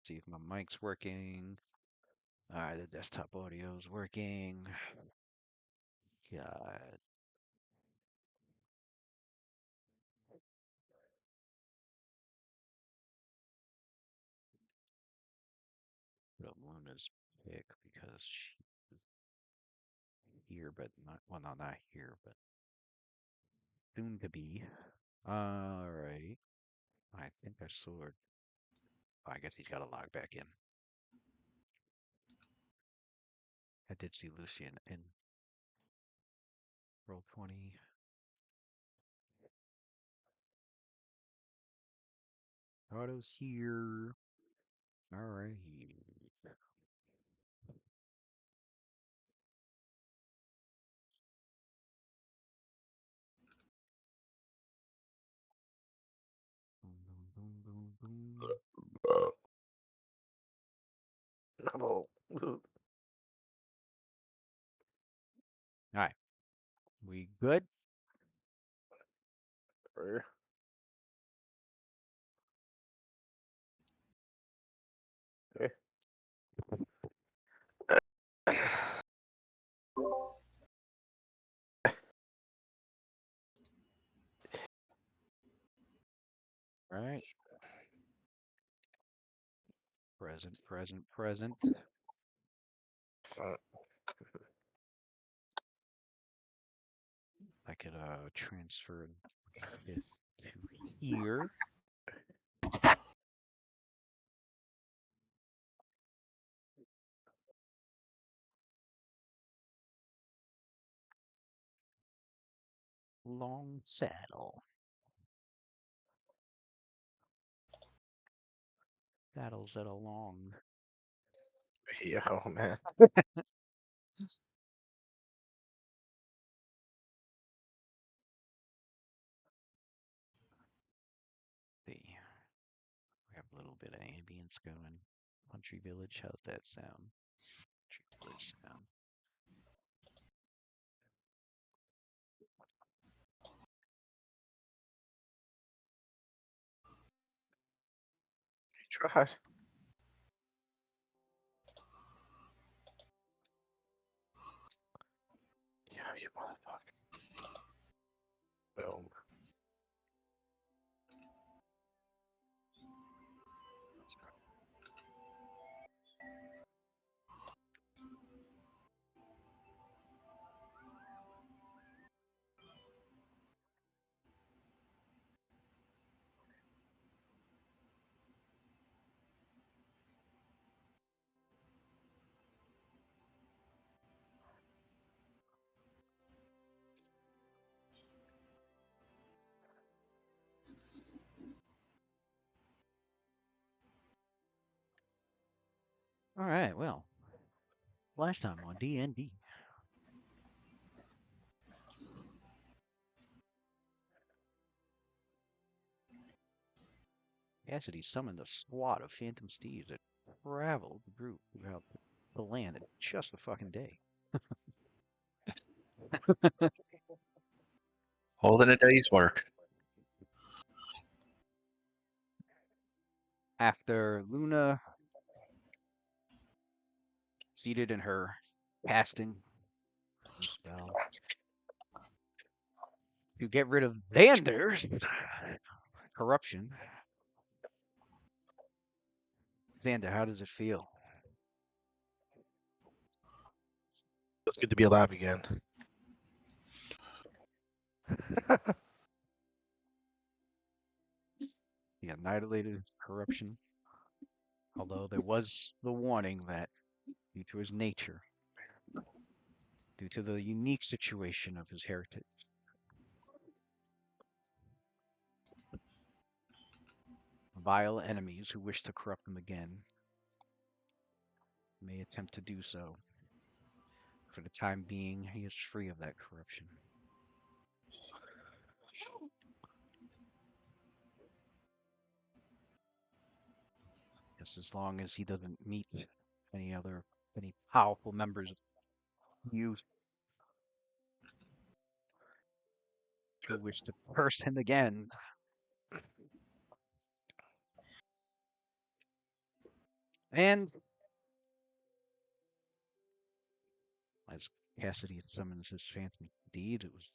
See if my mic's working. Alright, the desktop audio's working. God. Put up Luna's pick because she's here, but not, well, no, not here, but soon to be. Alright. I think I sword. Oh, I guess he's got to log back in. I did see Lucian in Roll20. Auto's here. Alright. Boom, boom, boom, boom, boom. No. Alright. We good? Where? Okay. Alright. Present, present, present. I could transfer this to here. Long saddle. Saddles that are long. Yeah, oh man. See, we have a little bit of ambience going. Country village, how's that sound? Country village sound. He tried. Yeah, you motherfucker. Boom. All right, well, last time on D&D. Cassidy summoned a squad of phantom steeds that traveled the route throughout the land in just a fucking day. More than a day's work. After Luna seated in her casting spell to get rid of Xander's corruption. Xander, how does it feel? It's good to be alive again. He annihilated corruption, although there was the warning that due to his nature, due to the unique situation of his heritage, vile enemies who wish to corrupt him again may attempt to do so. For the time being, he is free of that corruption. Just as long as he doesn't meet any powerful members of youth who wish to curse him again. And as Cassidy summons his phantom steed, it was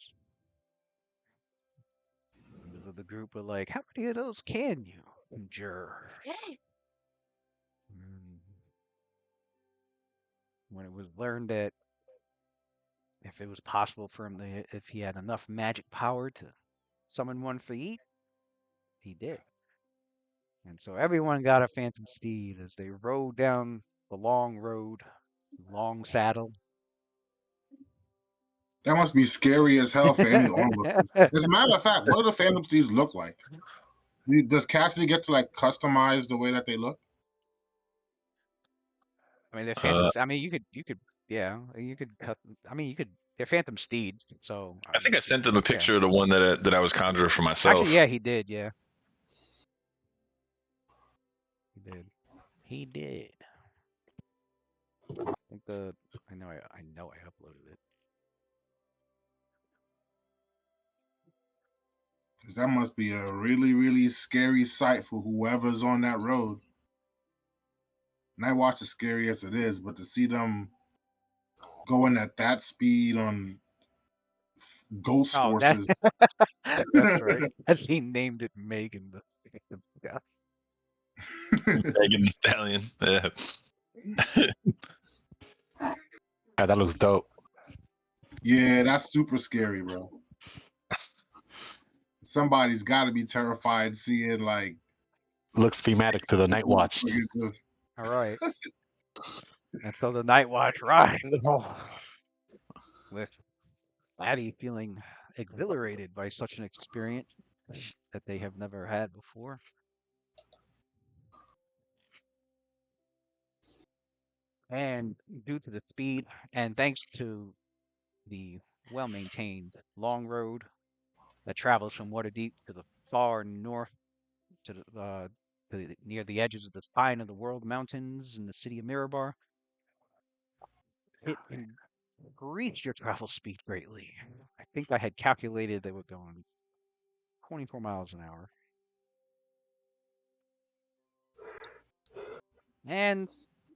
members of the group were like, "How many of those can you conjure?" And when it was learned that if it was possible for him to, if he had enough magic power to summon one for each, he did. And so everyone got a phantom steed as they rode down the long road, long saddle. That must be scary as hell for any onlooker. As a matter of fact, what do the Phantom Steeds look like? Does Cassidy get to like customize the way that they look? I mean, they're phantoms. I mean, yeah, you could cut. I mean, you could. They're phantom steeds, so I think I sent him a yeah. picture of the one that I was conjuring for myself. Actually, yeah, he did. Yeah, he did. He did. I think I know. I know. I uploaded it. Because that must be a really, really scary sight for whoever's on that road. Night Watch is scary as it is, but to see them going at that speed on ghost Oh, that horses. that's right. As he named it, Megan the phantom. Yeah. Megan the Stallion. Yeah. Yeah, that looks dope. Yeah, that's super scary, bro. Somebody's got to be terrified seeing like Looks thematic to the Night Watch. All right. And so the Night Watch ride with Laddie feeling exhilarated by such an experience that they have never had before. And due to the speed and thanks to the well-maintained long road that travels from Waterdeep to the far north near the edges of the spine of the World Mountains in the city of Mirabar, it increased your travel speed greatly. I think I had calculated they were going 24 miles an hour. And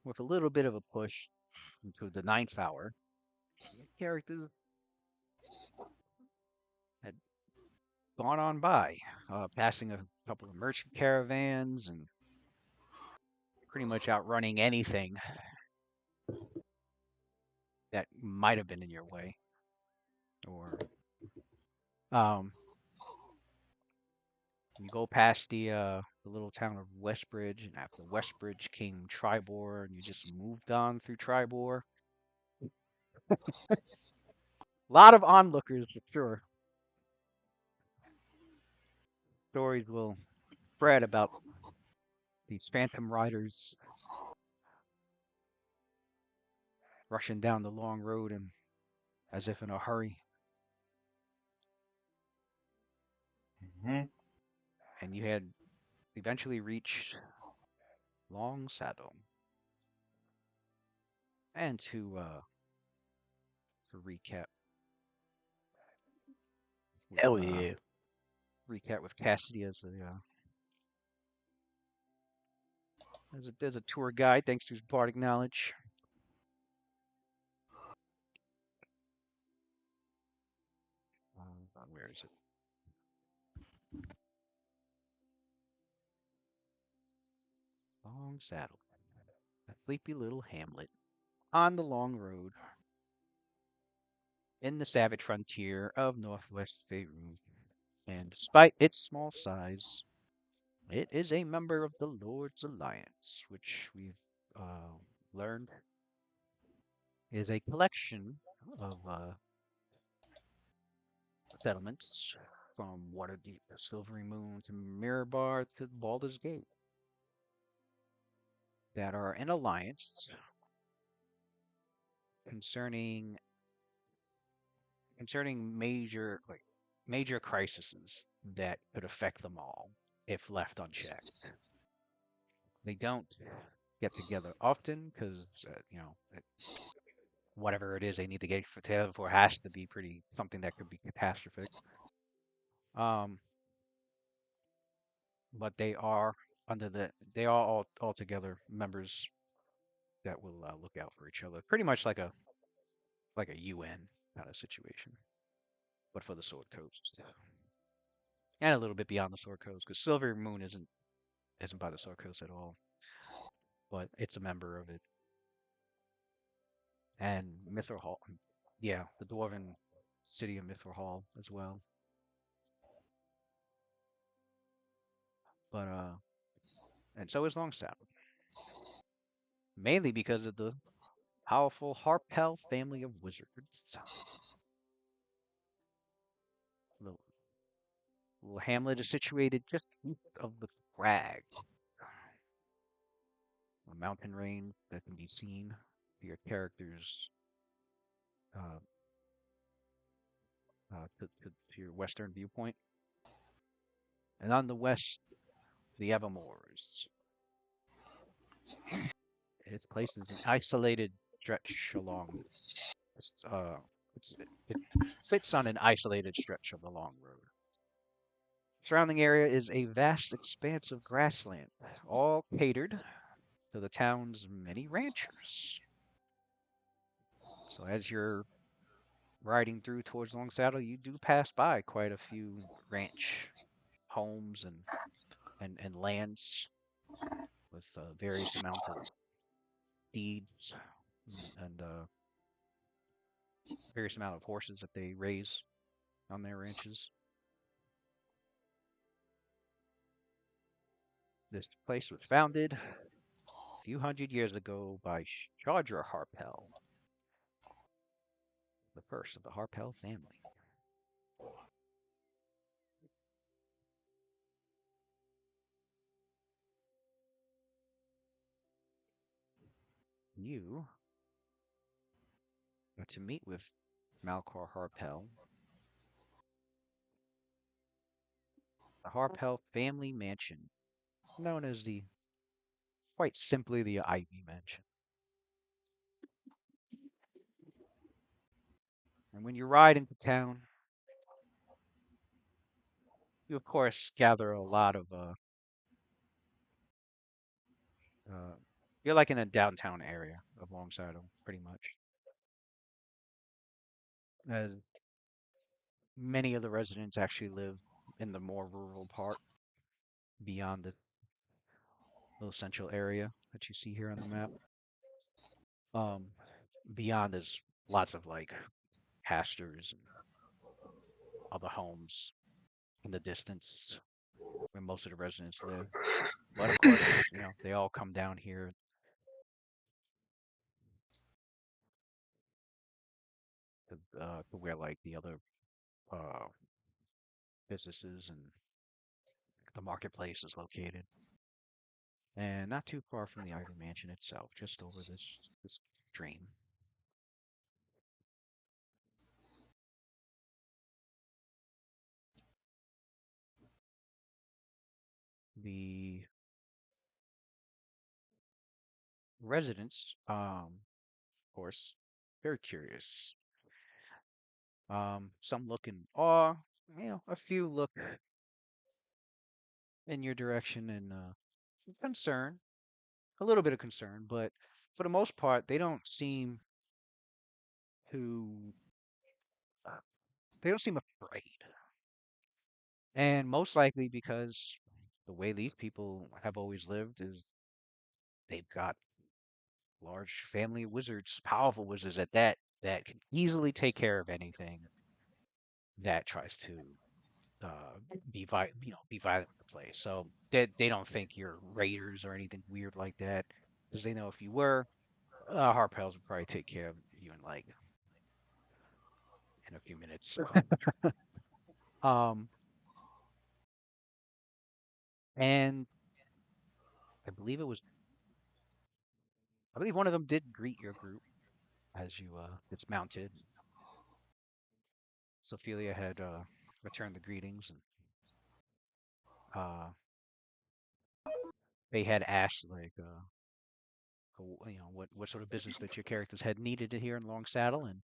with a little bit of a push into the ninth hour, characters had gone on by, passing a couple of merchant caravans and pretty much outrunning anything that might have been in your way. Or you go past the little town of Westbridge, and after Westbridge came Tribor, and you just moved on through Tribor. A lot of onlookers for sure. Stories will spread about these phantom riders rushing down the long road and as if in a hurry. Mhm. And you had eventually reached Long Saddle. And to recap, Hell yeah. recap with Cassidy as a tour guide, thanks to his bardic knowledge. Where is it? Long Saddle, a sleepy little hamlet on the long road in the savage frontier of northwest Faerun. And despite its small size, it is a member of the Lord's Alliance, which we've learned is a collection of settlements from Waterdeep to Silvery Moon to Mirabar to Baldur's Gate that are in alliance concerning major crises that could affect them all if left unchecked. They don't get together often because whatever it is they need to get together for has to be pretty something that could be catastrophic. Um, but they are all together members that will look out for each other. Pretty much like a UN kind of situation, but for the Sword Coast, and a little bit beyond the Sword Coast, because Silver Moon isn't by the Sword Coast at all, but it's a member of it. And Mithril Hall, yeah, the dwarven city of Mithril Hall as well. But and so is Longsaddle, mainly because of the powerful Harpell family of wizards. The little hamlet is situated just east of the crag, a mountain range that can be seen to your character's uh, to your western viewpoint. And on the west, the Evermoors. Its place is an isolated stretch along. Uh, it sits on an isolated stretch of the long road. Surrounding area is a vast expanse of grassland, all catered to the town's many ranchers. So as you're riding through towards Longsaddle, you do pass by quite a few ranch homes and lands with various amounts of steeds and various amount of horses that they raise on their ranches. This place was founded a few hundred years ago by Shadra Harpell, the first of the Harpell family. You got to meet with Malchor Harpell, the Harpell family mansion, known as quite simply the Ivy Mansion. And when you ride into town, you of course gather a lot of uh you're like in a downtown area of Longsaddle, pretty much. As many of the residents actually live in the more rural part beyond the little central area that you see here on the map. Um, Beyond is lots of like pastures and other homes in the distance where most of the residents live. But of course, they all come down here to where like the other uh, businesses and the marketplace is located, and not too far from the Ivy Mansion itself, just over this stream. The residents, of course, very curious. Some look in awe, a few look in your direction and concern, a little bit of concern, but for the most part, to uh, they don't seem afraid. And most likely because the way these people have always lived is they've got large family wizards, powerful wizards at that can easily take care of anything that tries to uh, be violent with the place. So they don't think you're raiders or anything weird like that, because they know if you were, Harpels would probably take care of you in a few minutes. Um, and I believe it was I believe one of them did greet your group as you dismounted. Sophia had returned the greetings, and uh, they had asked like what sort of business that your characters had needed to hear in Long Saddle, and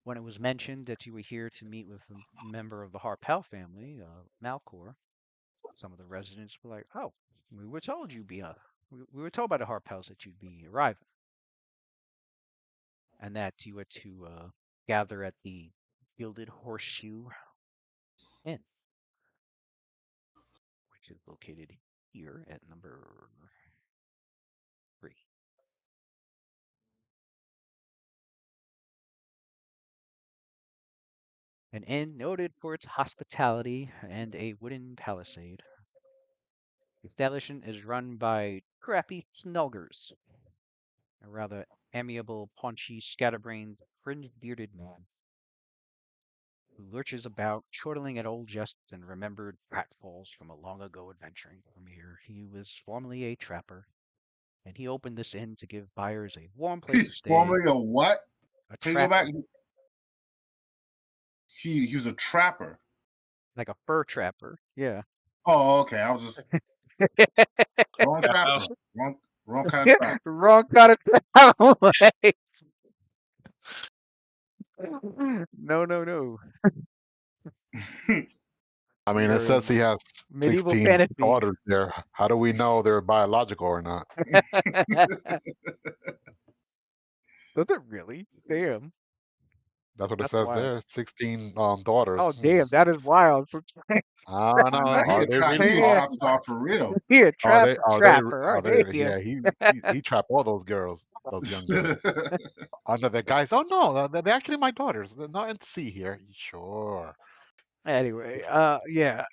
when it was mentioned that you were here to meet with a member of the Harpell family, Malchor, some of the residents were like, "Oh, we were told you'd be we were told by the Harpells that you'd be arriving." and that you were to gather at the Gilded Horseshoe Inn, which is located here at number 3. An inn noted for its hospitality and a wooden palisade. The establishment is run by Crappy Snuggers, a rather amiable, paunchy, scatterbrained, fringe-bearded man who lurches about, chortling at old jests and remembered pratfalls from a long ago adventuring from here. He was formerly a trapper, and he opened this inn to give buyers a warm place to He's stay. formerly a what? A Can you go back? trapper, He was a trapper. like a fur trapper. Yeah. Oh, okay. I was just wrong trapper. House. Wrong kind of trapper. Wrong kind of travel. No, no, no. I mean, it You're says he in has medieval 16 fantasy. daughters there. How do we know they're biological or not? Does it really? Damn. That's what it That's says wild. there. 16 daughters. Oh, damn. That is wild. So, I don't know. He Are a they trap. He a really? yeah. trap star for real. He a Are they? Are they? trapper. Are Oh, they? damn. Yeah, he trapped all those girls, those young girls. Under the guys. Oh no, they're actually my daughters. They're not in sea here. Sure. Anyway, yeah.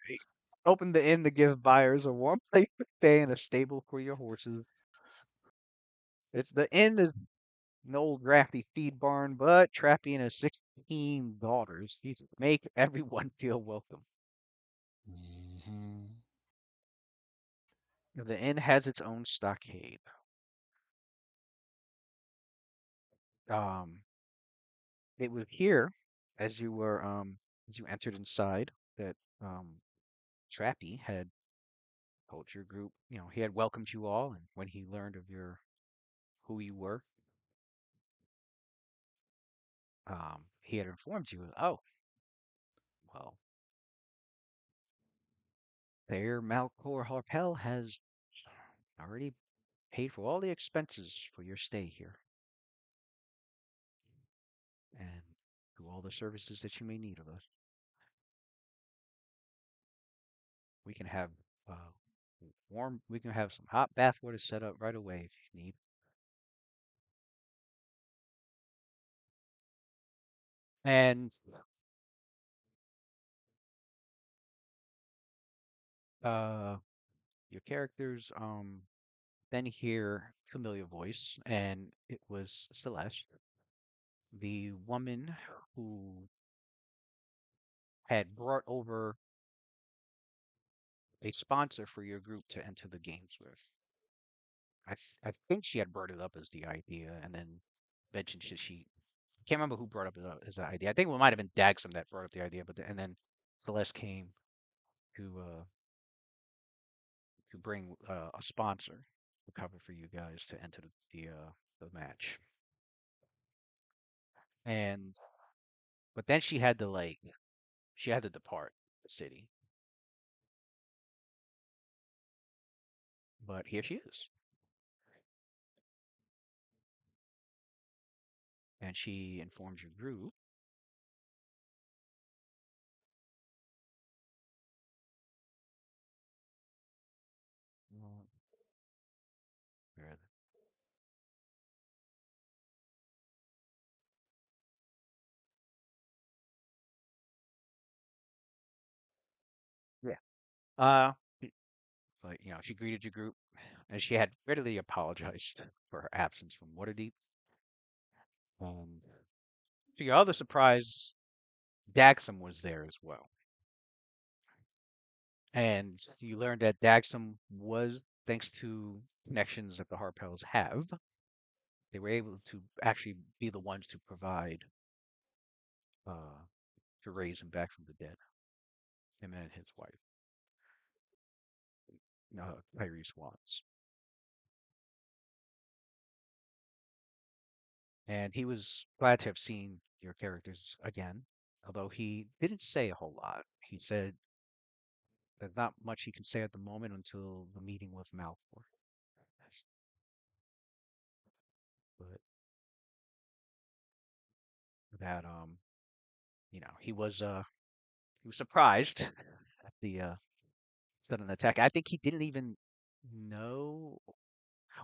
Open the inn to give buyers a warm place to stay and a stable for your horses. It's the inn is an old drafty feed barn, but Trappy and his 16 daughters, he's make everyone feel welcome. Hmm. The inn has its own stockade. Um, it was here as you entered inside that Trappy had told your group, he had welcomed you all, and when he learned of your who you were, he had informed you, oh, well, there Malchor Harpell has already paid for all the expenses for your stay here and to all the services that you may need of us. We can have uh, we can have some hot bath water set up right away if you need. And uh, your characters then hear familiar voice, and it was Celeste, the woman who had brought over a sponsor for your group to enter the games with. I think she had brought it up as the idea, and then mentioned she can't remember who brought up it as the idea. I think it might have been Dagsum that brought up the idea, and then Celeste came to bring a sponsor to cover for you guys to enter the match. And but then she had to depart the city. But here she is, and she informs your group. Where are they? Yeah. Like she greeted your group, and she had readily apologized for her absence from Waterdeep. And to your other surprise, Dagsum was there as well. And you learned that Dagsum was, thanks to connections that the Harpells have, they were able to actually be the ones to provide uh, to raise him back from the dead, him and his wife, Tyrese Watts. And he was glad to have seen your characters again, although he didn't say a whole lot. He said there's not much he can say at the moment until the meeting with Malchor. But that he was surprised at the sudden attack. I think he didn't even know.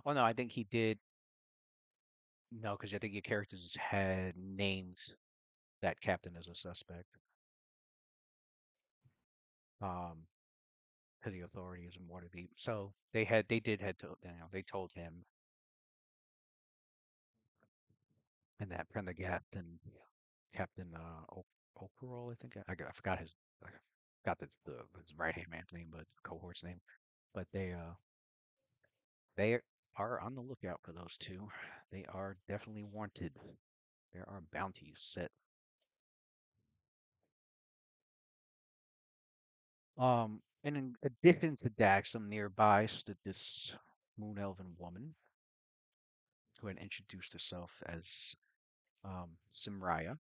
Oh no, I think he did know because I think your characters had named that captain as a suspect. To the authorities in Waterdeep. So they did head to they told him, and that Prendergast and Captain Okerol, I think I forgot I forgot his right hand man's name, but cohort's name. But they are on the lookout for those two. They are definitely wanted. There are bounties set. And in addition to Daxam, nearby stood this moon elven woman who had introduced herself as Simraya,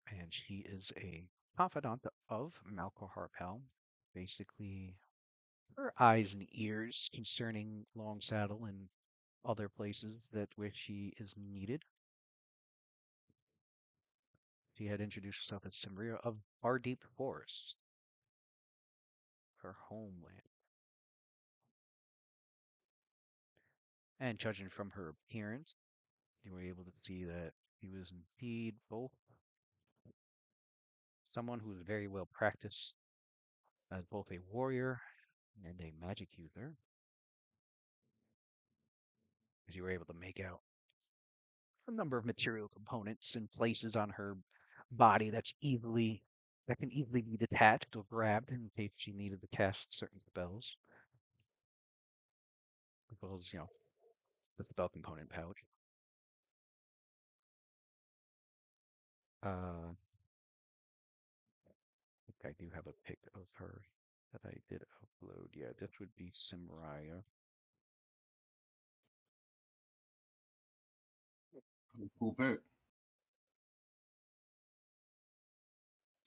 and she is a confidant of Malchor Harpell. Basically, her eyes and ears concerning Long Saddle and other places that where she is needed. She had introduced herself as Simria of Deep Forest, her homeland. And judging from her appearance, you were able to see that she was indeed both someone who was very well practiced as both a warrior and a magic user, as you were able to make out a number of material components and places on her body that can easily be detached or grabbed in case she needed to cast certain spells. As well as, the spell component pouch. I think I do have a pic of her that I did upload. Yeah, this would be Simraya. Cool pick.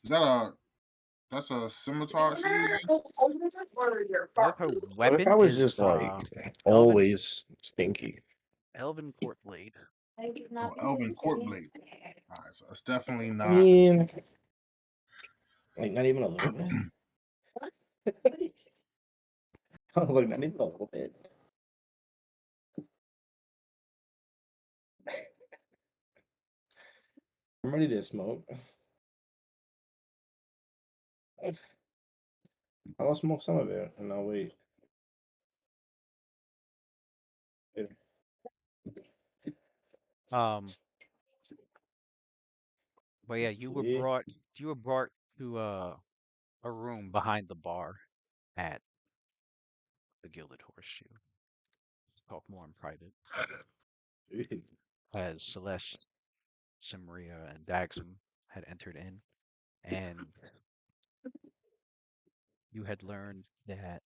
Is that's a scimitar she's using? That her What if weapon I was is just like Elven always stinky? Elven Court Blade. Oh, Elven Court Blade. All right, so it's definitely I not. mean, like not even a little bit. I was like, not even a little bit. I'm ready to smoke. I'll smoke some of it and I'll wait. Later. Um, but yeah, See? you were brought to a room behind the bar at the Gilded Horseshoe. Talk more in private. Sweet. As Celeste, Simria, and Daxam had entered in, and you had learned that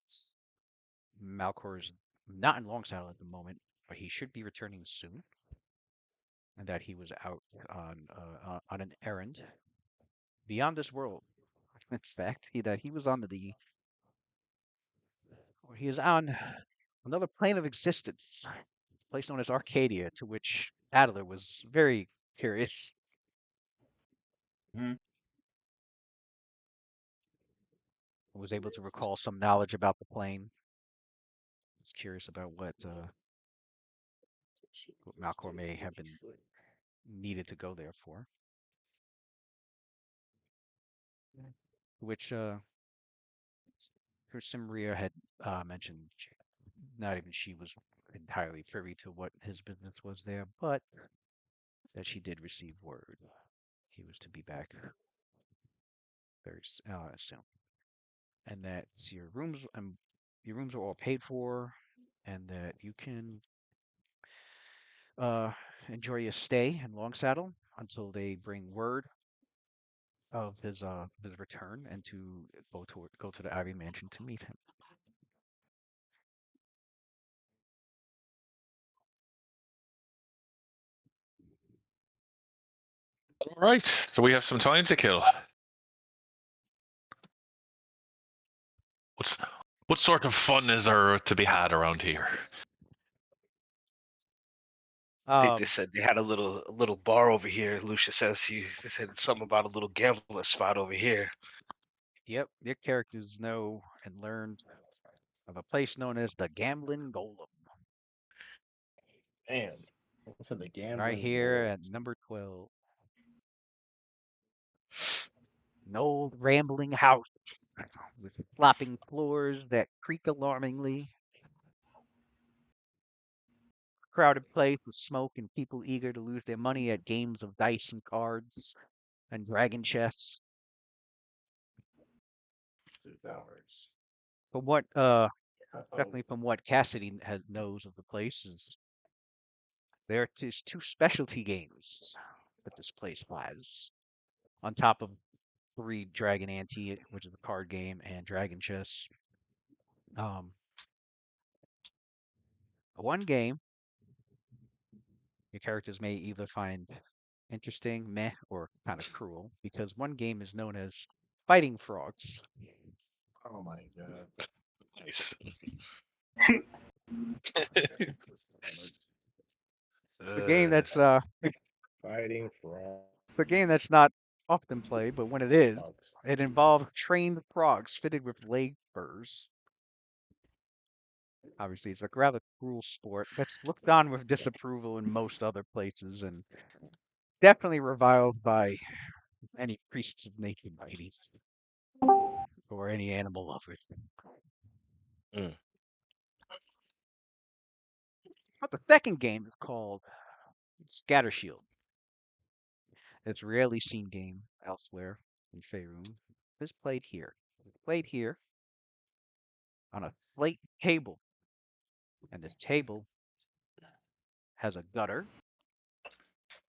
Malchor's not in Longsaddle at the moment, but he should be returning soon, and that he was out on an errand beyond this world. In fact, he was on he is on another plane of existence, a place known as Arcadia, to which Adler was very curious. Mhm. Was able to recall some knowledge about the plane. Was curious about what Malchor may have been needed to go there for. Which Simria had mentioned not even she was entirely privy to what his business was there, but that she did receive word he was to be back very soon, and that your rooms are all paid for, and that you can uh, enjoy your stay in Longsaddle until they bring word of his return and to go to the Ivy Mansion to meet him. All right, so we have some time to kill. What's what sort of fun is there to be had around here? I think they Um, said they had a little bar over here. Lucia says they said something about a little gambling spot over here. yep, your characters know and learned of a place known as the Gambling Golem, Man, what's in the right gambling here goal? at number 12. An old rambling house with flopping floors that creak alarmingly. Crowded place with smoke and people eager to lose their money at games of dice and cards and dragon chess. 2 hours. From what Uh-oh. definitely from what Cassidy knows of the place is there is two specialty games that this place has on top of three Dragon Ante, which is a card game, and Dragon Chess. Um, one game your characters may either find interesting, meh, or kind of cruel, because one game is known as Fighting Frogs. Oh my god. Nice. The game that's Fighting for the game that's not often played, but when it is, dogs. it involves trained frogs fitted with leg spurs. Obviously, it's a rather cruel sport that's looked on with disapproval in most other places, and definitely reviled by any priests of nature mighties or any animal lovers. Mm. But the second game is called Scatter Shield. It's a rarely seen game elsewhere in Faerun. It's played here. It's played here on a slate table, and this table has a gutter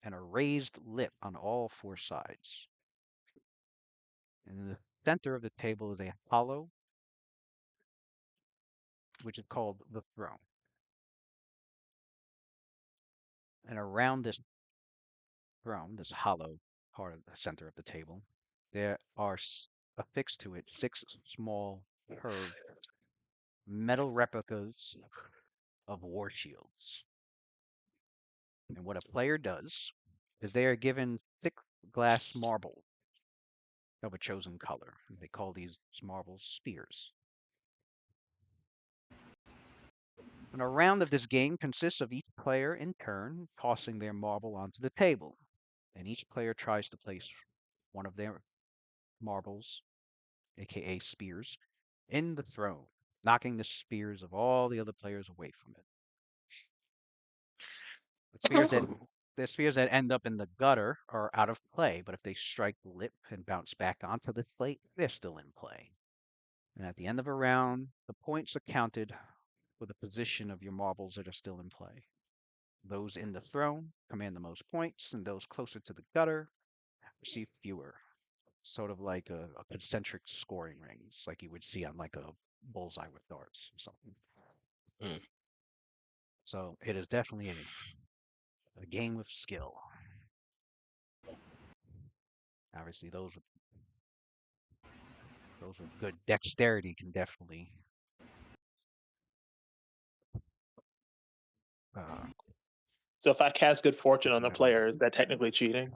and a raised lip on all four sides. And in the center of the table is a hollow, which is called the throne. And around this throne, this hollow part of the center of the table, there are affixed to it 6 small curved metal replicas of war shields. And what a player does is they are given thick glass marble of a chosen color. They call these marbles spears. And a round of this game consists of each player in turn tossing their marble onto the table. And each player tries to place one of their marbles, aka spears, in the throne, knocking the spears of all the other players away from it. The spheres that end up in the gutter are out of play, but if they strike the lip and bounce back onto the plate, they're still in play. And at the end of a round, the points are counted for the position of your marbles that are still in play. Those in the throne command the most points, and those closer to the gutter receive fewer. Sort of like a concentric scoring rings, like you would see on like a bullseye with darts or something. Mm. So it is definitely a game with skill. Obviously, those with good dexterity can definitely uh, So if I cast good fortune put on them the at war. player, is that technically cheating?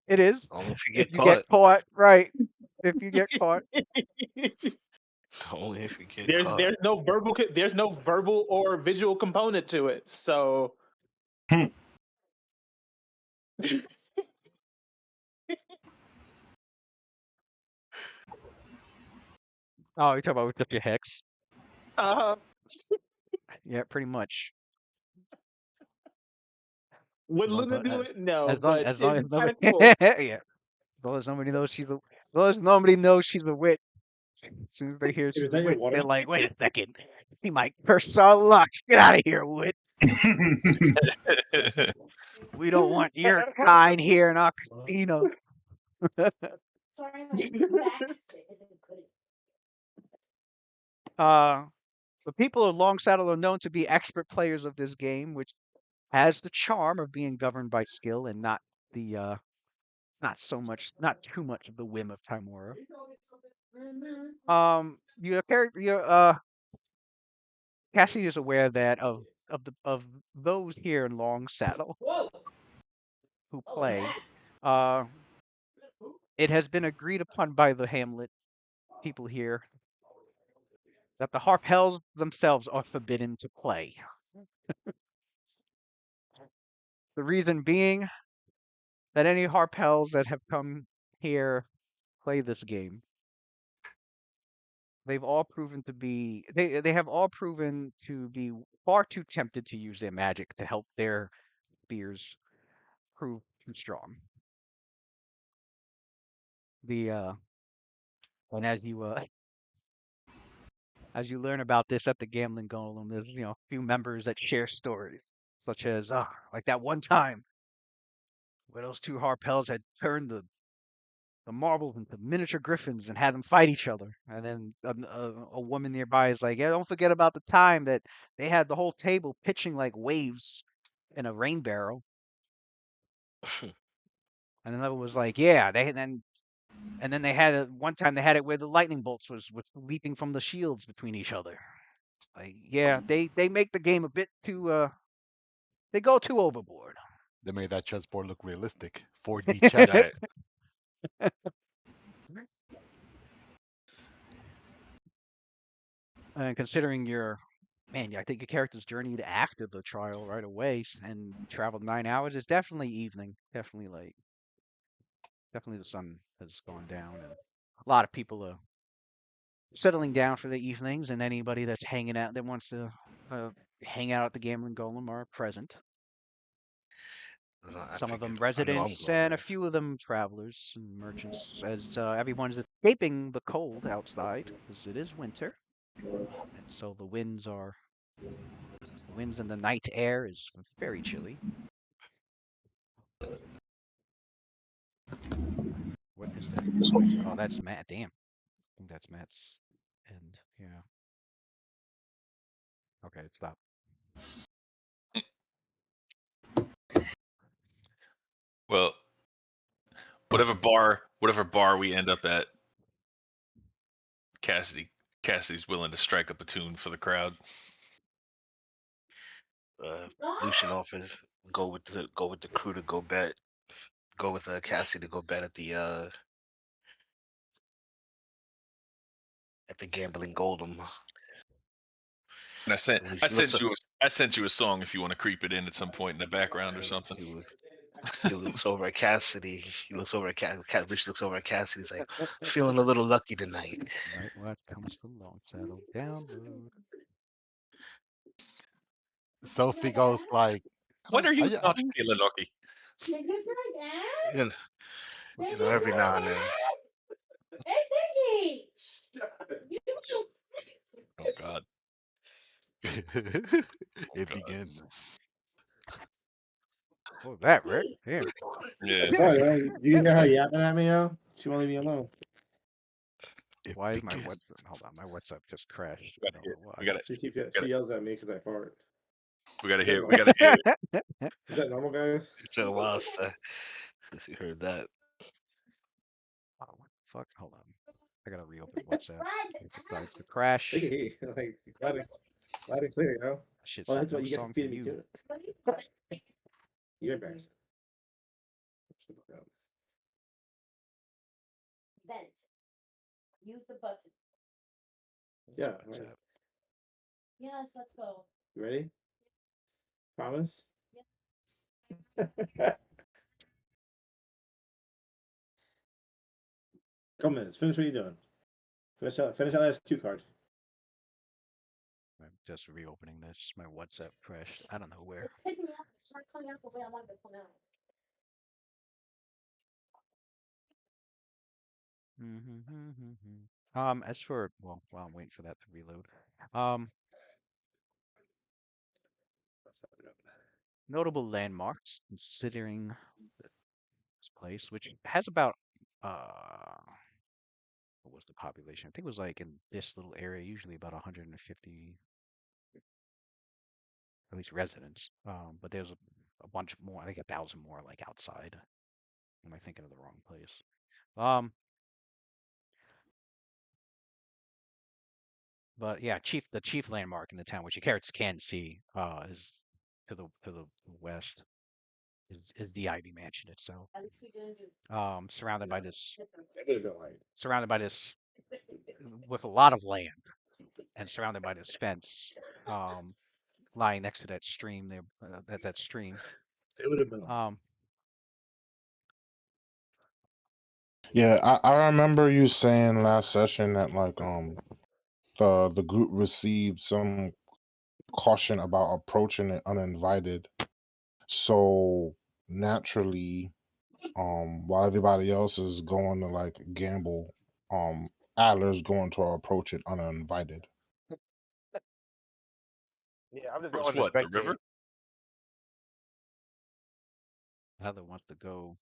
It is Only if you if get you get caught. caught, right? If you get caught, Only if you get there's caught. there's no verbal or visual component to it. So oh, you're talking about with just your hex? uh, Yeah, pretty much. would As long Luna as, do it? No, as long but as long it'd as be kind nobody, of cool. yeah, as long as nobody knows as long as nobody knows she's a witch. As soon as they hear Is she's a that your witch, water? they're like, wait a second, he might curse our luck. Get out of here, witch. We don't want your kind here in our casino. The people of Long Saddle are known to be expert players of this game, which has the charm of being governed by skill and not the not too much of the whim of Timora. Your character, your Cassidy is aware that of those here in Long Saddle who play, uh, it has been agreed upon by the Hamlet people here that the Harpells themselves are forbidden to play. The reason being that any Harpells that have come here play this game, they've all proven to be they have all proven to be far too tempted to use their magic to help their spears prove too strong. The and as you learn about this at the gambling golem, there's a few members that share stories, such as like that one time where those two Harpells had turned the marbles into miniature griffins and had them fight each other. And then a woman nearby is like, "Yeah, don't forget about the time that they had the whole table pitching like waves in a rain barrel." And another was like, "Yeah, and then they had one time they had it where the lightning bolts was leaping from the shields between each other." Like, yeah, they make the game a bit too they go too overboard. They made that chessboard look realistic. 4D chess. Right. And considering I think your character's journeyed after the trial right away and traveled 9 hours. It's definitely evening, definitely late. Definitely the sun has gone down, and a lot of people are settling down for the evenings. And anybody that's hanging out that wants to hang out at the Gambling Golem are present. I Some of them figured. I know I'm residents, going and a there. few of them travelers and merchants, as everyone's escaping the cold outside, because it is winter, and so the winds and the night air is very chilly. What is that noise? Oh, that's Matt. Damn, I think that's Matt's end. Yeah. Okay, stop. Well, whatever bar we end up at, Cassidy's willing to strike up a tune for the crowd. Lucian offers go with the crew to go bet. Go with Cassie to go bet at the gambling Goldem. And He looks I sent you a song if you want to creep it in at some point in the background or something. He looks over at Cassidy. He looks over at Lucian looks over at Cassidy. He's like, feeling a little lucky tonight. Right, what comes to Long Saddle download? Sophie goes like, When are you I not feeling lucky? You know, every now and then. Oh God. it God. begins. What was that, Rick? Damn. Yeah. Sorry, man. You hear her yapping at me, yo? She won't leave me alone. It Why is my begins. WhatsApp? Hold on, my WhatsApp just crashed. We I gotta don't hear. know why. We gotta. She yells at me because I fart. We gotta hear. We gotta hear. Is that normal, guys? It's been a while since you heard that. Oh, what the fuck? Hold on. I gotta reopen WhatsApp. It decides to crash. They can hear you. Like, loud and clear, yo. Shit, Well, said that's no what you get for song for feeding me you. too. You're embarrassing. Vent. Use the button. Yeah, right. WhatsApp. Yes, let's go. You ready? Promise? Couple minutes. Finish what you're doing. Finish that last cue card. I'm just reopening this. My WhatsApp crashed. I don't know where. It's pissing me off. It's not coming out the way I wanted it to come out. As for while I'm waiting for that to reload. Notable landmarks considering this place, which has about what was the population? I think it was like in this little area, usually about 150 at least residents. But there's a bunch more, I think 1,000 more like outside. Am I thinking of the wrong place? Um, But yeah, the chief landmark in the town, which your characters can see, is to the west. Is the Ivy Mansion itself. At least we didn't do. Surrounded by this It would have been like. surrounded by this with a lot of land, and surrounded by this fence, lying next to that stream there, that stream. It would have been. Yeah, I remember you saying last session that like the group received some caution about approaching it uninvited. So naturally, while everybody else is going to like gamble, Adler's going to approach it uninvited. Yeah, I'm just Approach going to what? The river? spectate. Heather wants to go.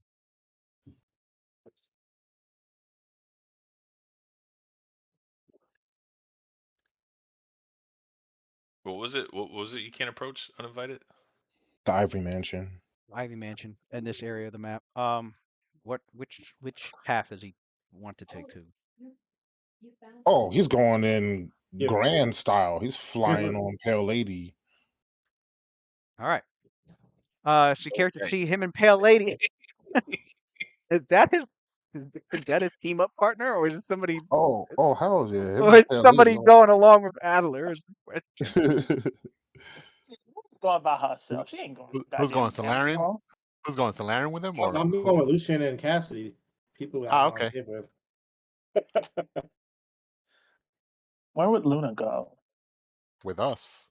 What was it? What was it? You can't approach uninvited. The Ivory Mansion. Ivy Mansion in this area of the map. Which path does he want to take to? You found. Oh, he's going in Yeah. grand style. He's flying on Pale Lady. All right. So you care to see him and Pale Lady? Is that his team up partner, or is it somebody? Oh, hell yeah! Him Or and is Pale somebody Lady. going along with Adler? Is the question. She's going by herself. She ain't going. Who's going, goddamn Solarian? Malchor. Who's going, Solarian with him? Or I'm who? going with Lucian and Cassidy. People Ah, I okay. live with. Where would Luna go? With us.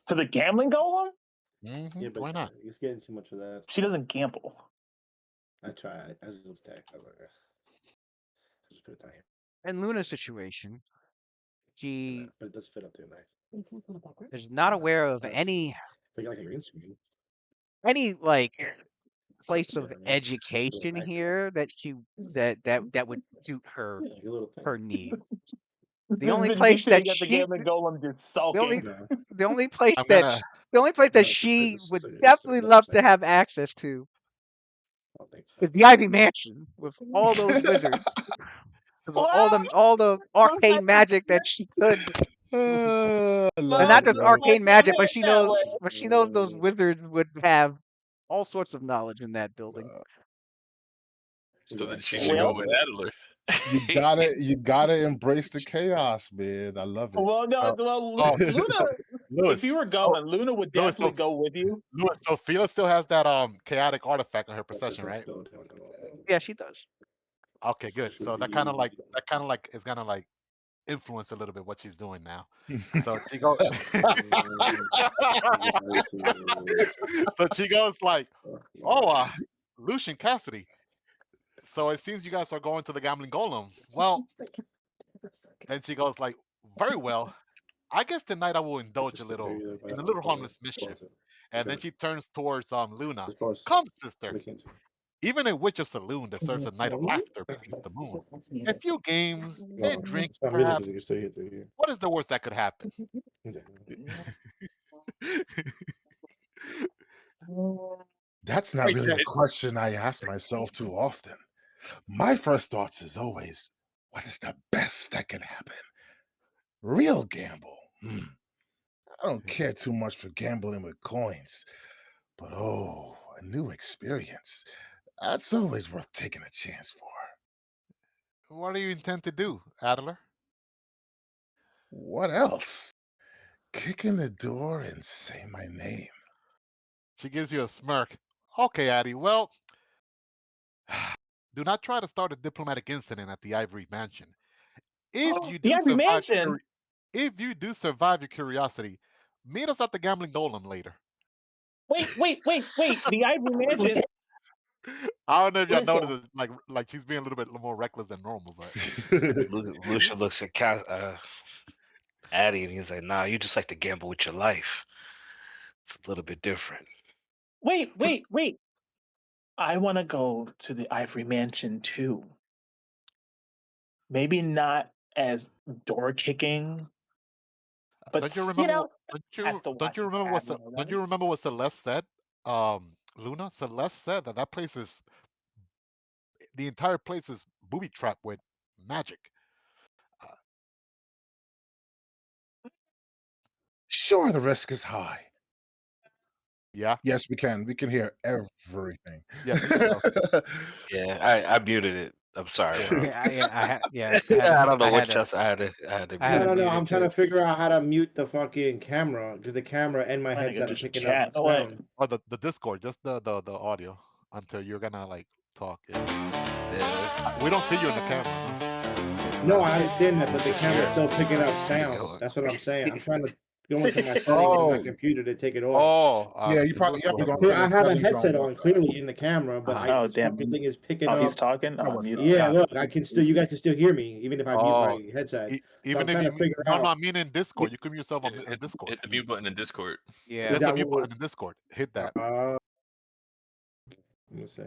To the gambling golem? Yeah, but Why not? He's getting too much of that. She doesn't gamble. I tried. I just looked at it. I was like, I just put it down here. In Luna's situation, she But it does fit up there nice. is not aware of any But like a green screen. like place of Yeah, yeah. education here that would suit her Yeah, like a little thing. her needs. The This only bitch place be sitting that at the she gambling golem just the sulking. only No. the only place I'm that gonna. the only place that No, she this is would like a- definitely this is love to like- have access to I don't think so. is the Ivy Mansion with all those wizards, with all the arcane magic that she could, I and love not it, just man. arcane magic, but she That knows way. those wizards would have all sorts of knowledge in that building. So then she Well, should go Well- with Adler. You gotta embrace the chaos, man. I love it. Well, no, So- well, Oh, Luna. Lewis, If you were so- going, Luna would Lewis, definitely so- go with you. Lewis, so Phila still has that chaotic artifact on her possession, right? Yeah, she does. Okay, good. So that kind of like is gonna like influence a little bit what she's doing now. So she goes. So she goes like, "Oh, Lucian Cassidy. So it seems you guys are going to the gambling golem. Well, then she goes like, very well. I guess tonight I will indulge a little in a little harmless mischief. And then she turns towards Luna. Come, sister. Even a witch of saloon deserves a night of laughter beneath the moon. A few games, a drink, perhaps. What is the worst that could happen? That's not Wait, really a Jay. question I ask myself too often. My first thoughts is always, what is the best that can happen? Real gamble. I don't care too much for gambling with coins, but oh, a new experience. That's always worth taking a chance for. What do you intend to do, Adler? What else? Kick in the door and say my name. She gives you a smirk. Okay, Addie. Well, do not try to start a diplomatic incident at the Ivory Mansion. If you do The Ivory survive, Mansion? if you do survive your curiosity, meet us at the gambling golem later. Wait. The Ivory Mansion. I don't know if y'all Listen. noticed it, like she's being a little bit more reckless than normal, but Lucia looks at Addie and he's like, "Nah, you just like to gamble with your life. It's a little bit different." Wait. I want to go to the Ivory Mansion too. Maybe not as door kicking, but don't you you remember? know, Don't you remember what? Don't you remember what Celeste said? Luna, Celeste said that place is the entire place is booby trapped with magic. Sure, the risk is high. Yeah. Yes, we can. We can hear everything. Yeah. Mute yourself. Yeah, I muted it. I'm sorry, Yeah. bro. I I don't know I had what to just I had to I had mute to No, it. no, mute I'm it trying to too. figure out how to mute the fucking camera because the camera and my Trying to go headset are just picking up chat. Oh, wait. sound. Or the Discord, just the audio until you're gonna like talk. Yeah. Yeah, We don't see you in the camera. Huh? No, I understand that, but the just camera's hear still picking up you sound. go. That's what I'm saying. I'm trying to go into my settings on my Oh, computer to take it off. Oh, yeah, you we'll have go to ahead go and into do the I have a settings headset on on clearly in the camera, but Uh-huh. I Oh, this damn. fucking thing is picking Oh, he's up. talking? Oh, Come I'm on. muted. Yeah, Got it. look, I can still. You guys can still hear me even if I mute Oh, my headset. So I'm even if trying you to figure no, out. I mean in Discord, you can mute yourself on Hit, Discord. hit the mute button in Discord. Yeah. Is There's a that mute what? button in Discord. Hit that. Let me see.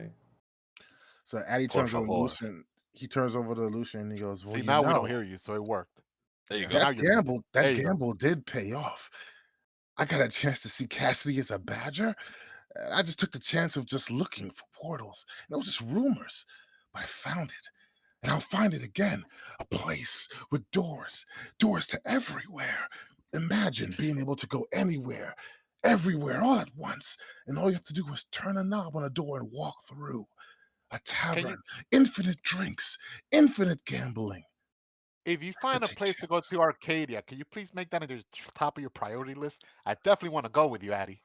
So Addy Por turns over to favor. Lucian. He turns over to Lucian and he goes, "Well, See, you now we don't know, hear you, so it worked. There you Yeah, go. now that you're muted. gamble, There that you go. gamble did pay off. I got a chance to see Cassidy as a badger. And I just took the chance of just looking for portals. And it was just rumors, but I found it. And I'll find it again. A place with doors, doors to everywhere. Imagine being able to go anywhere, everywhere, all at once. And all you have to do is turn a knob on a door and walk through. A Can you, tavern, infinite drinks, infinite gambling. if you To find a take place to go chances. to Arcadia, can you please make that at the top of your priority list? I definitely want to go with you, Addy.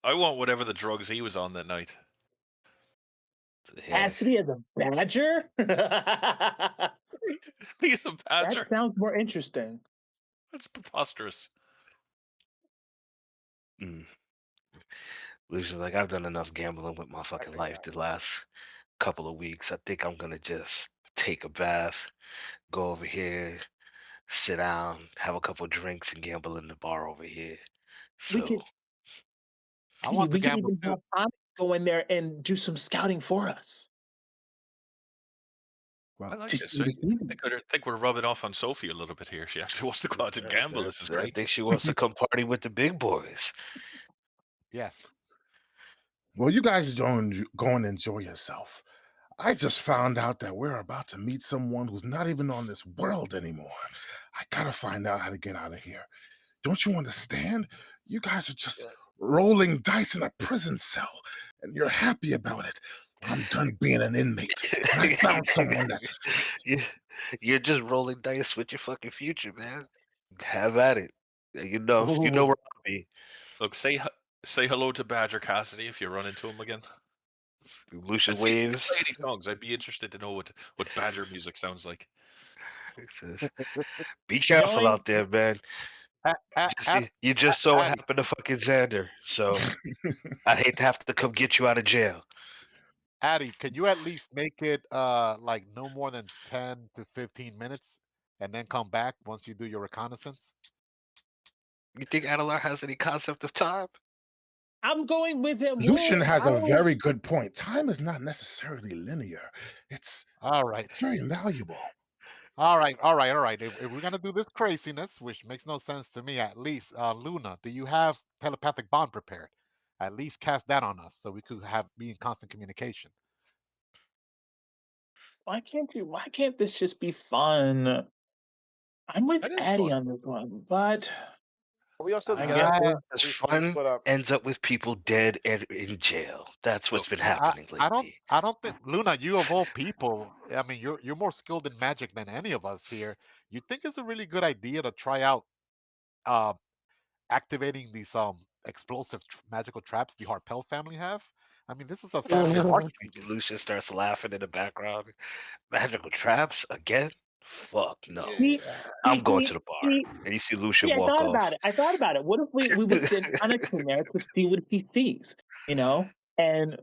I want whatever the drugs he was on that night. Yeah. Cassidy as a badger? That He's a badger. sounds more interesting. That's preposterous. Mm. Lucian's like, I've done enough gambling with my fucking life the last couple of weeks. I think I'm gonna just take a bath, go over here, sit down, have a couple drinks, and gamble in the bar over here. We So could, I want to we could gamble even too. have Onyx go in there and do some scouting for us. Well, I like Just this. do the season. I think we're rubbing off on Sophie a little bit here. She actually wants to go out and gamble. This is I great. think she wants to come party with the big boys. Yes. well, you guys don't go and enjoy yourself. I just found out that we're about to meet someone who's not even on this world anymore. I gotta find out how to get out of here. Don't you understand? You guys are just rolling dice in a prison cell, and you're happy about it. I'm done being an inmate, and I found someone that's escaped. You're just rolling dice with your fucking future, man. Have at it. You know Ooh. where I'll be. Look, say hello to Badger Cassidy if you run into him again. Lucian And see if he can play waves. any songs. I'd be interested to know what Badger music sounds like. It says, be careful Knowing out there, man. You just so Addy, happen to fucking Xander. So I'd hate to have to come get you out of jail. Addy, can you at least make it like no more than 10 to 15 minutes and then come back once you do your reconnaissance? You think Adelar has any concept of time? I'm going with him. Lucian Well, has I a don't. very good point. Time is not necessarily linear. It's All right. very invaluable. All right. All right. All right. If we're going to do this craziness, which makes no sense to me, at least, Luna, do you have telepathic bond prepared? At least cast that on us so we could be in constant communication. Why can't this just be fun? I'm with That is Addy fun. on this one, but We also I together. guess we're As We fun split up. ends up with people dead and in jail. That's what's Look, been happening lately. I don't think Luna, you of all people, I mean, you're more skilled in magic than any of us here. You think it's a really good idea to try out uh, activating these explosive magical traps the Harpell family have? I mean, this is a family of archmages. Lucian starts laughing in the background. Magical traps again? Fuck no. see, I'm going see, to the bar. see, And you see Lucian I walk thought off. about it. I thought about it. What if we would send Onyx in there to see what he sees, And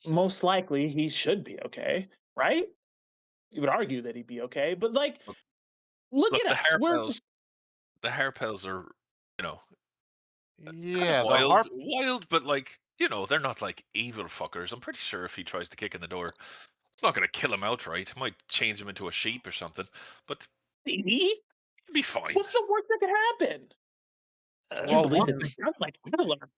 most likely he should be okay, right? You would argue that he'd be okay, but look look, at us. the Harpels are, you know, kind of Yeah, wild, but they're not like evil fuckers. I'm pretty sure if he tries to kick in the door, it's not going to kill him outright. It might change him into a sheep or something, but See? he'd be fine. What's the worst that could happen? I can't Well, believe one it thing. sounds like Adler.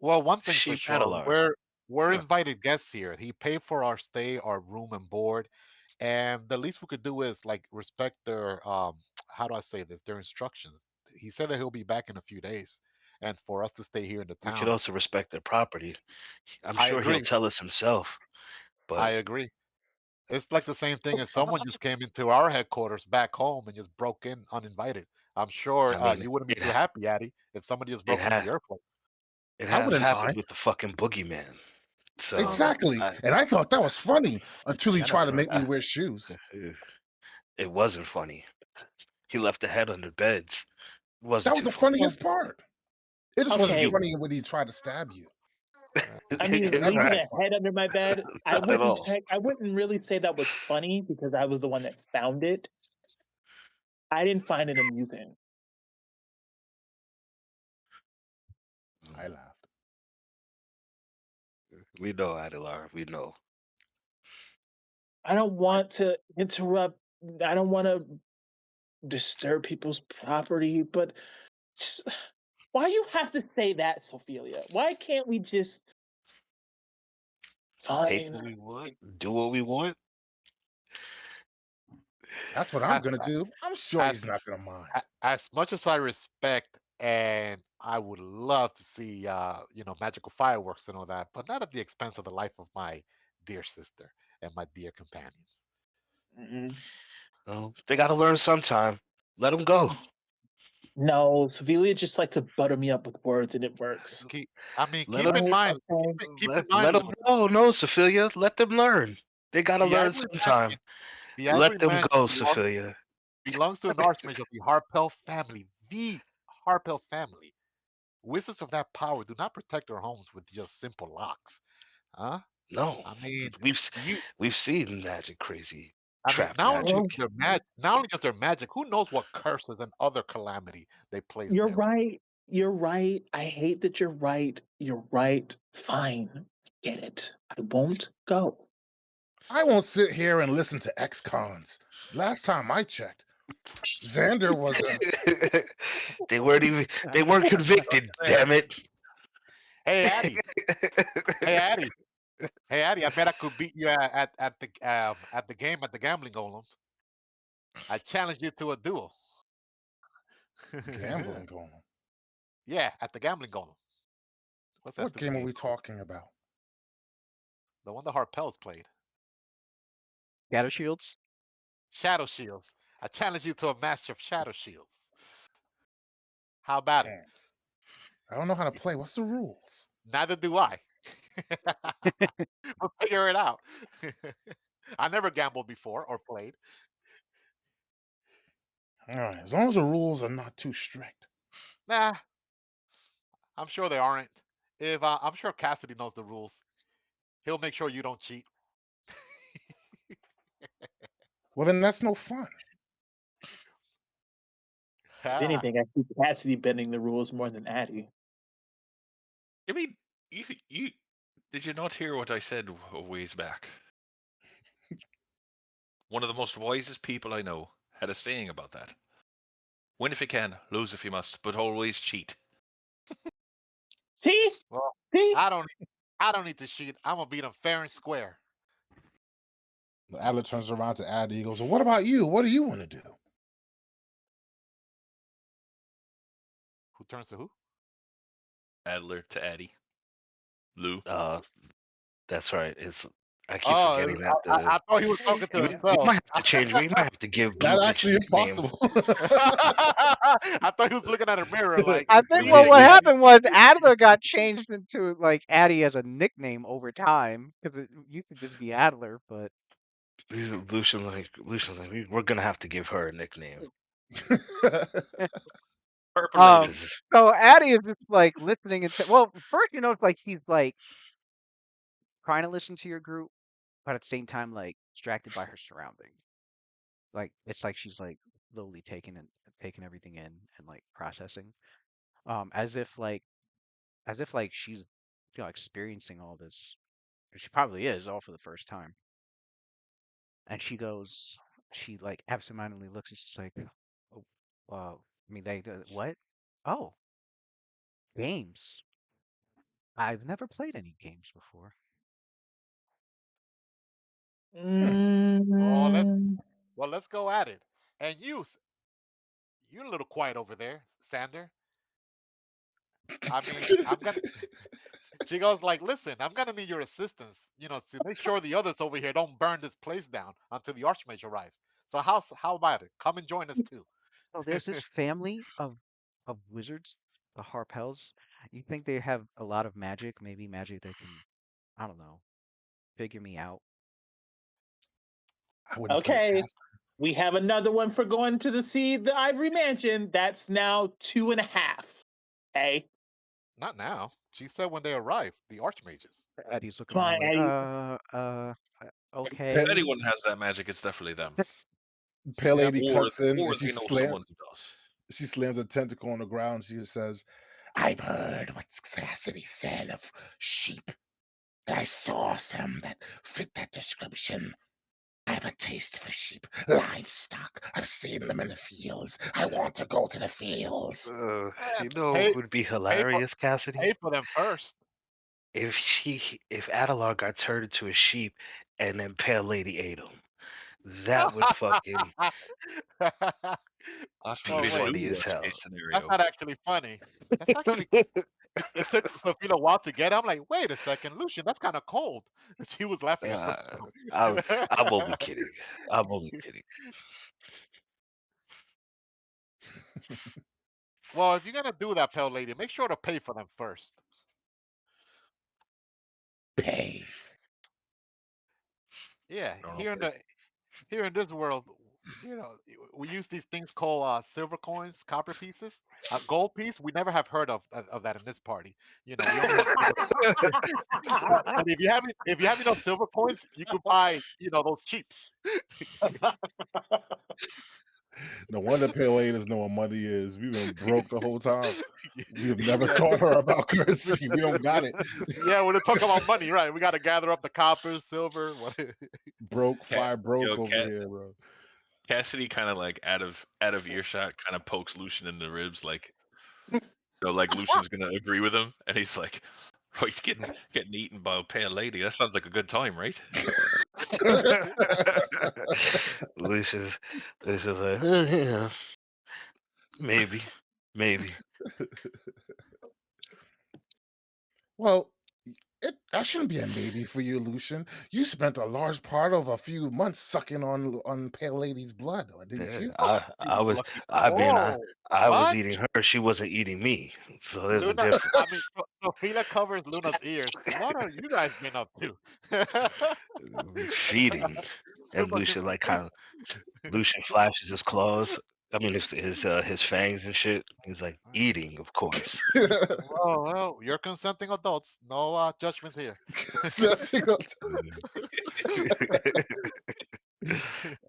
Well, one thing's for Sheep sure. Adelar. We're Yeah. invited guests here. He paid for our stay, our room and board, and the least we could do is like respect their how do I say this? Their instructions. he said that he'll be back in a few days, and for us to stay here in the We could town. also respect their property. I'm I sure he'll agree. tell us himself, I but agree. It's like the same thing as someone just came into our headquarters back home and just broke in uninvited. I'm sure I mean, you wouldn't be it too ha- happy, Addy, if somebody just it broke into has your place. it I has wouldn't happened mind. with the fucking boogeyman. So Exactly. I, And I thought that was funny until he tried to Jennifer. make me wear shoes. it wasn't funny. He left the head under beds. It wasn't That was too the funny. funniest part. It just wasn't Okay, funny when he tried to stab you. I mean, That leaving wasn't a funny. head under my bed, Not at all. I wouldn't really say that was funny because I was the one that found it. I didn't find it amusing. I laughed. We know, Adelar. We know. I don't want to interrupt. I don't want to disturb people's property, but just, why you have to say that, Sophia? Why can't we just Take fine? what we want. Do what we want. That's what I'm As gonna do. I'm sure he's as not gonna mind. as much as I respect and I would love to see magical fireworks and all that, but not at the expense of the life of my dear sister and my dear companions. Mm-mm. No, they got to learn sometime. Let them go. No, Sevilla just like to butter me up with words, and it works. I mean, Let keep them in Right? mind, Okay. keep in let mind, them Lou, go. No, Sophia, let them learn. They got to the learn Ivory sometime. Mansion, the Let Ivory them Mansion go, Sophia. belongs to an archmage of the Harpell family, the Harpell family. Wizards of that power do not protect their homes with just simple locks. Huh? No, I mean, we've s- you. we've seen magic, crazy I mean, trap magic. Well, not only just their magic. Who knows what curses and other calamity they place you're there? right. You're right. I hate that you're right. You're right. Fine. Get it. I won't go. I won't sit here and listen to ex-cons. Last time I checked, Xander was a They weren't convicted. Damn it. Hey, Addy. Hey, Addy. Hey, Addy. I bet I could beat you at the game at the gambling golem. I challenge you to a duel. gambling going on. Yeah, at the gambling golem. What's that What stupid game are game we called? talking about? The one the Harpels played. Shadow Shields? Shadow Shields. I challenge you to a match of Shadow Shields. How about it? I don't know how to play. What's the rules? Neither do I. We'll figure it out. I never gambled before or played. All right, as long as the rules are not too strict. Nah, I'm sure they aren't. If I'm sure Cassidy knows the rules, he'll make sure you don't cheat. Well, then that's no fun. If anything, I see Cassidy bending the rules more than Addie. I mean, you did you not hear what I said a ways back? One of the most wisest people I know had a saying about that. Win if you can, lose if you must, but always cheat. See? Well, See? I don't need to cheat. I'm gonna beat him fair and square. Adler turns around to Addy. He goes, well, what about you? What do you want to do? Who turns to who? Adler to Addy. Lou. That's right. I keep Oh, forgetting that. I thought he was talking to We himself. might have to change. We might have to give Blue That Bitch actually a is nickname. possible. I thought he was looking at a mirror like. I think "Me what and Addy." happened was Adler got changed into like Addy as a nickname over time because it used to just be Adler, but Lucian like we're gonna have to give her a nickname. Purple Lady. 'Cause so Addy is just like listening and well, first it's like he's like trying to listen to your group, but at the same time like distracted by her surroundings. Like it's like she's like slowly taking everything in and like processing, as if like she's experiencing all this. She probably is all for the first time. And she like absentmindedly looks and she's like, oh, I mean, what? Oh, games. I've never played any games before. Well, let's Mm, let's go at it. And you're a little quiet over there, Sander. I mean, I'm gonna. She goes like, "Listen, I'm gonna need your assistance. To make sure the others over here don't burn this place down until the Archmage arrives. So how about it? Come and join us too." So there's this family of wizards, the Harpells. You think they have a lot of magic? Maybe magic that can, I don't know, figure me out. I wouldn't put it Okay, past we have another one for going to see the Ivory Mansion. That's now 2.5. Okay, Not now. She said when they arrive, the Archmages. Eddie's looking around fine. like, Eddie. If okay. anyone has that magic, it's definitely them. Pale Yep. Lady Or cuts in or and they know someone who does. she slams a tentacle on the ground. She says, I've heard what Cassidy said of sheep. I saw some that fit that description. I have a taste for sheep, livestock. I've seen them in the fields. I want to go to the fields. You know Pay what would be pay for hilarious, Cassidy? pay for them first. If Adelar got turned into a sheep and then Pale Lady ate him. That would fucking That would be Oh be the wait, new funny as worst hell. case that's scenario. not actually funny. That's actually it took Sophia a while to get it. I'm like, wait a second, Lucian, that's kind of cold. She was laughing at Uh, first. I'm only kidding. I'm only kidding. Well, if you're gonna do that, Pale Lady, make sure to pay for them first. Pay. Yeah, Don't here in know. this world, we use these things called silver coins, copper pieces, gold piece. We never have heard of that in this party. We only have silver. But if you have enough silver coins, you could buy those cheaps. No wonder Pale Lady doesn't know what money is. We've been broke the whole time. We have never Yeah. taught her about currency. We don't got it. Yeah, when they talk about money, right? We got to gather up the copper, silver. What? Broke, Cat, fly broke over Cat, here, bro. Cassidy kind of like out of earshot, kind of pokes Lucian in the ribs, like like Lucian's gonna agree with him, and he's like, "Right, getting eaten by a pale lady. That sounds like a good time, right?" Lucius like, yeah, maybe, maybe. Well, that shouldn't be a maybe for you, Lucian. You spent a large part of a few months sucking on Pale Lady's blood, didn't Yeah, you? I was, Lucky I bastard. mean, Whoa! I was What? eating her. She wasn't eating me. So there's a Luna, I mean, difference. Sophia covers Luna's ears. What are you guys been up to? Feeding, and Super Lucian like kind of Lucian flashes his claws. I mean, his fangs and shit. He's like eating, of course. Oh, well, you're consenting adults. No judgment here. Something else. uh,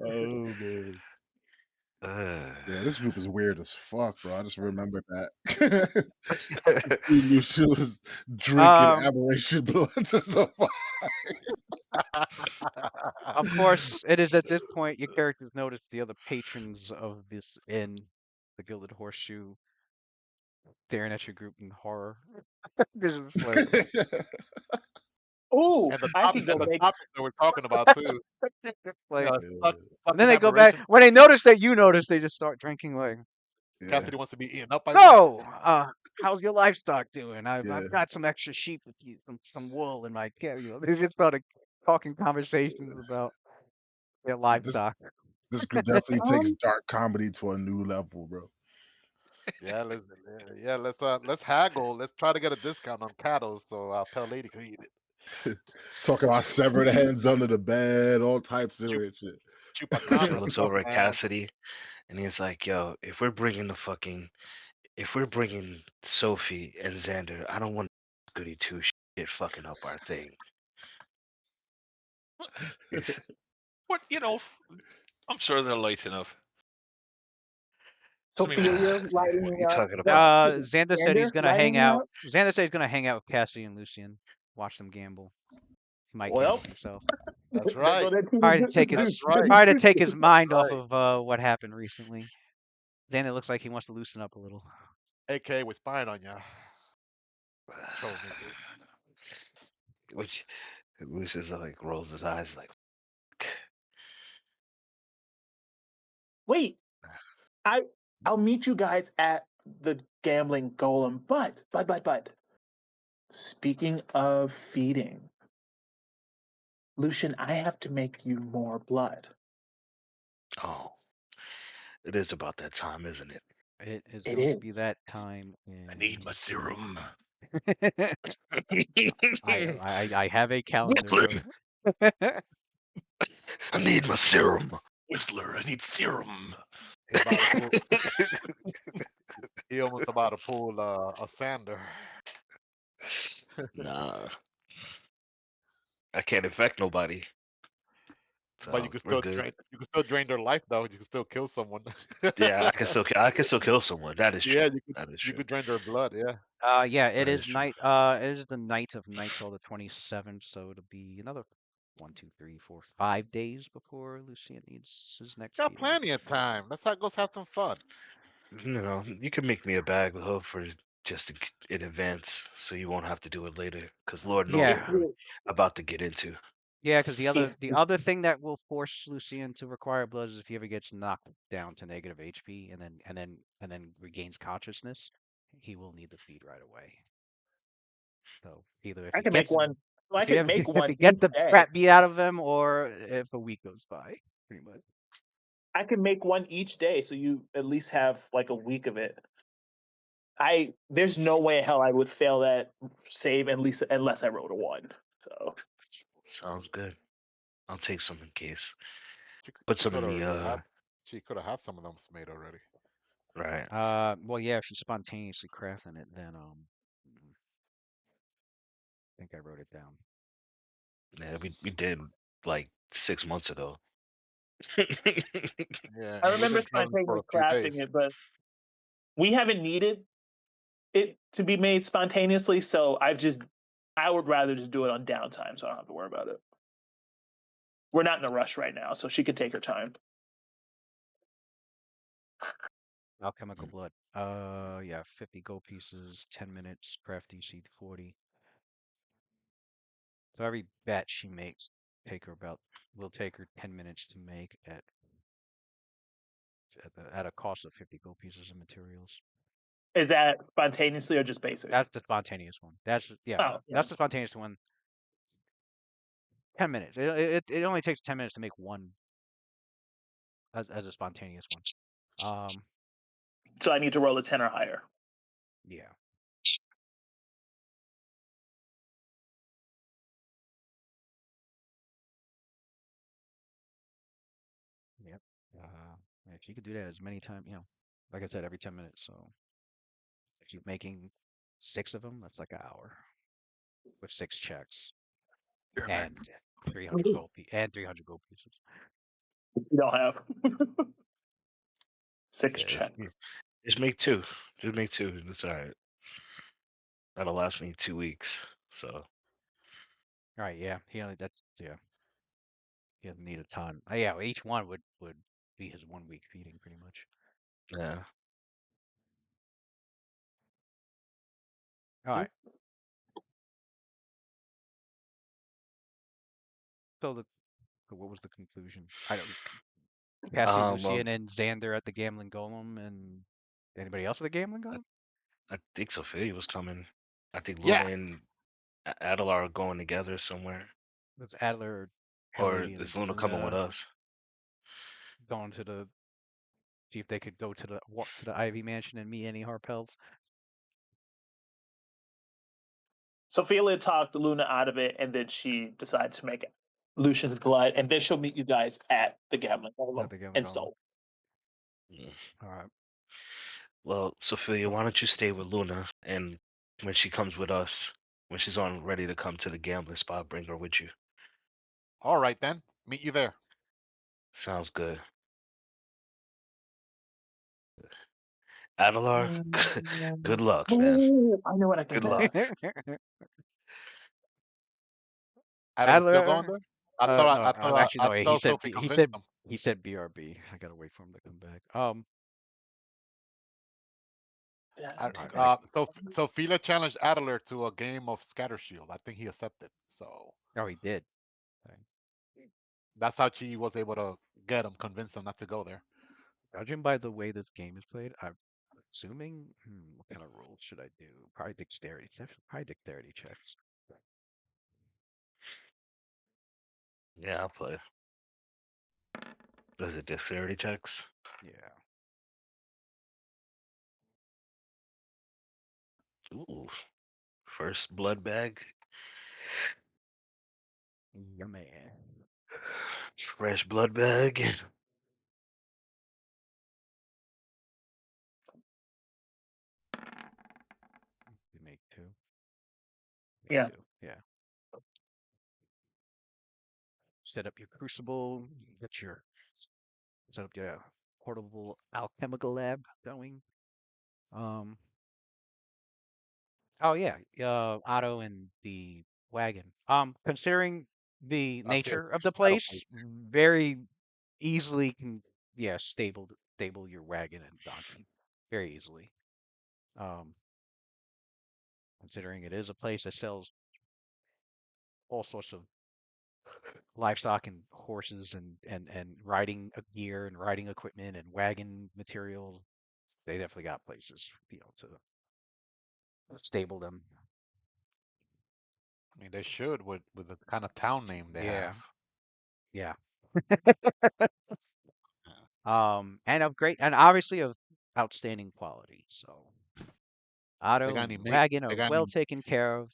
Oh man. Yeah, this group is weird as fuck, bro. I just remembered that. Lucian was drinking Um, aberration blood to survive. of course, it is at this point your characters notice the other patrons of this inn, the Gilded Horseshoe, staring at your group in horror. This is like, Ooh, and the I topic could go and the make. topic that we're talking about too. it's like, and then Sucking they go back aberration. when they notice that you notice, they just start drinking. Like, Yeah, Cassidy wants to be eaten up by one. so, how's your livestock doing? yeah. I've got some extra sheep with you, some wool in my care. They just started talking conversations about their This livestock. this group definitely takes Um, dark comedy to a new level, bro. Let's haggle. Let's try to get a discount on cattle so Pale Lady can eat it. Talking about severed heads under the bed, all types of Chup- weird shit. Lucian Chupacabra looks stuff, over at man. Cassidy, and he's like, "Yo, if we're bringing Sophie and Xander, I don't want Goody Two shit fucking up our thing." It's- What I'm sure they're light enough. I mean, Sophia what are lighting you up. talking about? Xander said he's Xander gonna hang lighting out. up. Xander said he's gonna hang out with Cassie and Lucian, watch them gamble. He might gamble Well, himself. That's there go right. that team. Probably to take his That's right. probably to take his mind off Right. of what happened recently. Then it looks like he wants to loosen up a little. AK was spying on ya. Troublemaker. Which Lucius like rolls his eyes like, Wait, I'll meet you guys at the gambling golem. But. Speaking of feeding, Lucian, I have to make you more blood. Oh, it is about that time, isn't it? It is It going to be is. that time I need in. my serum. I have a calendar. Whistler, I need my serum. Whistler, I need serum. He about to pull. He almost about to pull a Sander. Nah, I can't infect nobody, But you so can we're still good. drain. You can still drain their life though. You can still kill someone. Yeah, I can still kill someone. That is Yeah, true. you could. That is You true. could drain their blood. Yeah. Yeah, it That is is true. night. It is the night of night till the 27th, so it'll be another 5 days before Lucian needs his next Got feeding. plenty of time. Let's go have some fun. You can make me a bag of hope for just in advance, so you won't have to do it later. Because Lord knows Yeah, what we're about to get into. yeah, because the If other thing that will force Lucian to require blood is if he ever gets knocked down to negative HP and then regains consciousness, he will need the feed right away. So either if I he can make gets one, well, I if he could ever, make if one he gets each the day. crap beat out of him, or if a week goes by, pretty much. I can make one each day, so you at least have like a week of it. There's no way in hell I would fail that save at least unless I rolled a one. So Sounds good. I'll take some in case. She, Put she some could in have the already had. She could have had some of them made already. right. Well, yeah, if she's spontaneously crafting it, then I think I wrote it down. Yeah, we did like 6 months ago. Yeah, I and we've remember been traveling for spontaneously a few crafting days. it, but we haven't needed it to be made spontaneously. So I would rather just do it on downtime, so I don't have to worry about it. We're not in a rush right now, so she can take her time. Alchemical blood. Yeah, 50 gold pieces, 10 minutes, craft DC 40. So every batch she makes will take her 10 minutes to make at a cost of 50 gold pieces of materials. Is that spontaneously or just basic? That's the spontaneous one. That's Oh, yeah. that's the spontaneous one. 10 minutes. It only takes 10 minutes to make one as a spontaneous one. So I need to roll a 10 or higher. Yeah. Yep. If you could do that as many times, like I said, every 10 minutes. So if you're making 6 of them, that's like an hour with 6 checks You're back. and 300 gold pieces. You don't have 6 Yeah, checks. just make two. Just make two. It's all right. That'll last me 2 weeks. So All right. Yeah. He doesn't need a ton. Yeah. Each one would be his 1 week feeding pretty much. yeah. All right. So what was the conclusion? I don't. Cassie, Well, Lucian, and Xander at the Gambling Golem, and anybody else at the Gambling Golem? I think Sophia was coming. I think Luna Yeah. and Adelar are going together somewhere, That's Adler, Pale or Lady, and is Luna coming with Luna us? going to see if they could go to the Ivy Mansion and meet any Harpels. Sophia talked Luna out of it, and then she decides to make Lucian's blood, and then she'll meet you guys at the gambling At golem. the Gambling And Golem. so, Mm. All right. Well, Sophia, why don't you stay with Luna, and when she comes with us, when she's on ready to come to the gambling spot, bring her with you. All right then. Meet you there. Sounds good. Adelar, good luck, man. oh, I know what I can Good bet. luck. Adler's still going Adler. there. No, actually I no. thought Sophie convinced him. He said BRB. I gotta wait for him to come back. Sophia challenged Adler to a game of Scatter Shield. I think he accepted. So Oh, he did. that's how she was able to get him, convince him not to go there. Judging by the way this game is played, I'm assuming what kind of rules should I do? Probably dexterity. It's definitely probably dexterity checks. Yeah, I'll play. Does it dexterity checks? Yeah. Ooh, first blood bag. Yummy. Fresh blood bag. You make two. Make Yeah. two. Yeah. Set up your crucible. Get your set up your portable alchemical lab going. Um. Oh yeah. Otto and the wagon. Considering the I see a nature of the metal place, plate. very easily can stable your wagon and donkey very easily. Um. Considering it is a place that sells all sorts of livestock and horses and riding gear and riding equipment and wagon materials. They definitely got places, to stable them. I mean, they should with the kind of town name they Yeah, have. yeah. Yeah. And of great and obviously of outstanding quality. So They Otto got and any wagon are well taken care of.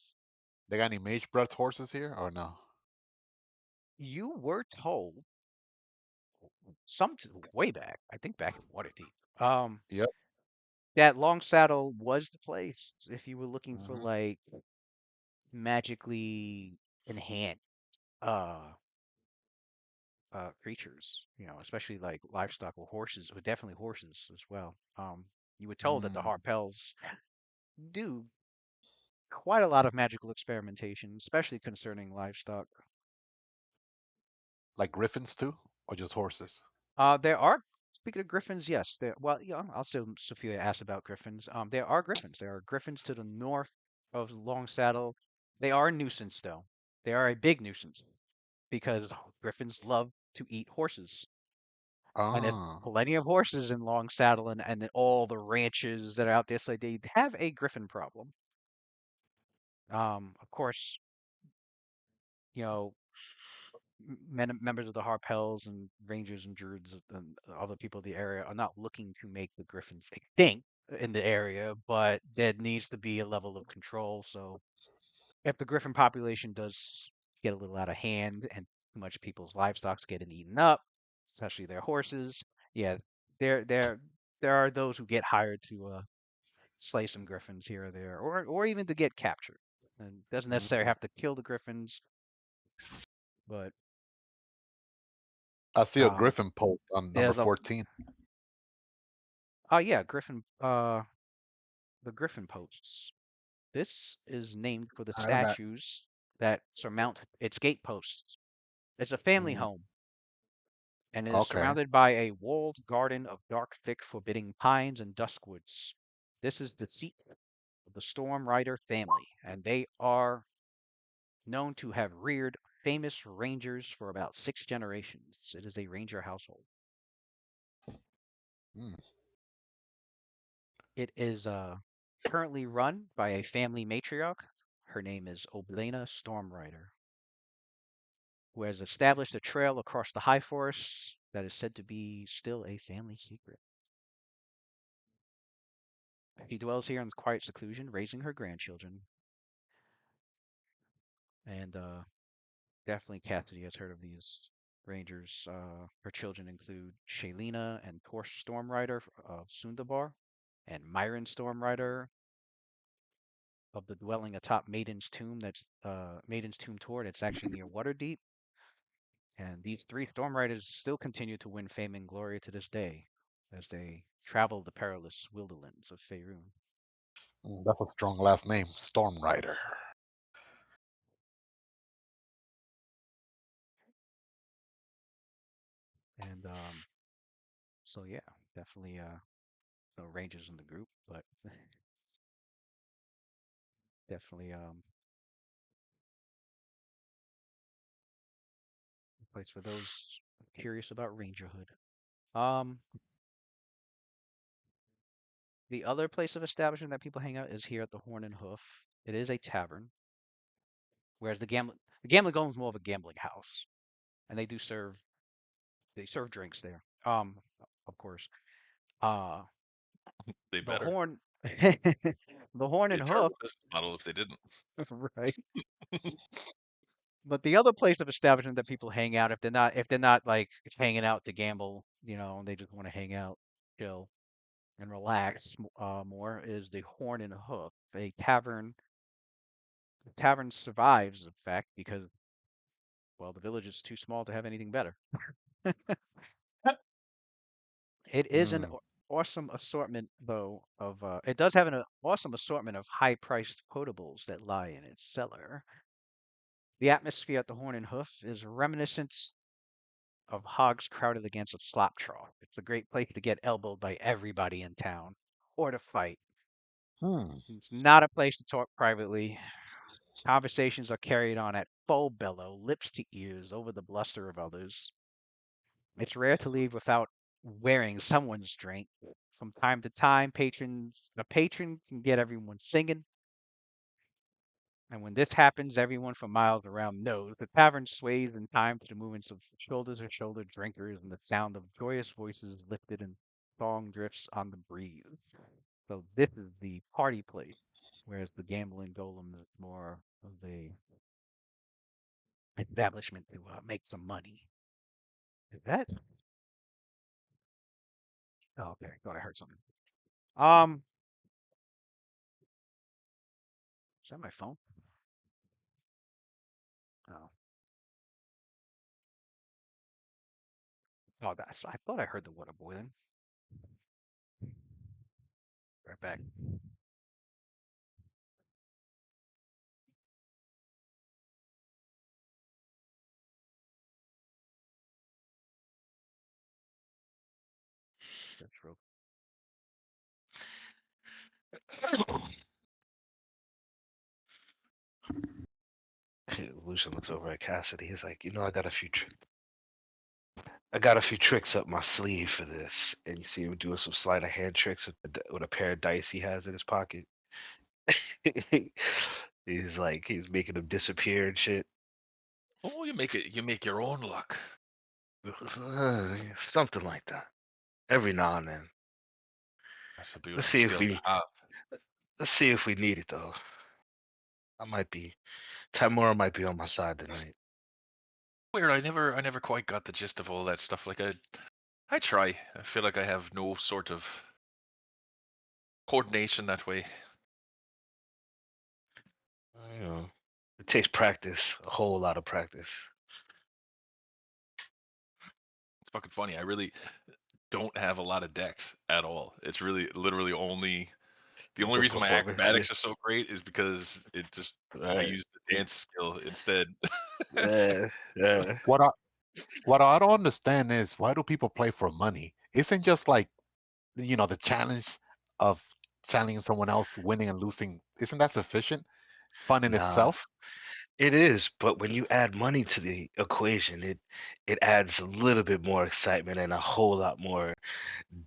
they got any mage breath horses here or no? You were told way back, I think back in Waterdeep, Yep. that Long Saddle was the place if you were looking for Hmm. like magically enhanced uh creatures, especially like livestock or horses, or definitely horses as well. You were told that the Mm. Harpells do quite a lot of magical experimentation, especially concerning livestock. Like griffins too, or just horses? There are speaking of griffins, yes, there. Well, yeah, also Sophia asked about griffins. There are griffins. There are griffins to the north of Long Saddle. They are a nuisance, though. They are a big nuisance because griffins love to eat horses. And there's Ah, plenty of horses in Long Saddle and all the ranches that are out there, so they have a griffin problem. Of course, you know, members of the Harpells and Rangers and Druids and other people of the area are not looking to make the griffins extinct in the area, but there needs to be a level of control. So if the griffin population does get a little out of hand and too much people's livestock's getting eaten up, especially their horses, yeah, there there there are those who get hired to slay some griffins here or there, or even to get captured. And doesn't necessarily mm. have to kill the griffins, but I see a um, griffin post on number there's a 14. oh yeah, the griffin posts. This is named for the I know that. statues that surmount its gateposts. It's a family Mm. home and it is Okay. surrounded by a walled garden of dark, thick, forbidding pines and duskwoods. This is the seat of the Storm Rider family, and they are known to have reared famous rangers for about 6 generations. It is a ranger household. Mm. It is currently run by a family matriarch. Her name is Oblena Stormrider, who has established a trail across the high forest that is said to be still a family secret. She dwells here in quiet seclusion, raising her grandchildren. And definitely Cassidy has heard of these rangers. Her children include Shaylina and Torsh Stormrider of Sundabar, and Myron Stormrider of the dwelling atop Maiden's Tomb. That's Maiden's Tomb Tour. That's actually near Waterdeep. And these three storm riders still continue to win fame and glory to this day as they travel the perilous wilderlands of Faerun. Mm, that's a strong last name, Storm Rider. And so yeah, definitely no rangers in the group, but definitely a place for those curious about rangerhood. Um The other place of establishment that people hang out is here at the Horn and Hoof. It is a tavern, whereas the gambling golem is more of a gambling house, and they serve drinks there. Of course. Uh, They the better. Horn, the Horn Be a and Hoof, terrible business model if they didn't. right? But the other place of establishment that people hang out if they're not like hanging out to gamble, and they just want to hang out, chill, and relax more is the Horn and Hoof, a tavern. The tavern survives, in fact, because well, the village is too small to have anything better. It is an Mm. awesome assortment, though, of it does have an awesome assortment of high-priced potables that lie in its cellar. The atmosphere at the Horn and Hoof is reminiscent of hogs crowded against a slop trough. It's a great place to get elbowed by everybody in town or to fight. Hmm. It's not a place to talk privately. Conversations are carried on at full bellow, lips to ears, over the bluster of others. It's rare to leave without wearing someone's drink. From time to time, a patron can get everyone singing, and when this happens, everyone for miles around knows the tavern sways in time to the movements of shoulder-to-shoulder drinkers and the sound of joyous voices lifted and song drifts on the breeze. So this is the party place, whereas the gambling golem is more of a establishment to make some money. Is that? Oh, okay. Thought I heard something. Um, is that my phone? Oh, oh, that's. I thought I heard the water boiling. Right back. That's real. Lucian looks over at Cassidy. He's like, I got a few tricks up my sleeve for this. And you see him doing some sleight of hand tricks with a pair of dice he has in his pocket. he's making them disappear and shit. Oh, you make your own luck. Something like that. Every now and then. That's a Let's beautiful see if skill to we have. let's see if we need it though. Tamura might be on my side tonight. Weird, I never quite got the gist of all that stuff. Like I try. I feel like I have no sort of coordination that way. It takes practice, a whole lot of practice. It's fucking funny. I really don't have a lot of decks at all. It's really literally only the only The reason my performance, yeah, acrobatics are so great is because I right. use the dance skill instead. Yeah. What I don't understand is why do people play for money? Isn't just like the challenge of challenging someone else, winning and losing. Isn't that sufficient? Fun in Nah, itself. it is, but when you add money to the equation, it adds a little bit more excitement and a whole lot more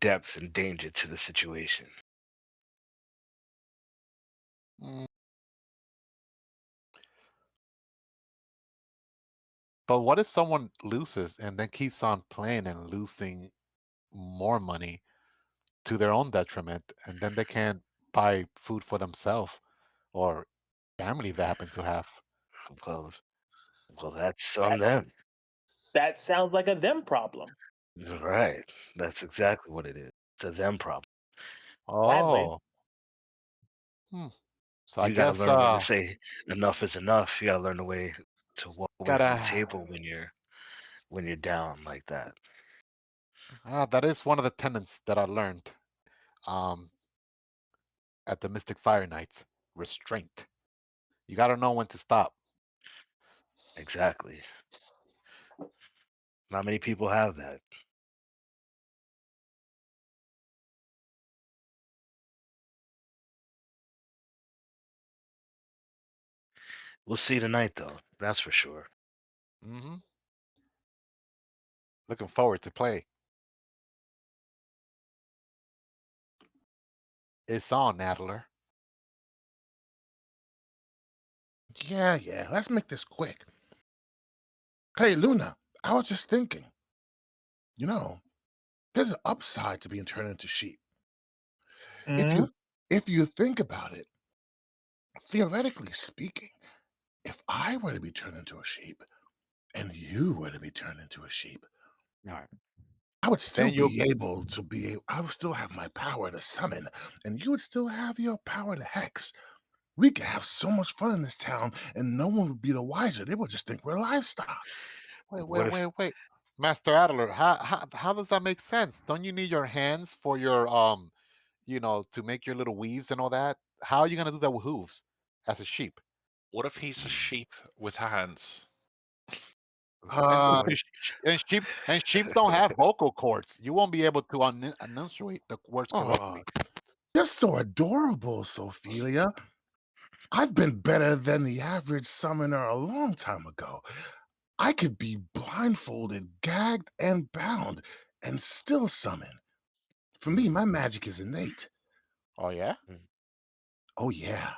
depth and danger to the situation. Mm, But what if someone loses and then keeps on playing and losing more money to their own detriment, and then they can't buy food for themselves or family they happen to have? Well, well, that's on That them. that sounds like a them problem. Right. That's exactly what it is. It's a them problem. Sadly. Oh, hmm. So I You got to guess learn when to say enough is enough. You got to learn the way to walk away from the gotta. table when you're down like that. That is one of the tenets that I learned um, at the Mystic Fire Nights. Restraint. You got to know when to stop. Exactly. Not many people have that. We'll see tonight, though. That's for sure. Hmm. Looking forward to play. It's on, Adler. Yeah, let's make this quick. Hey, Luna, I was just thinking, you know, there's an upside to being turned into sheep. If Mm, you if you think about it, theoretically speaking, if I were to be turned into a sheep and you were to be turned into a sheep, All right. I would still Then you'll be able to I would still have my power to summon, and you would still have your power to hex. We could have so much fun in this town, and no one would be the wiser. They would just think we're livestock. What if Master Adler, how does that make sense? Don't you need your hands for your to make your little weaves and all that? How are you gonna do that with hooves as a sheep? What if he's a sheep with hands? And Uh, sheep don't have vocal cords. You won't be able to enunciate the words oh, correctly. you're so adorable, Sophelia. I've been better than the average summoner a long time ago. I could be blindfolded, gagged, and bound, and still summon. For me, my magic is innate. Oh yeah? Oh, yeah.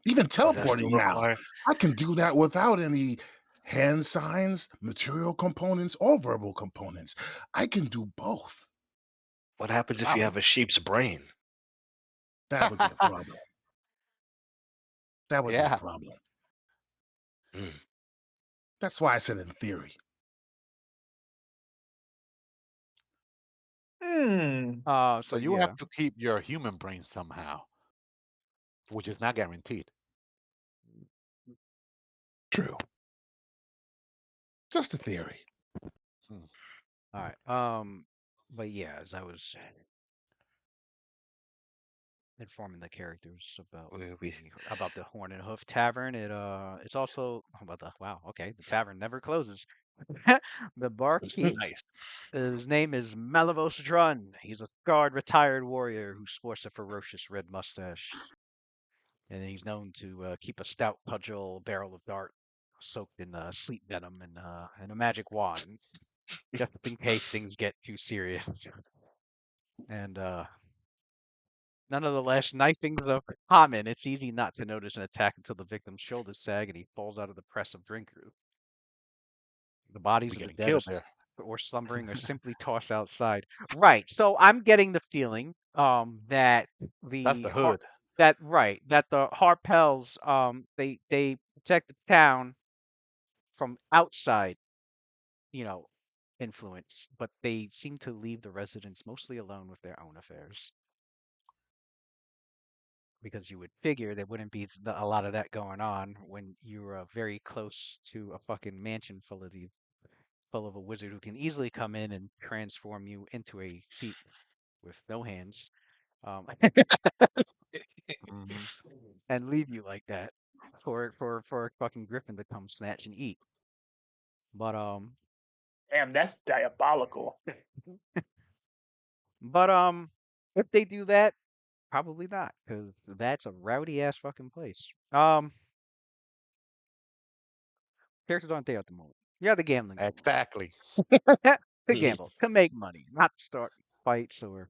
Even does that still teleporting now. require? I can do that without any hand signs, material components, or verbal components. I can do both. What happens if you Wow. have a sheep's brain? That would be a problem. That would be a Yeah. problem. Mm. That's why I said in theory. hmm. So So you yeah. have to keep your human brain somehow, which is not guaranteed. True. Just a theory. Hmm. All right. But yeah, as I was informing the characters about the Horn and Hoof Tavern, it's also about the wow. Okay, the tavern never closes. The barkeep, Nice. his name is Malavos Drun. He's a scarred retired warrior who sports a ferocious red mustache, and he's known to keep a stout cudgel, barrel of dart soaked in sleep venom, and a magic wand, just in case things get too serious. And nonetheless, knifings are common. It's easy not to notice an attack until the victim's shoulders sag and he falls out of the press of drinkers. The bodies Be of the getting dead killed there. or slumbering or simply tossed outside. Right. So I'm getting the feeling that That's the the har- hood. that right that the Harpells they protect the town from outside, you know, influence, but they seem to leave the residents mostly alone with their own affairs. Because you would figure there wouldn't be a lot of that going on when you're very close to a fucking mansion full of a wizard who can easily come in and transform you into a sheep with no hands, um, Hmm. and leave you like that for a fucking griffin to come snatch and eat. But Damn, that's diabolical. but if they do that, probably not, because that's a rowdy ass fucking place. Characters aren't there at the moment. You're the gambling golem. Exactly. To gamble, to make money, not to start fights Well,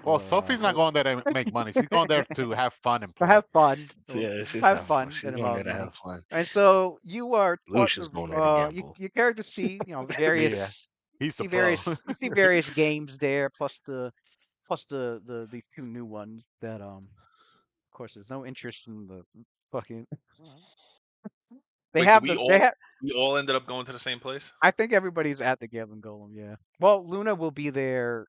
or Sophie's not going there to make money. She's going there to have fun and to play. have fun, So yeah, she's have having fun. fun She's that going there involves to money. have fun. And so you are taught Lucian's going there to gamble. your characters see, Yeah, he's the pro. you see various games there, plus the two new ones that of course there's no interest in the fucking they Wait, do have we the they all have we all ended up going to the same place? I think everybody's at the Gambling Golem, yeah. Well, Luna will be there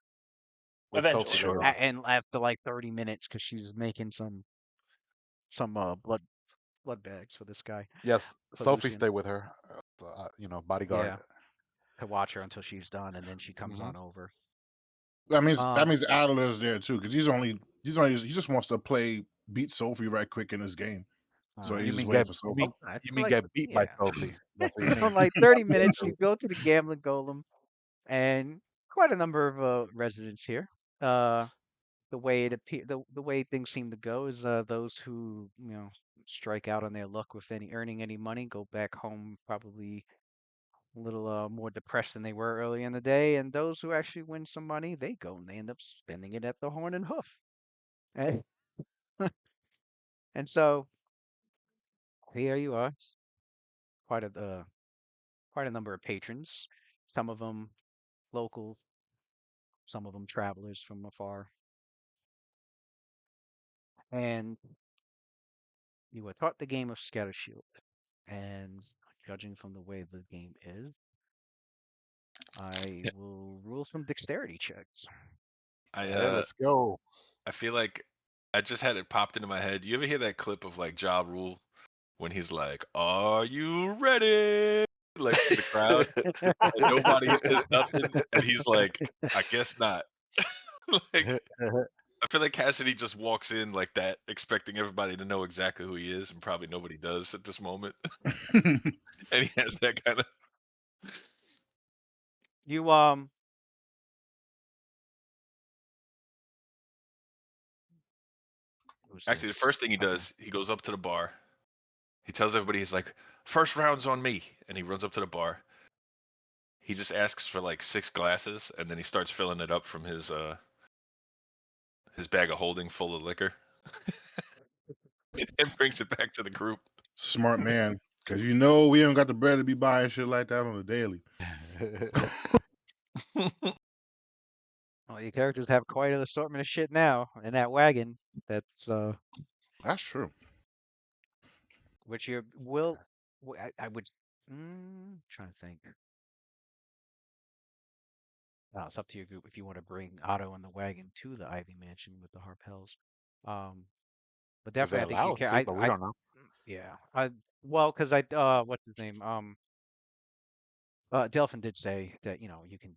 With Sophie Eventually. later Shortly. on. and after like 30 minutes because she's making some blood bags for this guy, Yes, for Sophie Lucian. stayed with her. Bodyguard. Yeah, to watch her until she's done, and then she comes Hmm. on over. That Um, means Adler's there too, because he just wants to beat Sophie right quick in this game. So uh, he's You just mean waiting get for you Sophie. mean that's you mean like get beat by yeah. Sophie? That's what you So mean. in like 30 minutes, you go to the Gambling Golem, and quite a number of residents here. Uh, the way things seem to go is those who strike out on their luck with any earning any money go back home probably a little more depressed than they were early in the day, and those who actually win some money, they go and they end up spending it at the Horn and Hoof. And, and so here you are, quite a quite a number of patrons. Some of them locals, some of them travelers from afar. And you were taught the game of Scatter Shield. And judging from the way the game is, I will rule some dexterity checks. I Hey, let's go. I feel like I just had it popped into my head. You ever hear that clip of like Ja Rule when he's like, "Are you ready?" Like to the crowd, and nobody says nothing, and he's like, "I guess not." Like I feel like Cassidy just walks in like that, expecting everybody to know exactly who he is, and probably nobody does at this moment. And he has that kind of. You who's Actually, the this? first thing he Okay. does, he goes up to the bar. He tells everybody, he's like, "First round's on me," and he runs up to the bar. He just asks for like 6 glasses, and then he starts filling it up from his bag of holding full of liquor, and brings it back to the group. Smart man. Because you know we don't got the bread to be buying shit like that on the daily. Well, your characters have quite an assortment of shit now in that wagon. That's true. Which you will. I would. Trying to think. It's up to your group if you want to bring Otto and the wagon to the Ivy Mansion with the Harpels. Um, but If they definitely, I think allow you us can. to, but we don't know. Yeah. Well, because what's his name? Delphin did say that you can,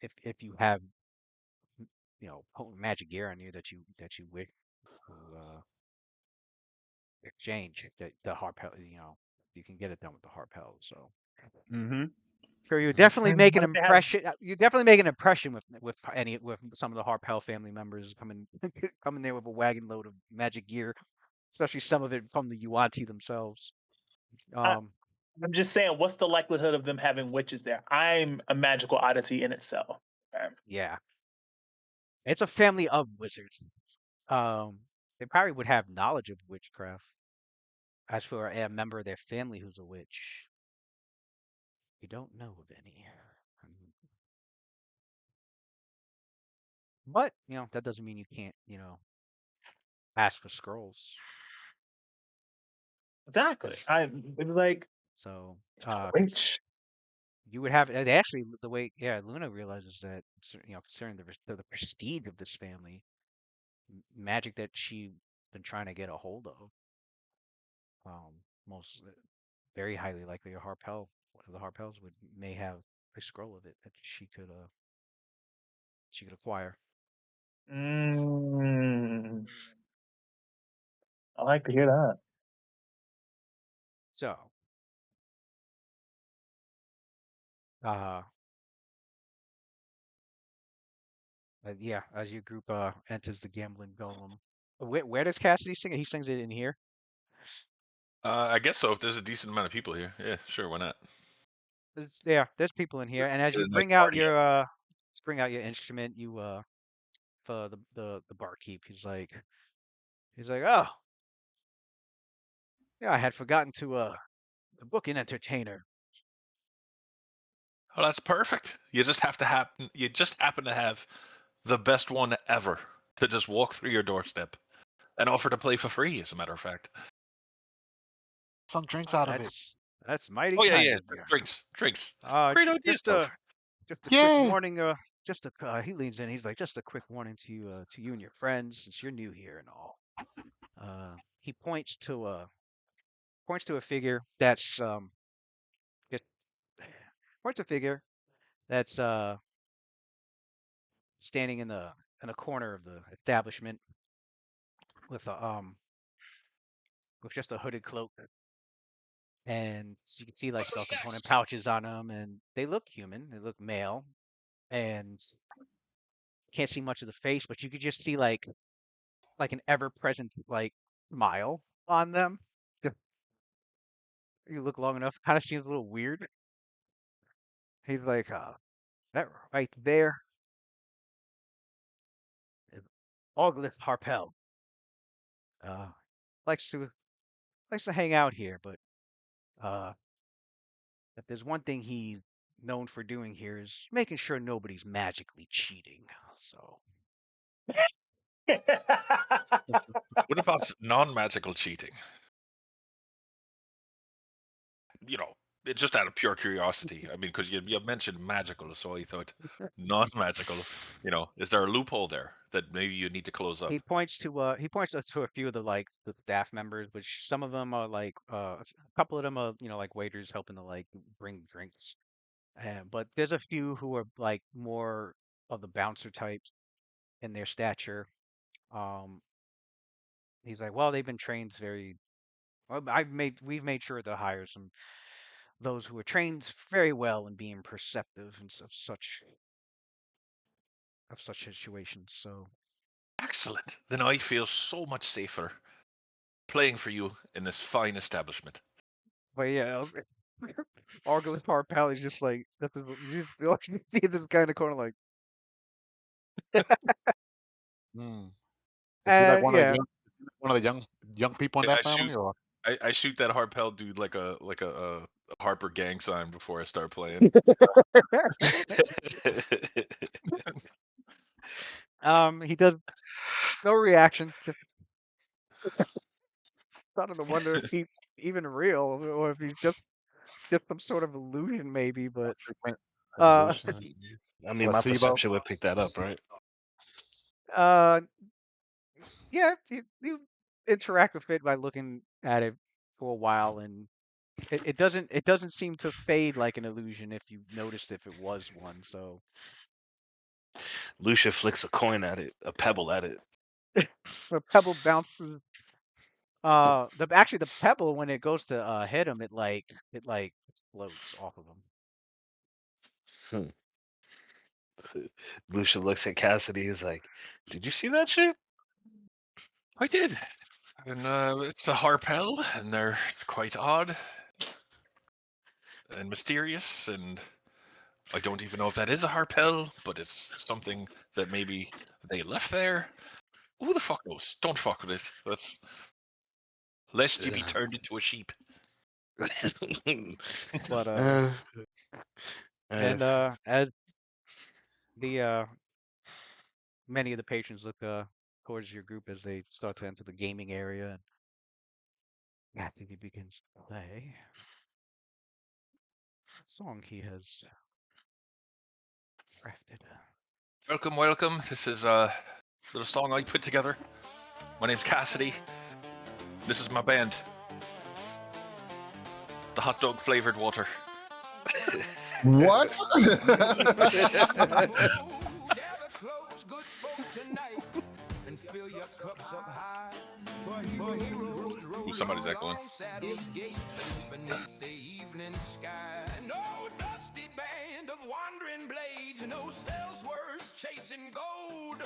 if you have potent magic gear on you that you wish to exchange that the Harpel, you can get it done with the Harpel. So Mm-hmm. sure, you definitely make an But if they have, impression. You definitely make an impression with some of the Harpel family members coming coming there with a wagon load of magic gear, especially some of it from the Yuan-Ti themselves. I, Um, I'm just saying, what's the likelihood of them having witches there? I'm a magical oddity in itself. yeah, it's a family of wizards. Um, they probably would have knowledge of witchcraft. As for a member of their family who's a witch, you don't know of any. But that doesn't mean you can't ask for scrolls. Exactly. 'Cause- I'm like, So, because witch. you would have and actually the way Luna realizes that concerning the prestige of this family, magic that she's been trying to get a hold of, most very highly likely a Harpell, one of the Harpels may have a scroll of it that she could acquire. Mm, I like to hear that. So, uh, yeah, as your group enters the gambling golem, where does Cassidy sing it? He sings it in here. I guess so. If there's a decent amount of people here, yeah, sure, why not? There's people in here, and as Get you a nice bring out party your up. instrument, for the barkeep, he's like, oh yeah, I had forgotten to book an entertainer. Oh, that's perfect. You just happen to have the best one ever to just walk through your doorstep and offer to play for free. As a matter of fact. Some drinks out of it. That's mighty Oh yeah, kind yeah. of you. Drinks. Uh, Great j- idea, just a Topher. just a quick Yay! warning. He leans in. He's like, just a quick warning to you and your friends, since you're new here and all. He points to a figure that's just points a figure that's standing in a corner of the establishment with a with just a hooded cloak, and you can see like spell component pouches on them, and they look human. They look male, and can't see much of the face, but you could just see like an ever present like smile on them. Just- You look long enough, kind of seems a little weird. He's like, that right there. August Harpell. Uh, likes to hang out here, but uh, if there's one thing he's known for doing here is making sure nobody's magically cheating. So What about non-magical cheating? You know, it's just out of pure curiosity. I mean, because you mentioned magical, so I thought non-magical. You know, is there a loophole there that maybe you need to close up? he points us to a few of the staff members, which some of them are a couple of them are like waiters helping to bring drinks. But there's a few who are like more of the bouncer types in their stature. Um, he's like, well, they've been trained very. Well, we've made sure to hire those who are trained very well in being perceptive and of such situations. So, Excellent. Then I feel so much safer playing for you in this fine establishment. but yeah, Argyle Harpell is just like this is you see this guy in the corner like, Hmm. Is he like yeah, one of the young people in I that shoot family, or I shoot that Harpell dude like a Harper gang sign before I start playing. he does no reaction. Just starting to wonder if he's even real or if he's just some sort of illusion, maybe. But an illusion, I mean, my placebo? perception would pick that up, right? uh, yeah, you interact with it by looking at it for a while, and it doesn't seem to fade like an illusion if you noticed if it was one. So Lucia flicks a coin at it, a pebble at it. the pebble bounces. The pebble when it goes to hit him, it explodes off of him. Lucia looks at Cassidy. Is like, "Did you see that shit?" I did. And it's a Harpell, and they're quite odd and mysterious, and I don't even know if that is a Harpell, but it's something that maybe they left there. Who the fuck knows? Don't fuck with it. That's lest you be turned into a sheep. But Uh, and as the many of the patrons look towards your group as they start to enter the gaming area, and Anthony begins to play a song he has crafted. Welcome, welcome. This is a little song I put together. My name's Cassidy. This is my band. The hot dog flavored water. What? Ooh, somebody's echoing. Beneath the evening sky, no dusty band of wandering blades, no sales words chasing gold,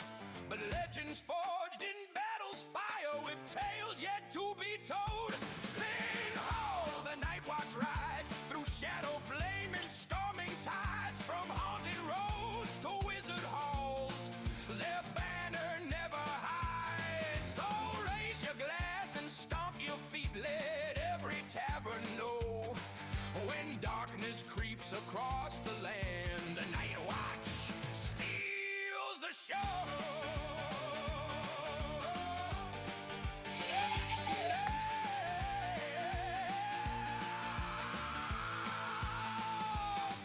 but legends forged in battle's fire with tales yet to be told. Sing ho, the night watch rides through shadow flame and storming tides, from haunted roads to wizard halls. Their banner never hides. So raise your glass and stomp your feet. Let every tavern know when darkness creeps across the land, the night watch steals the show.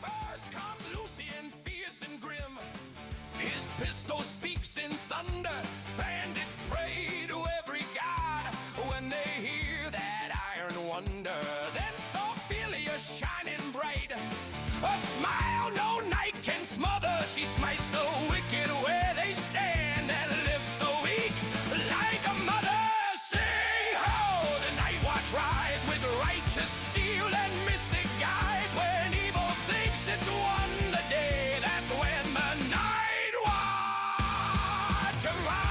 First comes Lucian, fierce and grim. His pistol speaks in thunder. Bandits pray to every god when they hear that iron wonder. Then Ophelia shining bright, a smile no night can smother. She smites the wicked where they stand and lifts the weak like a mother. Sing ho, the night watch rides with righteous steel and mystic guides. When evil thinks it's won the day, that's when the night watch arrives.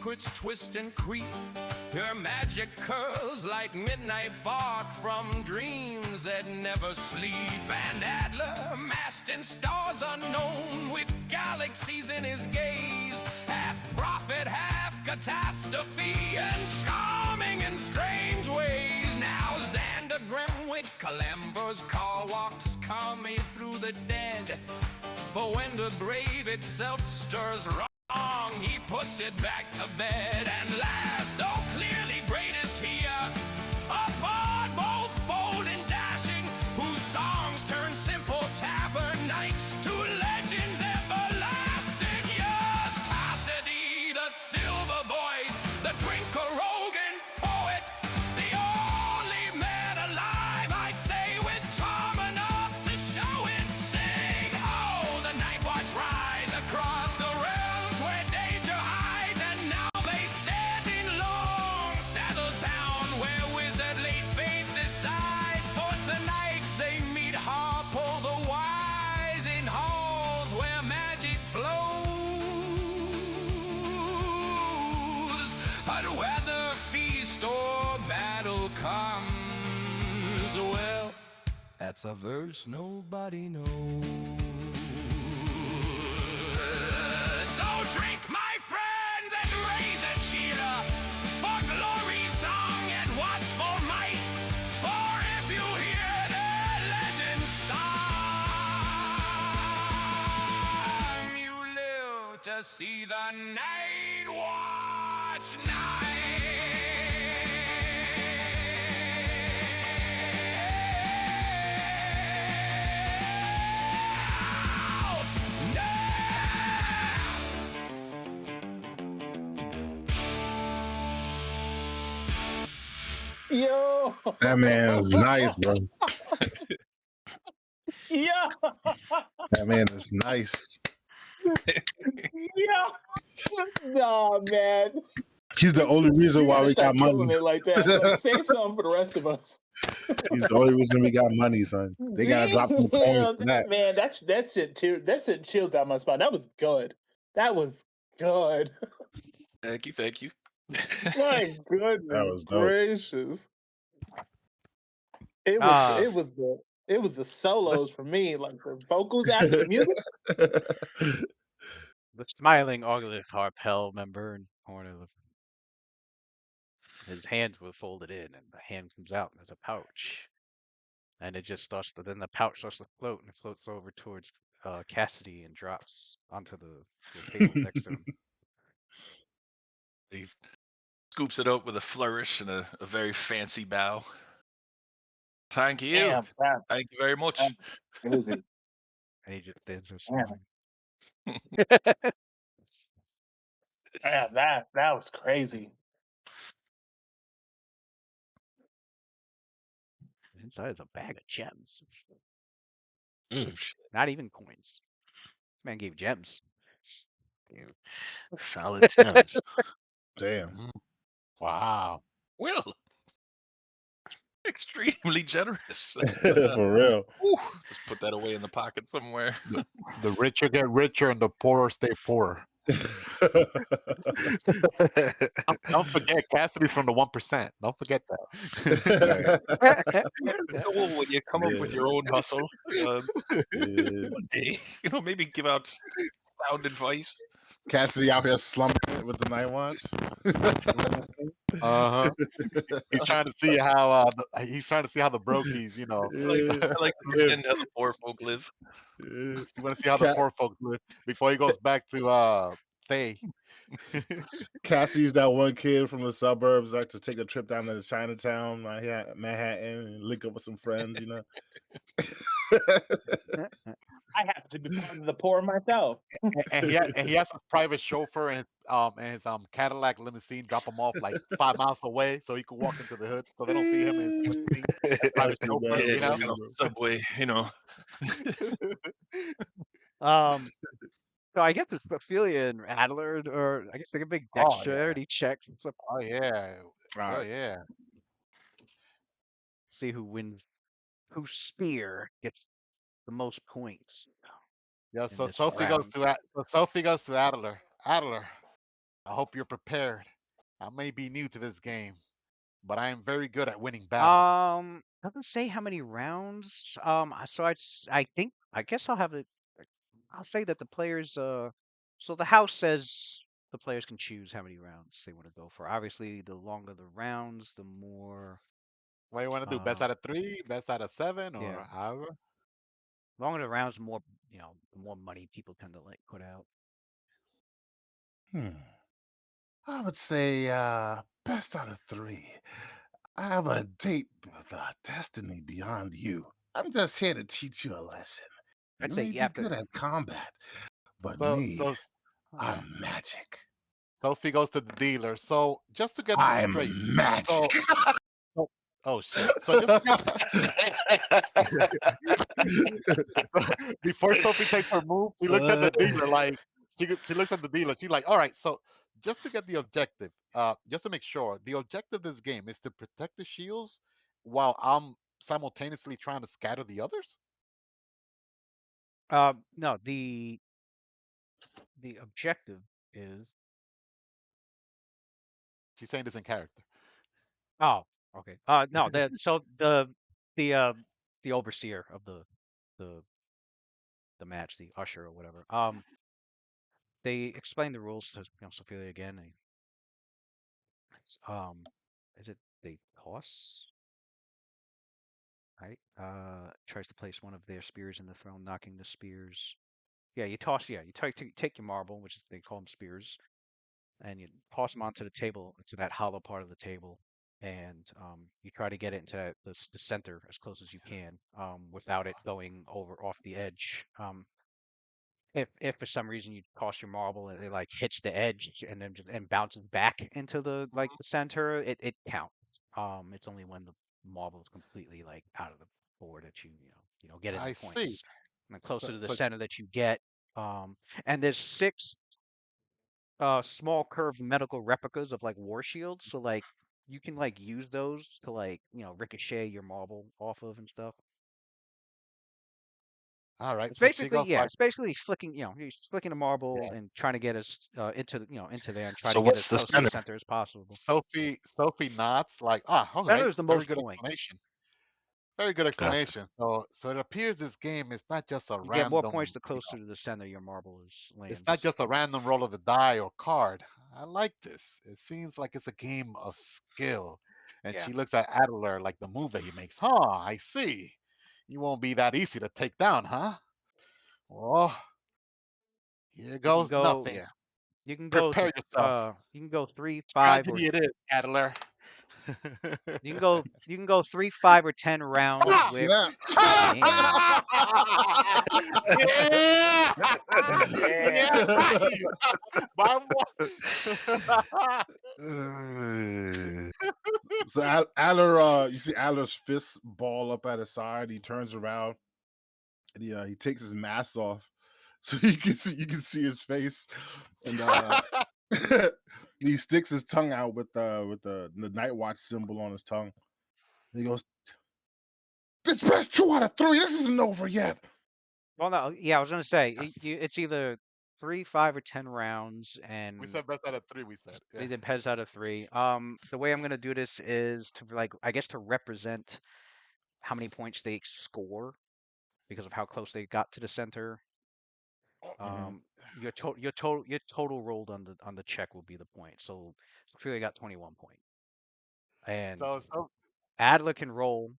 secrets twist and creep. Her magic curls like midnight fog from dreams that never sleep. And Adler, masked in stars unknown, with galaxies in his gaze, half prophet, half catastrophe, and charming in strange ways. Now Xander Grimwick, Calamber's car walks calmly through the dead. For when the brave itself stirs wrong, he puts it back to bed. And last, though clearly greatest here, aboard both bold and dashing, whose songs turn simple tavern nights to legends everlasting. Yes, Tassity, the silver voice, the drinker-rogan poet, the only man alive, I'd say, with charm enough to show and sing. Oh, the night watch rise across the realms where danger hides, and now they stand in long Saddle Town, where wizard late fate decides. For tonight they meet Harpell the wise in halls where magic flows. But whether feast or battle comes, well, that's a verse nobody knows. So drink, my friends, and raise a cheer for glory's song and watchful might. For if you hear their legend sung, you live to see the night watch night. Yo. That man's nice, bro. Yeah. That man is nice. Yeah. Nah, man. He's the only reason You why gotta we got start killing money. it like that. Like, say something for the rest of us. He's the only reason we got money, son. They gotta drop some coins for that. Man, that's it. That sent chills down my spine. That was good. That was good. Thank you, thank you. My goodness That was dope. gracious. It was the solos for me, like the vocals after the music. The smiling Oglyph Harpell member in the corner of his hands were folded in, and the hand comes out and there's a pouch. And it just starts to, then the pouch starts to float, and it floats over towards Cassidy and drops onto to a table next to him. He scoops it up with a flourish and a very fancy bow. Thank you. Damn, Thank you very much. crazy. And he just stands there Damn. smiling. Yeah, that was crazy. Inside is a bag of gems. Oh, shit. Not even coins. This man gave gems. Solid gems. Damn. Wow. Well, extremely generous. For real. Whew, just put that away in the pocket somewhere. The richer get richer and the poorer stay poor. Don't forget, Cassidy's from the 1%. Don't forget that. So when you come up with your own hustle, Yeah. one day, maybe give out sound advice. Cassidy out here slumping with the night watch. He's trying to see how the brokies, I like to pretend how the poor folk live. You want to see how the poor folks live before he goes back to Thay. Cassie's that one kid from the suburbs like to take a trip down to Chinatown, Manhattan, and link up with some friends, I happen to be part of the poor myself. and he has a private chauffeur and his Cadillac limousine drop him off like 5 miles away so he could walk into the hood so they don't see him in his limousine. Private chauffeur, Yeah, just kind of subway, So I guess it's Ophelia and Adler, or I guess make a big dexterity check. Oh yeah. Oh yeah. See who wins, whose spear gets the most points. Yeah, so Sophie goes to Adler. Adler, I hope you're prepared. I may be new to this game, but I am very good at winning battles. Doesn't say how many rounds. So I guess I'll say that the players. So the house says the players can choose how many rounds they want to go for. Obviously, the longer the rounds, the more. What do you want to do? Best Uh, out of 3, best out of 7, yeah, or however? longer the rounds, the more the more money people tend to like put out. Hmm. I would say best out of 3. I have a date with destiny beyond you. I'm just here to teach you a lesson. I'd You say may you be have to. good at combat, but So, me, so okay. I'm magic. Sophie goes to the dealer. So just to get this straight, I'm magic. so oh, oh shit. So just to get before Sophie takes her move, she looks at the dealer like she looks at the dealer. She's like, all right, so just to get the objective, just to make sure, the objective of this game is to protect the shields while I'm simultaneously trying to scatter the others. No, the objective is. She's saying this in character. Oh, okay. No, the uh the overseer of the the match, the usher or whatever. They explain the rules to Sophia again. Um, is it they toss? Right? Tries to place one of their spears in the throne, knocking the spears. Yeah, you toss. Yeah, you take your marble, which is they call them spears, and you toss them onto the table, into that hollow part of the table, and you try to get it into the center as close as you can, without it going over off the edge. If for some reason you toss your marble and it like hits the edge and then and bounces back into the center, it counts. It's only when the marble is completely like out of the board that you get any I see. points. And the So, closer to the so center that you get, and there's 6 small curved medical replicas of like war shields, so like you can like use those to like ricochet your marble off of and stuff. all right. It's So she basically goes yeah, like, it's basically flicking you're flicking a marble yeah. and trying to get us into into there and try So to get what's as the close to the center? center as possible. Sophie nods like, ah, all Center right. is the Very most good point. explanation. Very good Gotcha. explanation. So it appears this game is not just a You get more points random, the closer to the center your marble is it's lands. not just a random roll of the die or card. I like this. It seems like it's a game of skill. And Yeah, she looks at Adler like the move that he makes. Huh, I see. You won't be that easy to take down, huh? Well, here you can goes go. nothing. Yeah, Prepare yourself. you can go 3, 5, or Tragedy it is, Adler. you can go 3, 5, or 10 rounds Ah! with. Snap. Damn. Yeah! Yeah. Yeah, got you. By one. So Aller, you see Aller's fists ball up at his side. He turns around and he takes his mask off, so you can see his face, and he sticks his tongue out with the Night Watch symbol on his tongue. And he goes, "It's best 2 out of 3. This isn't over yet." Well, no, yeah, I was gonna say it's either 3, 5, or 10 rounds, We and said best out of 3, we said. Yeah. it depends out of 3. The way I'm gonna do this is to like I guess to represent how many points they score because of how close they got to the center. Mhm. Your total rolled on the check will be the point. So Ophelia got 21 points, and So Adler can roll.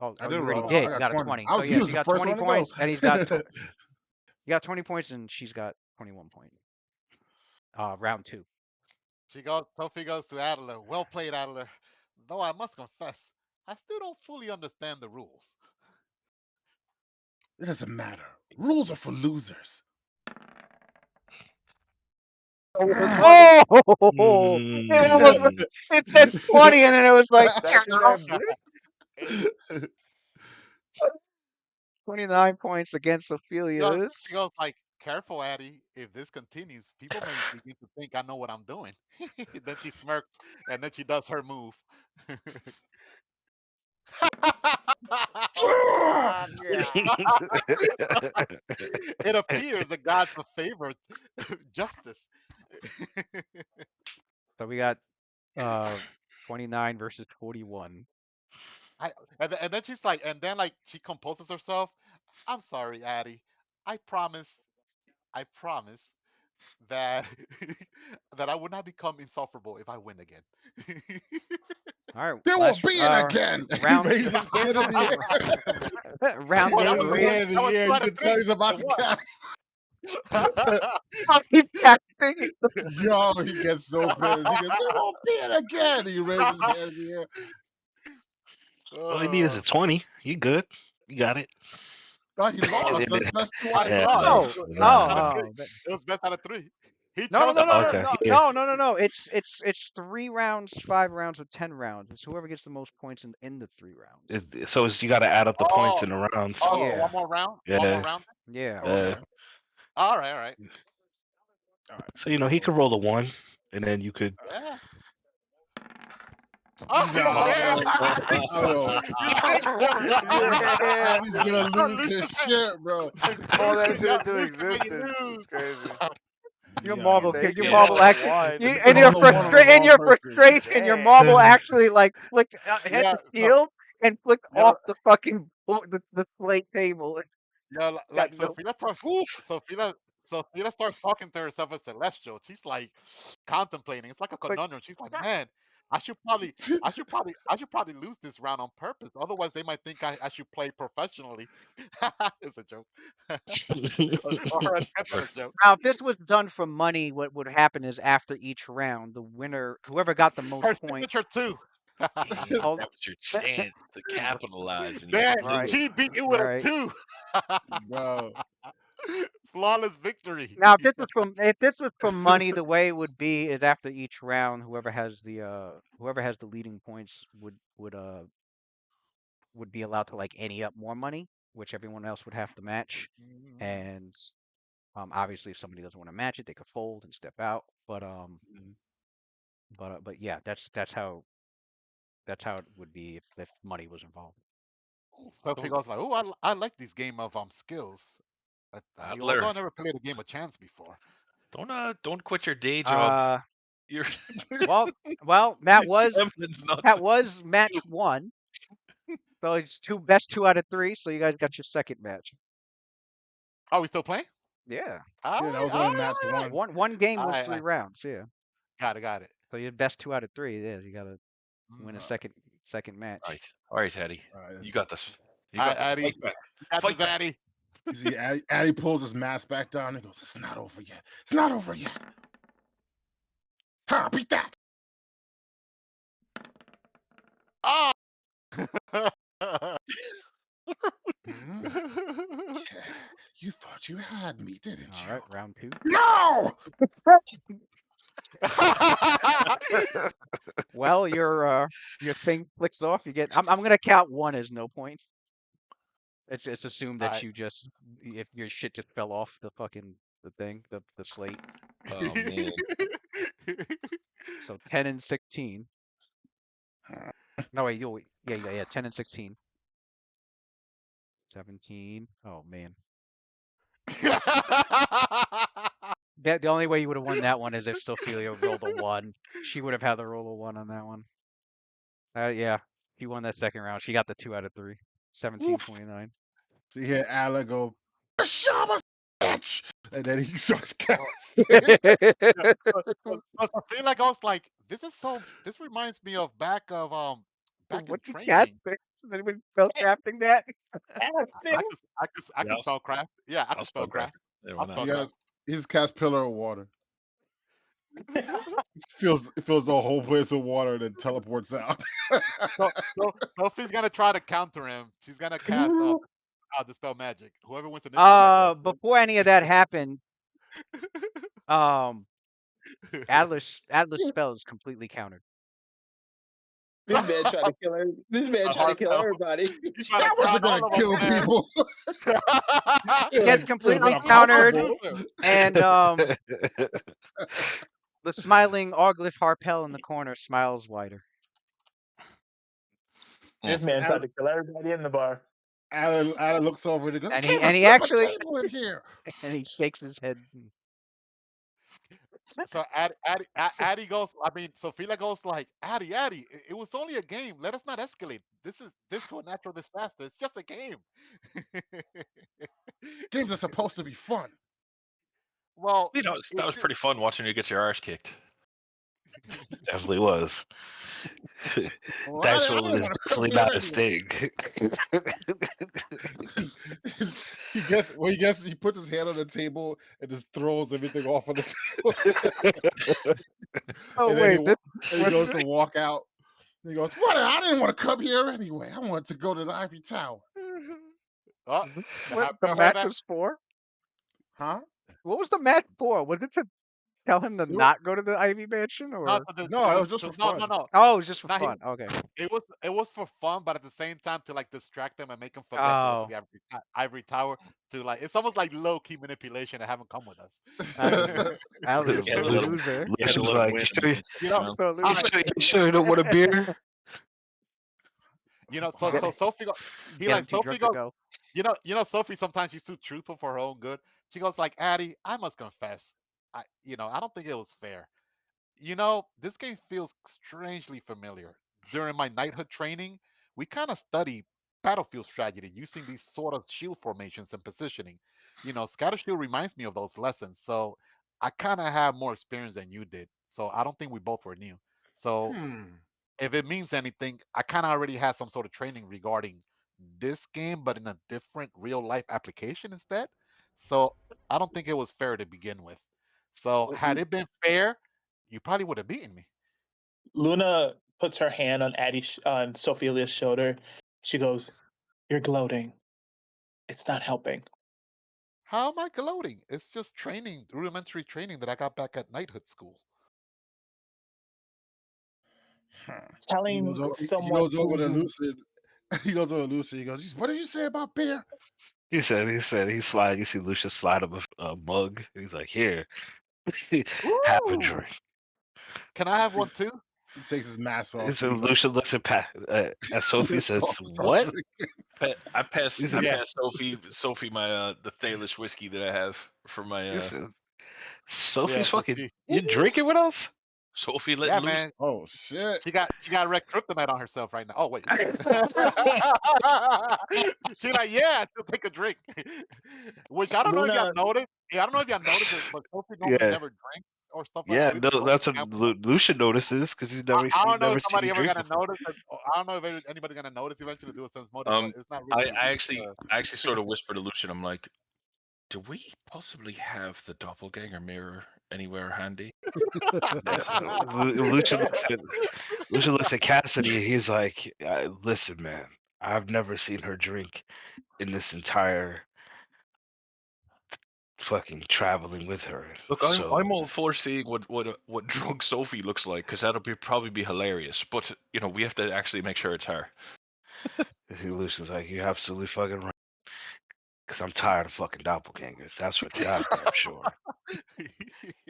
I You did already roll. I did. You got got a 20. 20. So He yeah, was she the got first 20 one to go. points, and you got 20 points, and she's got 21 points. Round 2. Sophie goes to Adler. Well played, Adler. Though I must confess, I still don't fully understand the rules. It doesn't matter. Rules are for losers. Oh, was it 20? Oh, it almost Mm. it said 20, and then it was like Back in that blip. 29 points against Ophelia's. She goes like, careful, Addie. If this continues, people may begin to think I know what I'm doing. Then she smirks and then she does her move. Oh God. It appears the gods of favor justice. So we got 29 versus 41. And then she's like, and then like she composes herself. I'm sorry, Addie. I promise that that I would not become insufferable if I win again. All right, There will be it again. He round raises his hand in the air. round Well, that eight. was Raises his hand in the air. You can tell he's about to cast. Keep casting. Yo, he gets so pissed. He goes, "There won't be it again." He raises his hand in the air. All you need is a 20. You good. You got it. Oh, he lost. That's best two out of Yeah, three. It no. was best out of 3. He No, chose no, no, no, Okay, no, yeah. no. It's 3 rounds, 5 rounds, or 10 rounds. It's whoever gets the most points in the 3 rounds. So you got to add up the points in the rounds. Oh, Yeah. one more round. Yeah. One more round. Yeah. Okay. All right. So he could roll a 1, and then you could. Yeah. No, no. Yeah. He's gonna lose his shit, bro. Call that shit into Lucian made you existence. lose. It's crazy. Your Yo, marble, Thank your you, marble Lord, actually, one. you, Call in your the one on the in your wrong person. frustration, your Damn. marble actually like flicked hit Yeah, the shield and flicked Yeah. off the fucking the slate table. Yeah, like Got no- Sophia starts talking to herself as Celestial. She's like contemplating. It's like a conundrum. She's like, man, I should probably lose this round on purpose. Otherwise, they might think I should play professionally. It's a joke. Or an attempt at a joke. Now, if this was done for money, what would happen is after each round, the winner, whoever got the most Her points, signature too. That was your chance to capitalize. And you Yeah, blew it. she beat you with a Right. 2. Bro. Flawless victory. now if this was for money, the way it would be is after each round, whoever has the leading points would be allowed to like ante up more money, which everyone else would have to match. And obviously, if somebody doesn't want to match it, they could fold and step out. But yeah, that's how it would be if money was involved. Sophie goes like, "Oh, I like this game of skills. Adler. Although I never played a game of chance before." Don't quit your day job. You're well, that was gambling's not that was match 1. So it's best 2 out of 3. So you guys got your second match. Oh, we still playing? Yeah. Yeah, that was only match one. One game was Alright, 3 rounds. Yeah. Got it. So your best 2 out of 3. Yeah, you gotta win a second match. All right, Teddy. Right, You got this. You All got right, this. Addy. Fight back. You got Fight this, back. Addy. You see, Addy pulls his mask back down and goes, "It's not over yet. It's not over yet. Ha, beat that." Oh. You thought you had me, didn't you? All right, round 2. No. Well, your thing flicks off. You get. I'm gonna count 1 as no points. It's assumed that Alright. you just if your shit just fell off the fucking the slate. Oh man. So 10 and 16. No wait, yeah, 10 and 16. 17. Oh man. The only way you would have won that one is if Sophia rolled a 1. She would have had to roll a 1 on that one. Yeah, she won that second round. She got the 2 out of 3. 17-29. See here, Alec go, "Shama bitch," and then he starts casting. I feel like I was like, this reminds me of back in training. Anybody spell crafting that? I can spell craft. Yeah, I can spell craft. Yeah, I'll why spell not? craft. He just cast pillar of water. Fills the whole place with water, and then teleports out. So Sophie's gonna try to counter him. She's gonna cast dispel magic. Whoever wins initiative. I guess. Before any of that happened, Adler's spell is completely countered. This man tried to kill her. This man tried to kill everybody. That wasn't gonna kill people. It gets completely countered, and the smiling Arglyph Harpell in the corner smiles wider. This man tried to kill everybody in the bar. Alan looks over and goes, And "Can't he flip a actually table in here." and he shakes his head. So Addie goes. I mean, Sophia goes like, Addie, it was only a game. Let us not escalate. This to a natural disaster. It's just a game. Games are supposed to be fun. Well, You know, that it was did. pretty fun watching you get your arse kicked. Definitely was. Well, Dice I rolling didn't is want to come definitely here not his anyway. thing. He puts his hand on the table and just throws everything off of the table. Oh And then wait, he goes to walk out. He goes, "What? I didn't want to come here anyway. I wanted to go to the Ivory Tower." Oh, the what the Harpell heard match that. was for? Huh? What was the match for? Was it to tell him to It wa- not go to the Ivy Mansion, No, or No, it was just for no, fun. oh, it was just for no. fun? Okay. It was for fun, but at the same time to like distract them and make them forget to go to Oh, the Ivory Tower. To like, it's almost like low key manipulation to have them come with us. that was a You had to sore let him. loser. You had to Lucian's let him like, win you and stick you know, around. Sore I, loser. you sure you don't want a beer? so Get, Sophie he get like him too Sophie drunk to goes. go. Sophie sometimes she's too truthful for her own good. She goes like, Addie, I must confess, I don't think it was fair. This game feels strangely familiar. During my knighthood training, we kind of study battlefield strategy using these sort of shield formations and positioning. Scatter Shield reminds me of those lessons. So I kind of have more experience than you did. So I don't think we both were new. So Hmm. if it means anything, I kind of already had some sort of training regarding this game, but in a different real life application instead. So I don't think it was fair to begin with. So had it been fair, you probably would have beaten me. Luna puts her hand on on Sophia's shoulder. She goes, "You're gloating. It's not helping." How am I gloating? It's just training, rudimentary training that I got back at knighthood school. He Telling goes over. He someone goes over who to you Lucid. He goes over to Lucid. He goes, "What did you say about beer?" He slide. You see Lucian slide him a mug. He's like, here, have a Ooh, drink. can I have one too? He takes his mask off. So And he's like, Lucian looks at Sophie and says, Start what? drinking. I pass He's I like, Yeah, pass Sophie my the Thalish whiskey that I have for my he said, yeah. Sophie's So fucking, you drinking with us? Sophie letting yeah, loose. man. Oh shit! She got red kryptonite on herself right now. Oh wait, oops. She like, yeah, she'll take a drink. Which I don't know if y'all Luna noticed. Yeah, I don't know if y'all noticed it, but Sophie normally Yeah. never drinks or stuff like Yeah, or even no, goes that's to what gamble. Lucian notices because I he's don't know never if seen somebody you ever drink gonna before. notice it. I don't know if anybody's gonna notice eventually do a sense motive, but Um, it's not I, really. I actually I actually sort of whisper to Lucian. I'm like, do we possibly have the doppelganger mirror anywhere handy? Lucian looks at Cassidy and he's like, listen, man, I've never seen her drink in this entire fucking traveling with her. Look, I'm So all for seeing what drunk Sophie looks like because that'll probably be hilarious. But we have to actually make sure it's her. Lucian's like, you're absolutely fucking right. Because I'm tired of fucking doppelgangers. That's for goddamn sure.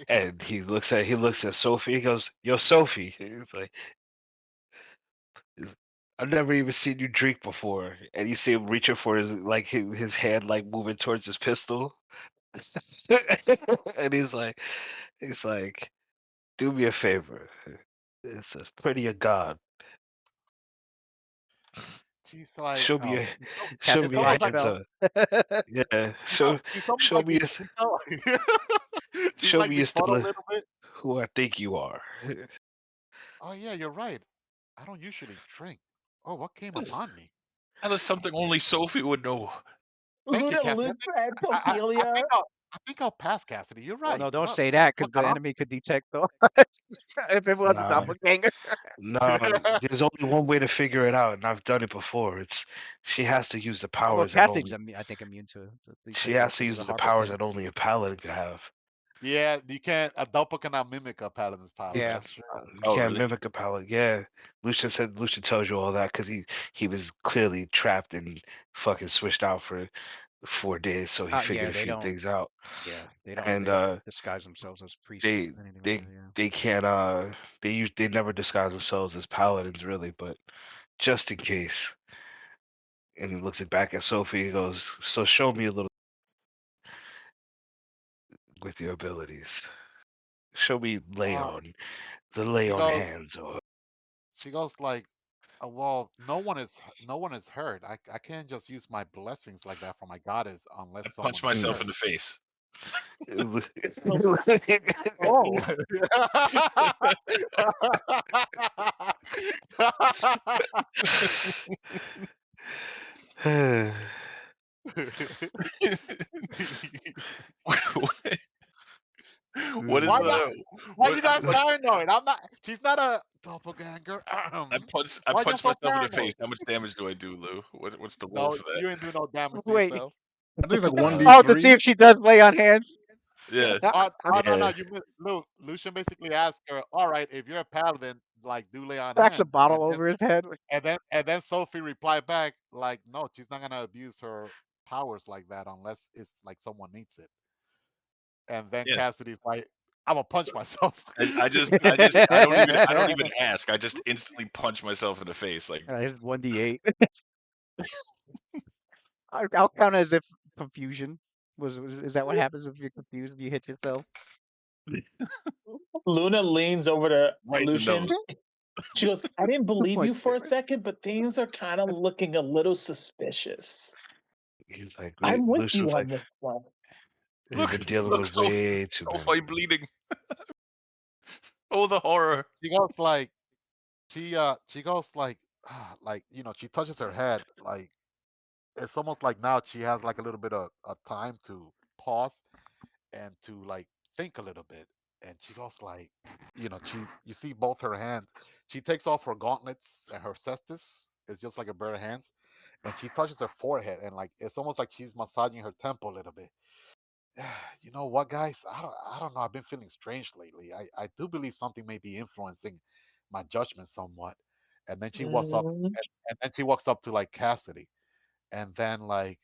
And he looks at Sophie. He goes, "Yo, Sophie." He's like, "I've never even seen you drink before." And you see him reaching for his hand like moving towards his pistol. And he's like, "Do me a favor." It says, "Pray to your God. She's like, Show me oh, your show Casting it's me the your almost mind like hands spell. up. Yeah, she's almost show like me she's, so, she's show like me you're befuddled still a little bit. who I think you are." Oh yeah, you're right. I don't usually drink. Oh, what came That is, upon me? that is something only Sophie would know. Thank you, Luna Cassidy. looks at I Sophia. think I'll pass Cassidy. You're Well, right. no, don't Well, say that look, because the enemy could detect the if it was a Nah, doppelganger. no, there's only one way to figure it out, and I've done it before. It's she has to use the Although powers that Cassidy's, only I think, immune to she detect it has to because of use the the Harpell powers thing. that only a paladin can have. yeah, you can't. A doppel cannot mimic a paladin's It, power. Yeah. That's true. you Oh, can't really? mimic a paladin. Yeah, Lucian tells you all that because he was clearly trapped and fucking switched out for 4 days, so he Yeah, figured a few things out. they And don't disguise themselves as priests or they anything like they that. Yeah. they can't they never disguise themselves as paladins really, but just in case. And he looks it back at Sophie. He goes, "So show me a little with your abilities." Show me lay Uh, on the lay she on goes, hands or she goes like, well, no one is hurt. I can't just use my blessings like that for my goddess I unless punch someone is myself hurt. in the face. Oh, What is Why y'all? the Why what? you guys paranoid? I'm not. She's not a doppelganger. I Why y'all punch so myself in the face. paranoid? How much damage do I do, Lou? What's the roll No, for that? you ain't doing no damage to Wait. yourself. I think it's like uh, 1d3. Oh, to see if she does lay on hands. Yeah. Oh no, no, yeah. you Lucian basically asked her, all right, if you're a paladin, like do lay on Cracks a hands, bottle over his head. and then Sophie replied back like, no, she's not gonna abuse her powers like that unless it's like someone needs it. And then Yeah. Cassidy's like, I'm gonna punch myself. I don't even ask. I just instantly punch myself in the face. Like It's 1d8. I'll count as if confusion is that what happens if you're confused? You hit yourself. Luna leans over to right in the Lucian. nose. She goes, I didn't believe Like, you for a second, but things are kind of looking a little suspicious. He's like, I'm with you Lucian's on like, this one. we've Look, been dealing look, with way too Sophie many. bleeding. Oh, the horror. She goes like, she goes like she touches her head like it's almost like now she has like a little bit of time to pause and to like think a little bit. And she goes like, you see both her hands. She takes off her gauntlets and her cestus. It's just like a bare hands, and she touches her forehead and like it's almost like she's massaging her temple a little bit. You know what, guys? I don't know. I've been feeling strange lately. I do believe something may be influencing my judgment somewhat. And then she walks up, Mm, and then she walks up to like Cassidy, and then like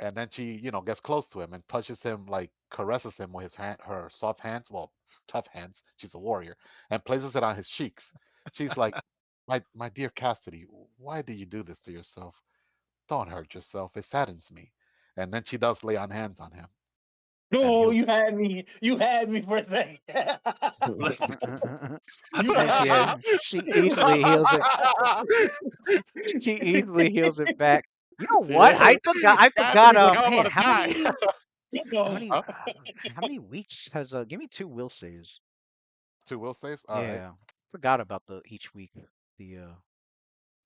and then she gets close to him and touches him, like caresses him with her soft hands, well, tough hands, she's a warrior, and places it on his cheeks. She's like, my dear Cassidy, why do you do this to yourself? Don't hurt yourself, it saddens me. And then she does lay on hands on him, and oh, he'll you had me. You had me for a second. That's You not had Yeah, me. she easily heals it. She easily heals it back. You know what? Yeah. I forgot. Cassidy's like, I'm Man, about to die. how Huh? many weeks has give me 2 will saves? Two will saves, all right. Yeah, forgot about the each week. The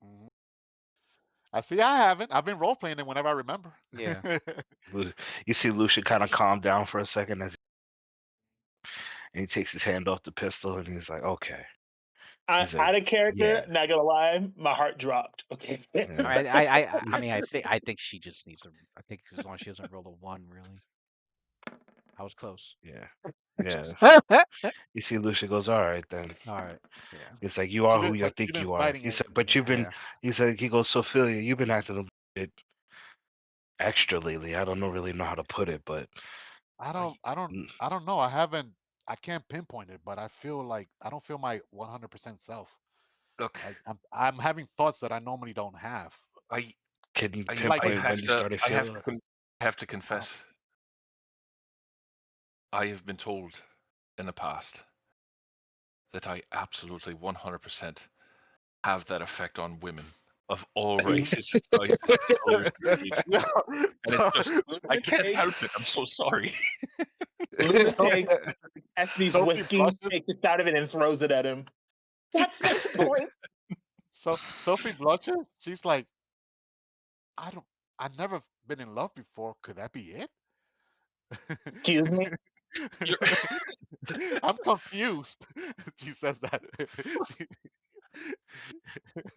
Mhm. I see. I haven't. I've been role playing it whenever I remember. yeah. You see Lucian kind of calm down for a second and he takes his hand off the pistol and he's like, okay. He's like, Out of character, yeah. not gonna lie, my heart dropped. Okay. Yeah. I mean, I think she just needs a. I think as long as she doesn't roll a 1, really. I was close. Yeah. Yeah. You see Lucian goes, all right then. All right. Yeah. It's like you are who you She think been you are. fighting He it. said, but you've been Yeah. he said he goes, Sophia, you've been acting a little bit extra lately. I don't really know how to put it, but I Well, don't. I don't. I don't know. I haven't. I can't pinpoint it, but I feel like I don't feel my 100% self. look. I'm having thoughts that I normally don't have. I can you Like I pinpoint have when you to started I have feeling to it? I have to I don't. confess. I have been told in the past that I absolutely 100% have that effect on women of all races, sizes, colors, and shapes. Yeah. And it's just I Luna can't takes, help it. I'm so sorry. Luna So, takes Cassidy's Sophie whiskey, blushes. takes a shot of it, and throws it at him. What's the point? So Sophie blushes. She's like, I don't. I've never been in love before. Could that be it? Excuse me. You're, I'm confused. She says that.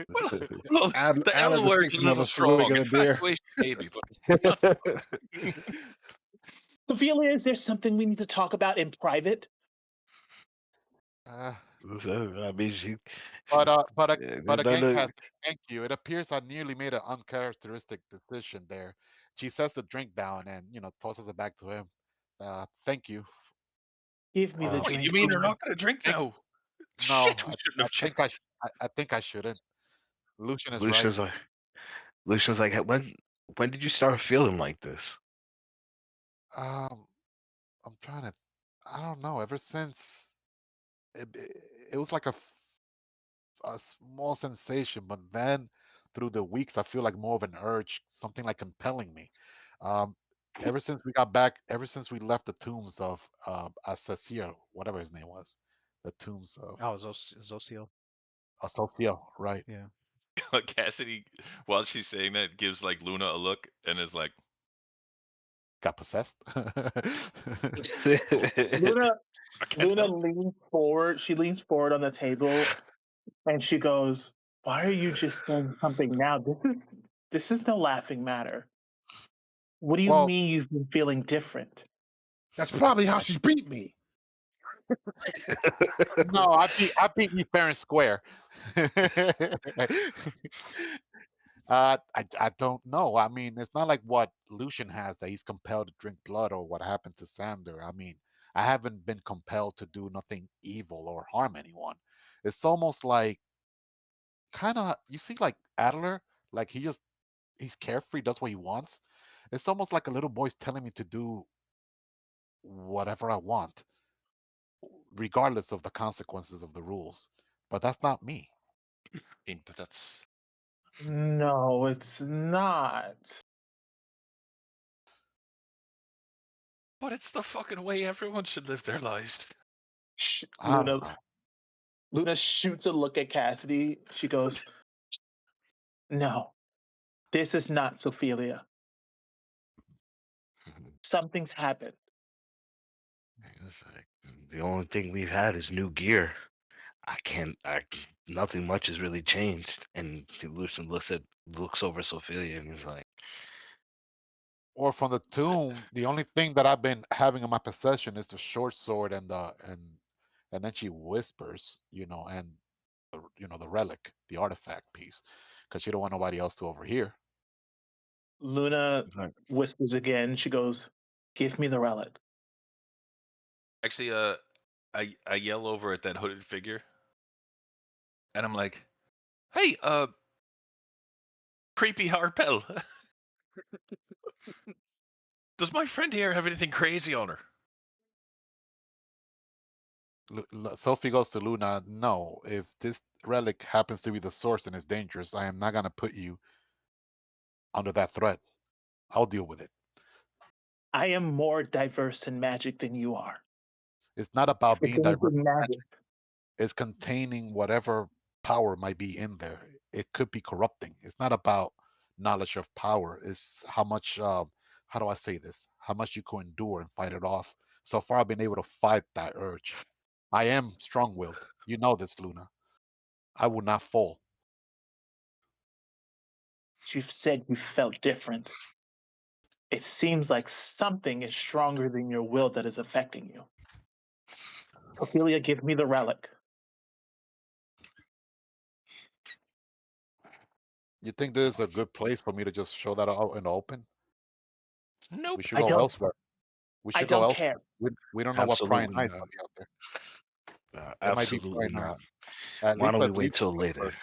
well, look, the Adler L just word's takes a little another swig strong. of the beer. Infatuation, maybe, but Ophelia, is there something we need to talk about in private? Uh, I mean, but she's uh, but ag- but no, again, no, Cassidy, thank you. It appears I nearly made an uncharacteristic decision there. She sets the drink down and tosses it back to him. Thank you. Give me the Uh, wait, you drink, mean you're please. not going to drink thank, now? no, Shit, we shouldn't I have think checked. I think I shouldn't. Lucian is right. Lucian's like Lucian's like, when did you start feeling like this? Um, I'm trying to. I don't know. Ever since it was like a small sensation, but then through the weeks, I feel like more of an urge, something like compelling me. Um, ever since we got back, ever since we left the tombs of Assassio, whatever his name was, the tombs of Oh, Zosio. Assassio, right? Yeah. Cassidy, while she's saying that, gives like Luna a look and is like, Got possessed. Luna I can't Luna help. leans forward. She leans forward on the table and she goes, "Why are you just saying something now? This is no laughing matter. What do you Well, mean you've been feeling different?" That's probably how she beat me. no, I beat you fair and square. I don't know. I mean, it's not like what Lucian has that he's compelled to drink blood or what happened to Sander. I mean, I haven't been compelled to do nothing evil or harm anyone. It's almost like kind of you see like Adler, like he's carefree, does what he wants. It's almost like a little boy's telling me to do whatever I want, regardless of the consequences of the rules. But that's not me. But that's No, it's not. but it's the fucking way everyone should live their lives. I Luna don't know. Luna shoots a look at Cassidy. She goes, "No, this is not Sophelia. Something's happened." It's like, the only thing we've had is new gear. Nothing much has really changed. And Lucian looks over Sophia and he's like, Or from the tomb, the only thing that I've been having in my possession is the short sword and then she whispers, and the relic, the artifact piece, because she don't want nobody else to overhear. Luna like, whispers again. She goes, "Give me the relic." Actually, I yell over at that hooded figure, and I'm like, "Hey, creepy Harpell, does my friend here have anything crazy on her?" Sophie goes to Luna. No, if this relic happens to be the source and is dangerous, I am not gonna put you under that threat. I'll deal with it. I am more diverse in magic than you are. It's not about It's being diverse. anything magic. Is containing whatever power might be in there. It could be corrupting. It's not about knowledge of power. It's how much, how do I say this? How much you can endure and fight it off. So far, I've been able to fight that urge. I am strong willed. You know this, Luna. I will not fall. You've said you felt different. It seems like something is stronger than your will that is affecting you. Ophelia, give me the relic. You think this is a good place for me to just show that out in the open? We Nope. should I go don't elsewhere. We I should go don't elsewhere. care. We don't know what prying absolutely eyes not. might be out there. There might be Absolutely prying not. eyes. At Why least don't we let's wait leave this till place later? first.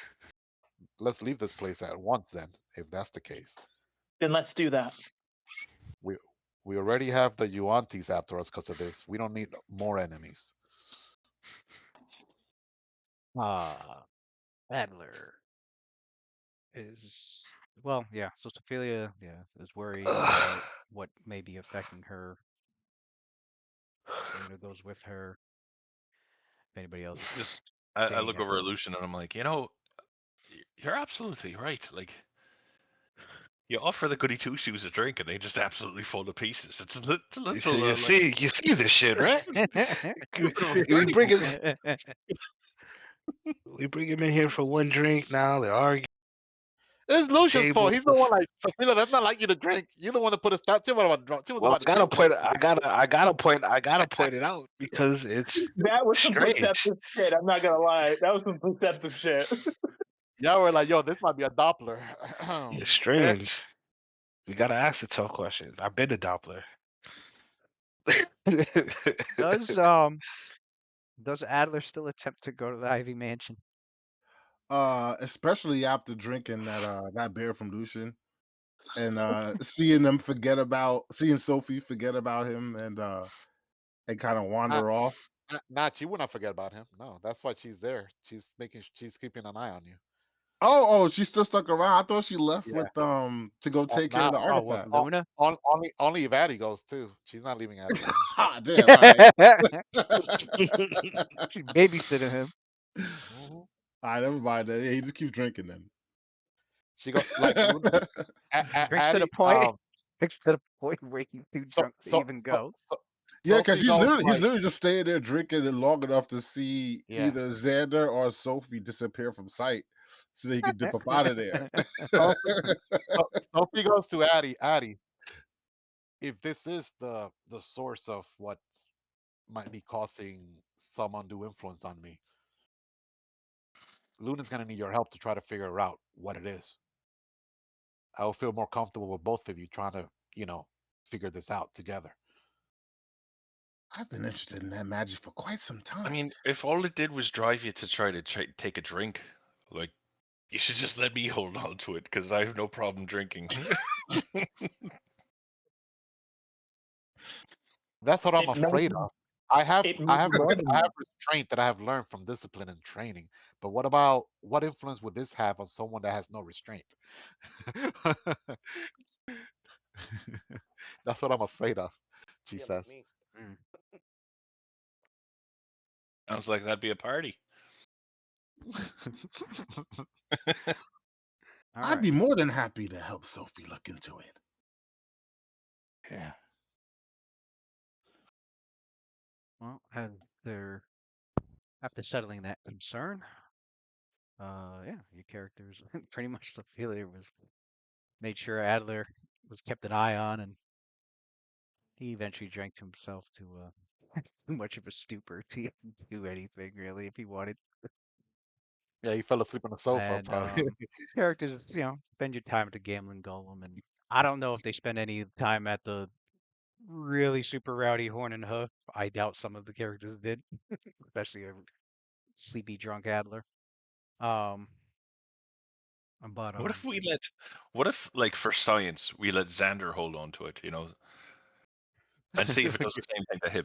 Let's leave this place at once then, if that's the case. Then let's do that. We we already have the Yuantis after us because of this. We don't need more enemies. Adler is well, yeah. So Sophia, yeah, is worried Ugh. about what may be affecting her. Luna goes with her. If anybody else is Just I staying look at over the at Lucian and I'm like, you're absolutely right. Like, you offer the goody two shoes a drink and they just absolutely fall to pieces. It's a little like You see this shit, right? a bit of a we flirting bring him, moment. we bring him in here for one drink. Now they're arguing It's at the Lucian's fault. table. He's the one like Sophia. That's not like you to drink. You're the one that put a stop. She was about to drunk. She was Well, about to kill you. I gotta point it out because it's That was some strange. perceptive shit. I'm not gonna lie. That was some perceptive shit. Y'all were like, yo, this might be a Doppler. It's strange. We gotta ask the tough questions. I've been a Doppler. does does Adler still attempt to go to the Ivy Mansion? Especially after drinking that beer from Lucian and seeing Sophie forget about him and kind of Not, wander off. not you would not forget about him. No, that's why she's there. She's keeping an eye on you. Oh, she's still stuck around. I thought she left Yeah. with to go take care of Now, the Oh, what, artifact. Luna? only if Addie goes too. She's not leaving Addie behind. Ah, damn. All right. She's babysitting him. Mhm. All right, never mind. Then. Yeah, he just keeps drinking then. She go like Luna, Drinks to the Addie. point. Drinks to the point where he's too So drunk to so even so, go. so Yeah, because Sophie goes he's like, literally just staying there drinking it long enough to see yeah. either Xander or Sophie disappear from sight, so that he can dip up out of there. Sophie, Sophie goes to Addie. Addie, if this is the source of what might be causing some undue influence on me, Luna's gonna need your help to try to figure out what it is. I will feel more comfortable with both of you trying to, figure this out together. I've been interested in that magic for quite some time. I mean, if all it did was drive you to try to take a drink, like, you should just let me hold on to it because I have no problem drinking. That's what I'm It knows afraid of. I have it I knows have more than I have that. restraint that I have learned from discipline and training. But what influence would this have on someone that has no restraint? That's what I'm afraid of, she says. Mm. Sounds like that'd be a party. All I'd right. be more than happy to help Sophie look into it. Yeah. Well, after settling that concern, yeah, your characters pretty much Sophia was made sure Adler was kept an eye on, and he eventually drank himself to too much of a stupor to even do anything really if he wanted. Yeah, he fell asleep on the sofa And probably. characters, spend your time at the gambling golem, and I don't know if they spend any time at the really super rowdy horn and hoof. I doubt some of the characters did, especially a sleepy drunk Adler. Um, but What if, like, for science, we let Xander hold on to it, and see if it does the same thing to him?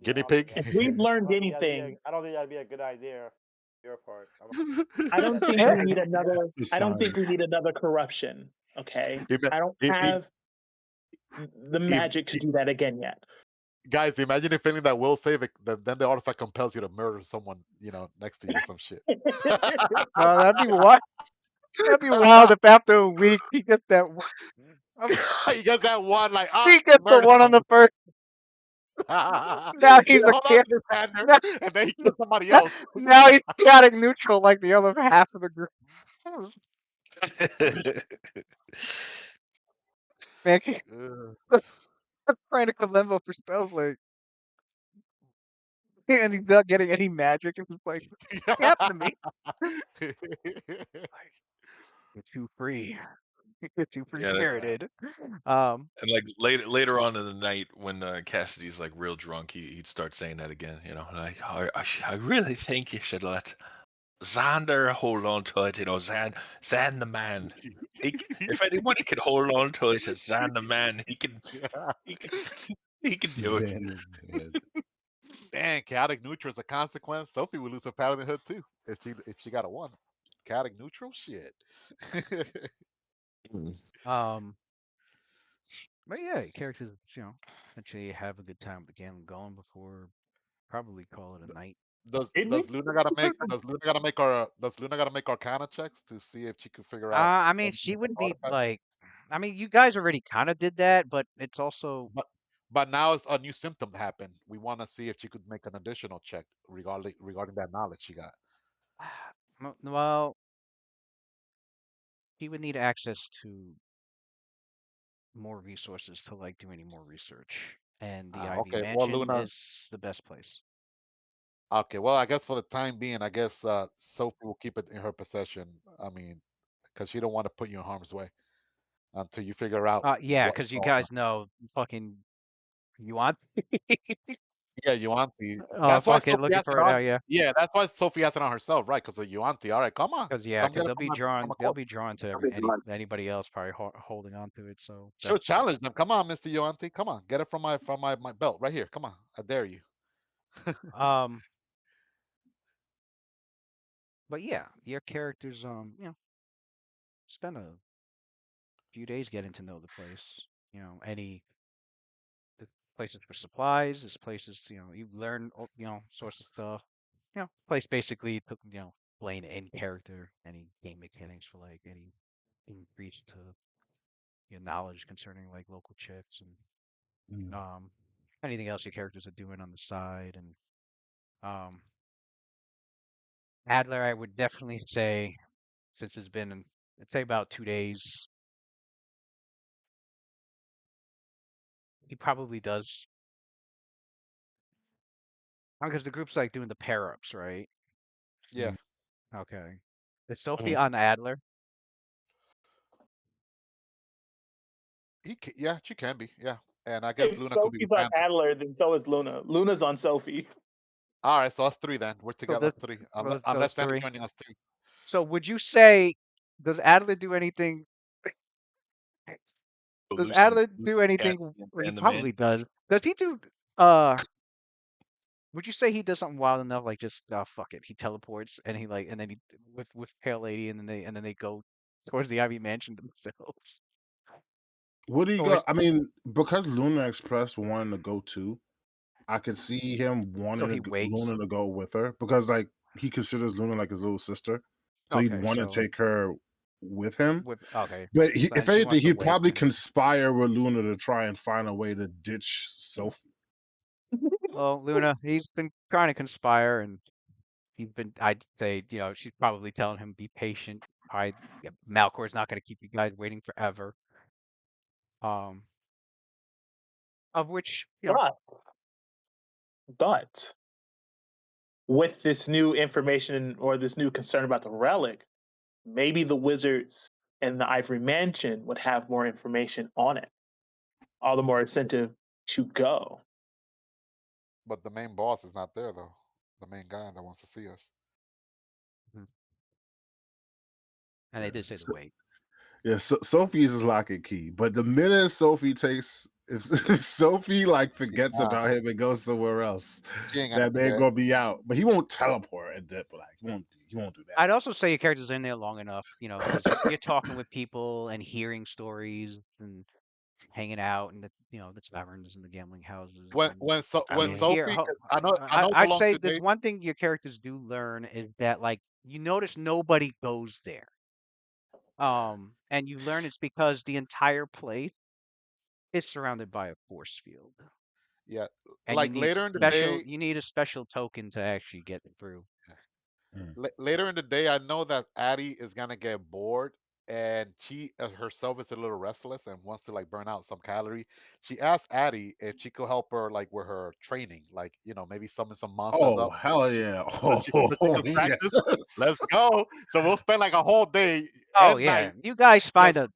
Guinea pig. If we've learned anything, I don't think that'd be a good idea on your part. I don't think we need another. The I don't think science. we need another corruption. Okay, Ima- I don't i- i- have the if, magic to do that again yet. guys, imagine if feeling that will save it, then the artifact compels you to murder someone, next to you or some shit. no, that'd be wild. That'd be wild if after a week he gets that. You guys that one like He gets the murder one on the first. someone. Now he's a Hold on kid. to this Xander, Now, and then he kills somebody else. now he's chaotic neutral like the other half of the group. Man, Ugh. trying to Kalembo for spells like, and he's not getting any magic, and he's like, what happened to me? You're too free. You're too free Yeah, spirited. and like later on in the night when Cassidy's like real drunk, he'd start saying that again. Like I really think you should let Xander hold on to it. Xan the man. If anyone can hold on to it, it's Xan the man. He can he can do it. Zen, man. Man, chaotic neutral as a consequence. Sophie would lose her paladinhood too if she got a one. Chaotic neutral, shit. um, but yeah, characters, eventually have a good time with the game going before probably call it a night. Does Did we? does Luna gotta make Arcana checks to see if she can figure out I mean, what she the would need artifact? I mean, you guys already kind of did that, but it's also, But now it's a new symptom happened. We want to see if she could make an additional check regarding that knowledge she got. well, she would need access to more resources to like do any more research, and the Ivy Okay, well, Mansion Luna. is the best place. Okay, well, I guess for the time being, I guess Sophie will keep it in her possession. I mean, because she don't want to put you in harm's way until you figure out Yeah, what's because you going on. guys know fucking you want Yeah, Yuanti. That's why Fucking Sophie looking has it for it now, on. yeah. Yeah, that's why Sophie has it on herself, right? Because of Yuanti. All right, come on, Because yeah, come because get it from my they'll corpse. be drawn to anybody else probably holding on to it. So She'll that's challenge them. Come on, Mister Yuanti. Come on, get it from my belt right here. Come on, I dare you. um. But yeah, your characters spend a few days getting to know the place. Any the places for supplies, there's places you learn sorts of stuff. Place basically to explain any character, any game mechanics for like any increase to your knowledge concerning like local chicks and Mm. anything else your characters are doing on the side. And um Adler, I would definitely say, since it's been, I'd say about 2 days, he probably does. Because the group's like doing the pair ups, right? Yeah, Okay. Is Sophie Mhm. on Adler? yeah, she can be. Yeah, and I guess If Luna could be Sophie's on befriended. Adler, then so is Luna. Luna's on Sophie. All right, so us three then. We're So together this, three. well, Unless, let's go unless Sandy three. joining us too. So would you say, does Adler do anything? Does Lucian, Adler do Lucian can't anything? Well, he and the man. probably does. Does he do? Uh, would you say he does something wild enough, like just fuck it, he teleports and he like, and then he with Pale Lady, and then they go towards the Ivy Mansion themselves? What do you Or go? I mean, because Luna Express wanted to go too, I could see him so wanting he waits. Luna to go with her because, like, he considers Luna like his little sister, so he'd Okay, want to so take her with him. with okay, But so if and she anything, wants to he'd wait probably then. conspire with Luna to try and find a way to ditch Sophie. Well, Luna, he's been trying to conspire, and he's been. I'd say, she's probably telling him be patient. Yeah, Malchor's not going to keep you guys waiting forever. Um, of which, But with this new information or this new concern about the relic, maybe the wizards and the Ivory Mansion would have more information on it. All the more incentive to go. But the main boss is not there though. The main guy that wants to see us. Mhm. And they Yeah, did say to wait. Sophie's is lock and key. But the minute Sophie if Sophie like She, forgets nah, about him and goes somewhere else, she ain't gonna that do man that. gonna be out. But he won't teleport and dip. Like he won't do that. I'd also say your character's in there long enough, because you're talking with people and hearing stories and hanging out in the taverns and the gambling houses. When And when so I when you mean, hear, Sophie, 'cause I know it's a I'd long say two there's days. one thing your characters do learn is that like you notice nobody goes there. And you learn it's because the entire place is surrounded by a force field, Yeah, and like later in the day. you need a special token to actually get through. Mm. Later in the day, I know that Addie is gonna get bored, and she herself is a little restless and wants to like burn out some calorie. She asked Addie if she could help her like with her training, like maybe summon some monsters Oh up hell yeah! so she Oh can practice. Let's yes. go. So we'll spend like a whole day Oh and yeah, night you guys find just a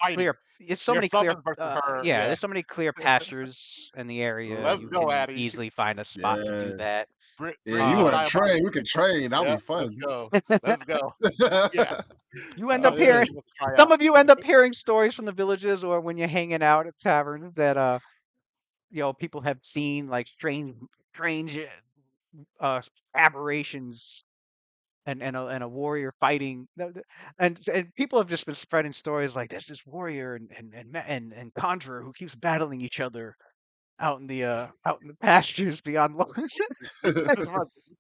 fighting clear. It's so your many clear. summon versus her. Yeah, Yeah, there's so many clear pastures in the area. let's You go, can Addie. easily find a spot to do Yeah. that. Yeah, Bring you in the want to Um, train? diabolical We can mix. train. That'll be Yep, let's fun. go. Let's go. Yeah, you end up something that hearing. she wants to try Some out. of you end up hearing stories from the villages, or when you're hanging out at taverns, that people have seen like strange uh aberrations, and a warrior fighting. And people have just been spreading stories like there's this warrior and conjurer who keeps battling each other out in the pastures beyond. We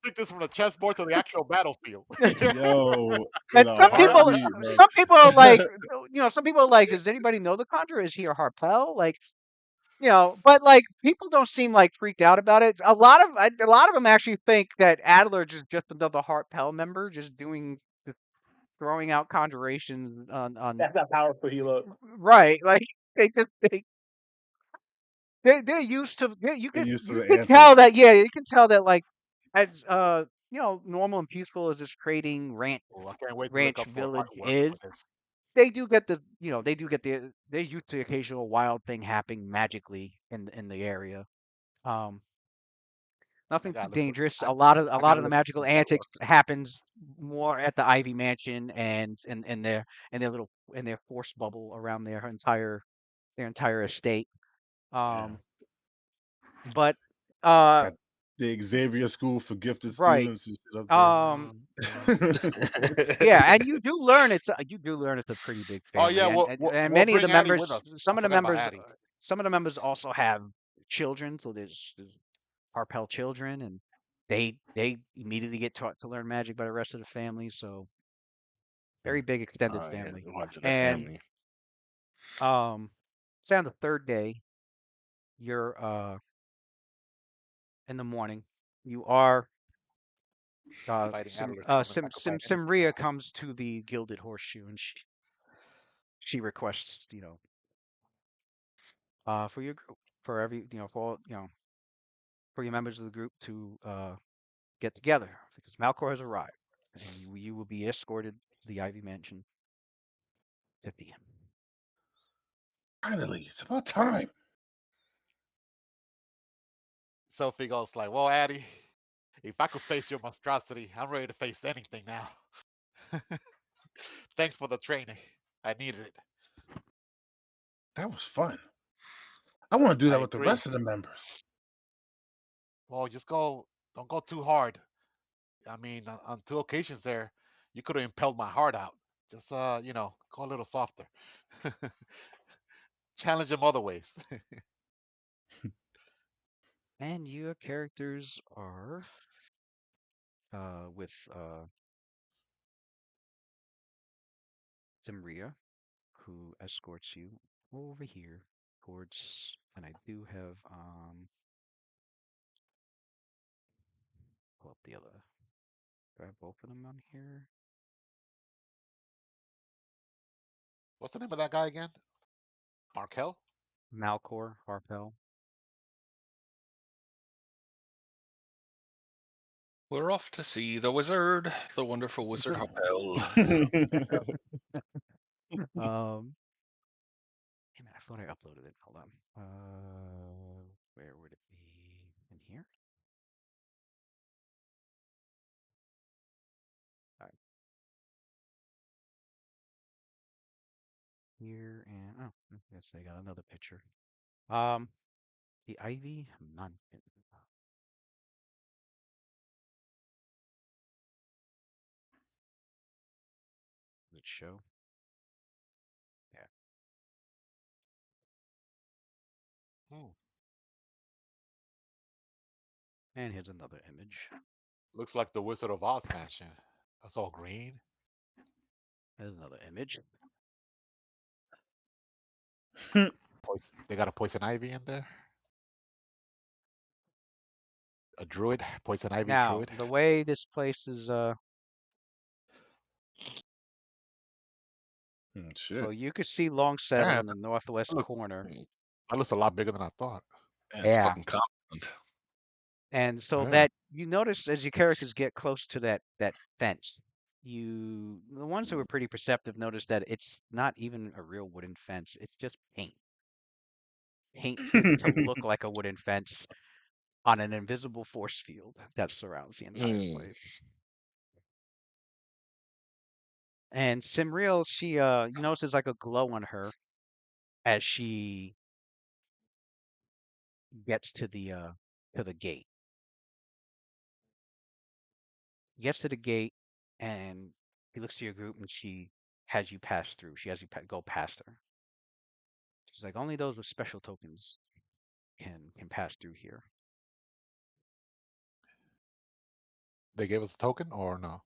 took this from the chessboard to the actual battlefield. Yo, in And a some people, heartbeat, bro. some people are like, some people are like, does anybody know the conjurer? Is he a Harpell? Like, but like people don't seem like freaked out about it. A lot of them actually think that Adler is just another Harpell member, just throwing out conjurations on That's how powerful he looks. right. Like they just they're used to. You They could used to you the could antics. tell that. Yeah, you can tell that like as normal and peaceful as this trading Oh, I can't wait to look ranch up for village artwork is. for this. They do get they're used to the occasional wild thing happening magically in the area. Um, I Nothing too gotta look for. dangerous. I, A lot of I gotta the look for magical some better antics ones. happens more at the Ivy Mansion and in their little in their force bubble around their entire estate. Yeah. Um, but uh, Got the Xavier School for Gifted right. Students and shit up there. Um, yeah, and you do learn it's a pretty big Oh yeah, family, and we'll many of the bring Addie with members, us. I forgot about Addie. some of the members also have children. So there's Harpell children, and they immediately get taught to learn magic by the rest of the family. So very big extended Oh yeah, family. much of the And family. say on the third day, you're in the morning, you are Fighting Adler's coming. If I could find anything Simria now. comes to the Gilded Horseshoe, and she requests, for your group, for every, for all, for your members of the group to get together because Malchor has arrived, and you will be escorted to the Ivy Mansion to see him. Finally, it's about time. Sophie goes like, "Well, Addie, if I could face your monstrosity, I'm ready to face anything now. Thanks for the training. I needed it." That was fun. I want to do I that with the agree. rest of the members. Well, just go. Don't go too hard. I mean, on two occasions there, you could have impelled my heart out. Just go a little softer. Challenge him other ways. And your characters are with Simria, who escorts you over here towards, and I do have pull up the other. Do I have both of them on here? What's the name of that guy again? Markel? Malchor, Harpell. We're off to see the wizard, the wonderful wizard Harpell. Um, Damn it, I thought I uploaded it. Hold on. Where would it be? In here? All right. Here and yes, I got another picture. Um, the ivy. I'm not. Does it show? Yeah. Hmm. And here's another image. Looks like the Wizard of Oz mansion. That's all green. There's another image. They got a poison ivy in there. A druid, poison ivy Now, druid. the way this place is, Shit. so you could see Longsettle Yeah, in the northwest looks corner. that looks a lot bigger than I thought. Yeah, it's Yeah. fucking compound. And so Yeah. that you notice as your characters get close to that fence, the ones who were pretty perceptive notice that it's not even a real wooden fence. It's just paint. Painted to look like a wooden fence on an invisible force field that surrounds the entire place. And Simriel, she you notice there's like a glow on her as she gets to the gate. Gets to the gate and he looks to your group and she has you pass through. She has you go past her. She's like, only those with special tokens can pass through here. They gave us a token or no?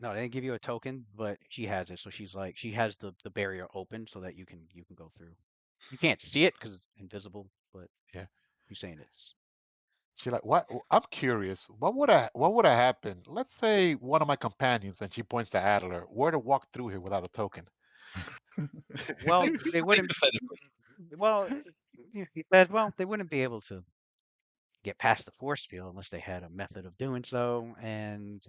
No, they didn't give you a token, but she has it. So she's like, she has the barrier open so that you can go through. You can't see it because it's invisible, but Yeah. she's saying it's. She like what? I'm curious. What would have happened? Let's say one of my companions, and she points to Adler, were to walk through here without a token. Well, they wouldn't. Hypothetically. Well, he said, well, they wouldn't be able to get past the force field unless they had a method of doing so. And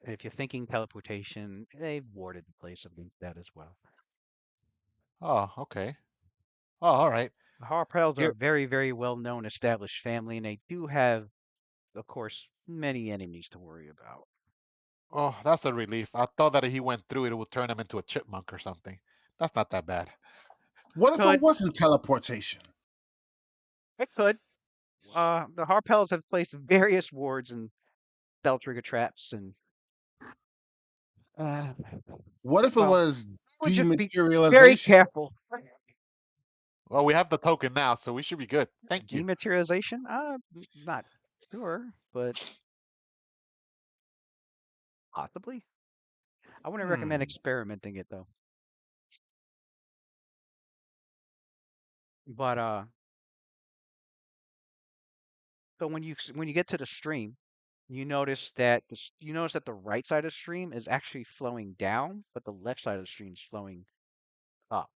if you're thinking teleportation, they've warded the place against that as well. Oh, okay. Oh, all right. The Harpels are Here, a very, very well-known established family, and they do have, of course, many enemies to worry about. oh, that's a relief. I thought that if he went through it, it would turn him into a chipmunk or something. That's not that bad. What if it Could wasn't teleportation? it could? The Harpels have placed various wards and spell trigger traps, and uh, What if it well, was would just be very dematerialization? careful. Well, we have the token now, so we should be good. Thank you. Dematerialization? Not sure, but possibly. I wouldn't recommend Hmm. experimenting it though. But so when you get to the stream, you notice that the right side of the stream is actually flowing down, but the left side of the stream is flowing up.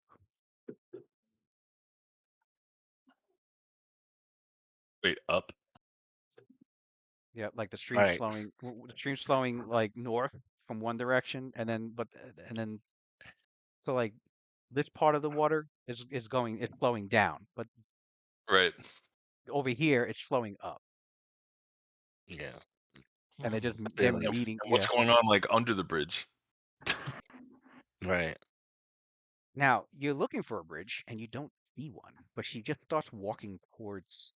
Wait, up? Yeah, like Right. the stream's flowing like north from one direction, and then so like this part of the water is flowing down, but Right. over here it's flowing up, Yeah. and They they're like meeting. And what's Yeah. going on like under the bridge? right. Now you're looking for a bridge and you don't see one, but she just starts walking towards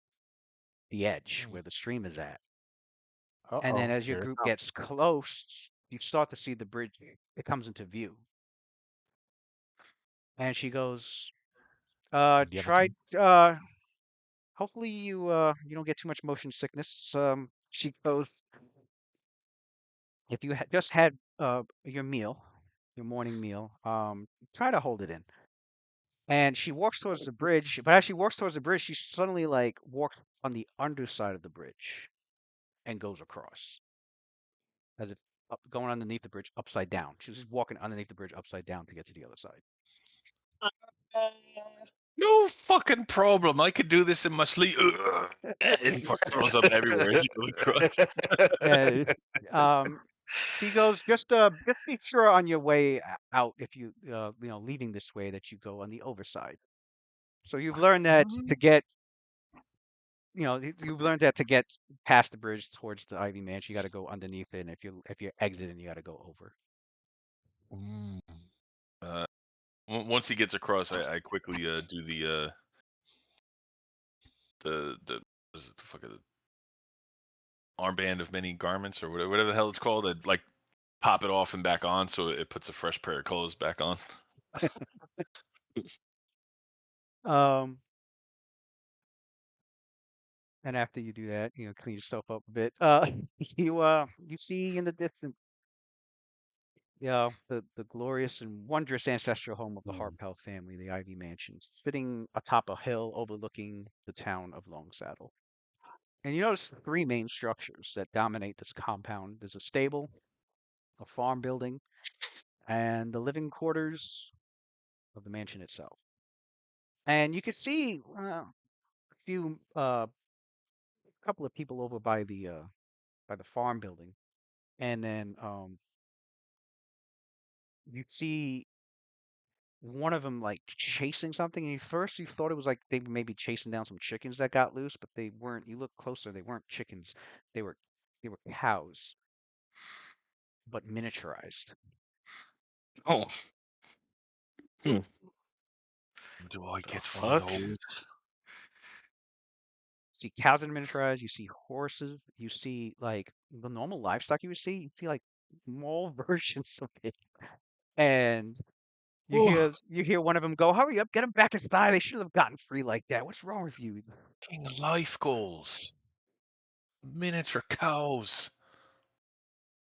the edge where the stream is at. And then Uh-oh, as your here it group comes. gets close, you start to see the bridge. It comes into view. And she goes, Indiana try, Jones. hopefully you don't get too much motion sickness. She goes, if you just had your meal, your morning meal, try to hold it in. And she walks towards the bridge, but as she walks towards the bridge, she suddenly like walks on the underside of the bridge and goes across as if going underneath the bridge upside down. She's just walking underneath the bridge upside down to get to the other side. No fucking problem. I could do this in my sleep. Ugh. It fucking throws up everywhere as you go across. Uh, um, she goes, just be sure on your way out if leaving this way that you go on the overside. So you've learned that to get, you've learned that to get past the bridge towards the Ivy Mansion, you got to go underneath it, and if you're exiting, you got to go over. Mm. Uh, once he gets across, I quickly do the what is it, the fucking armband of many garments or whatever the hell it's called. I'd like pop it off and back on so it puts a fresh pair of clothes back on. Um, and after you do that, clean yourself up a bit. You see in the distance, the glorious and wondrous ancestral home of the Mm. Harpell family, the Ivy Mansion, sitting atop a hill overlooking the town of Long Saddle. And you notice the three main structures that dominate this compound. There's a stable, a farm building, and the living quarters of the mansion itself. And you can see a few, couple of people over by the farm building, and then you see one of them like chasing something. And first you thought it was like they were maybe chasing down some chickens that got loose, but they weren't. You look closer, they weren't chickens. They were they were cows, but miniaturized. Oh. Hmm. Do I The get one of fuck? those? See cows that are miniaturized. You see horses. You see like the normal livestock you would see. You see like small versions of it, and you hear one of them go, "Hurry up, get them back inside. They shouldn't have gotten free like that. What's wrong with you?" King life goals. Miniature cows.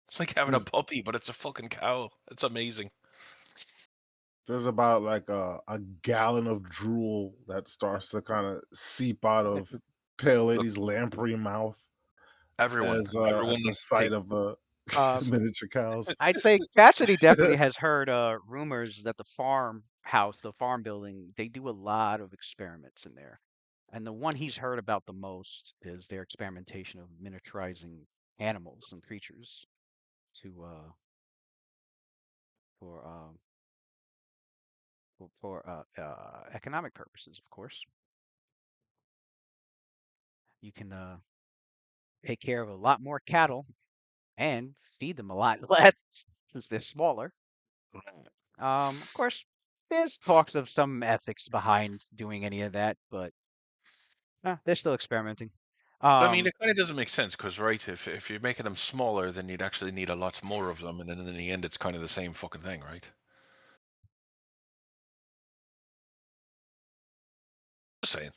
It's like having a There's, puppy, but it's a fucking cow. It's amazing. there's about like a gallon of drool that starts to kind of seep out of Pale Look, Lady's lamprey mouth everyone, as everyone at the needs to sight take. of the Um, miniature cows. I'd say Cassidy definitely has heard rumors that the farm building, they do a lot of experiments in there. And the one he's heard about the most is their experimentation of miniaturizing animals and creatures to for economic purposes, of course. You can take care of a lot more cattle and feed them a lot less since they're smaller. Of course, there's talks of some ethics behind doing any of that, but they're still experimenting. I mean, it kind of doesn't make sense because, right, if you're making them smaller, then you'd actually need a lot more of them, and then in the end, it's kind of the same fucking thing, right? Just saying.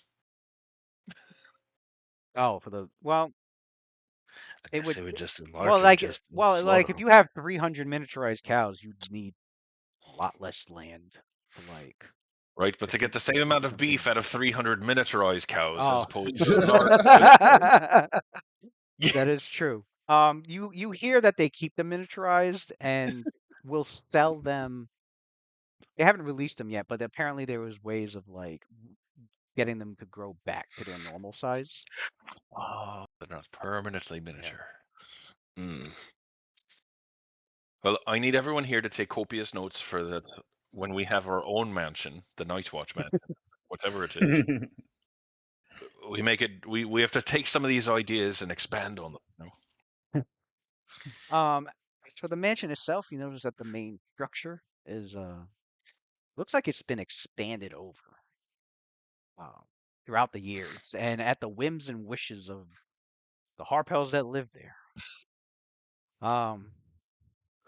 Oh, well, I it guess would they would just enlarge well them, like just well slaughter like if them. you have 300 miniaturized cows, you'd need a lot less land to like. Right, but to get the same amount of beef out of 300 miniaturized cows as Oh, opposed to large cows. that is true. You hear that they keep them miniaturized and will sell them. They haven't released them yet, but apparently there was ways of like getting them to grow back to their normal size. Oh, they're not permanently Yeah. miniature. Mm. Well, I need everyone here to take copious notes for that when we have our own mansion, the Night Watch mansion, whatever it is. We make it. We have to take some of these ideas and expand on them. You know? As for the mansion itself, you notice that the main structure is looks like it's been expanded over uh, throughout the years and at the whims and wishes of the Harpells that live there. Um,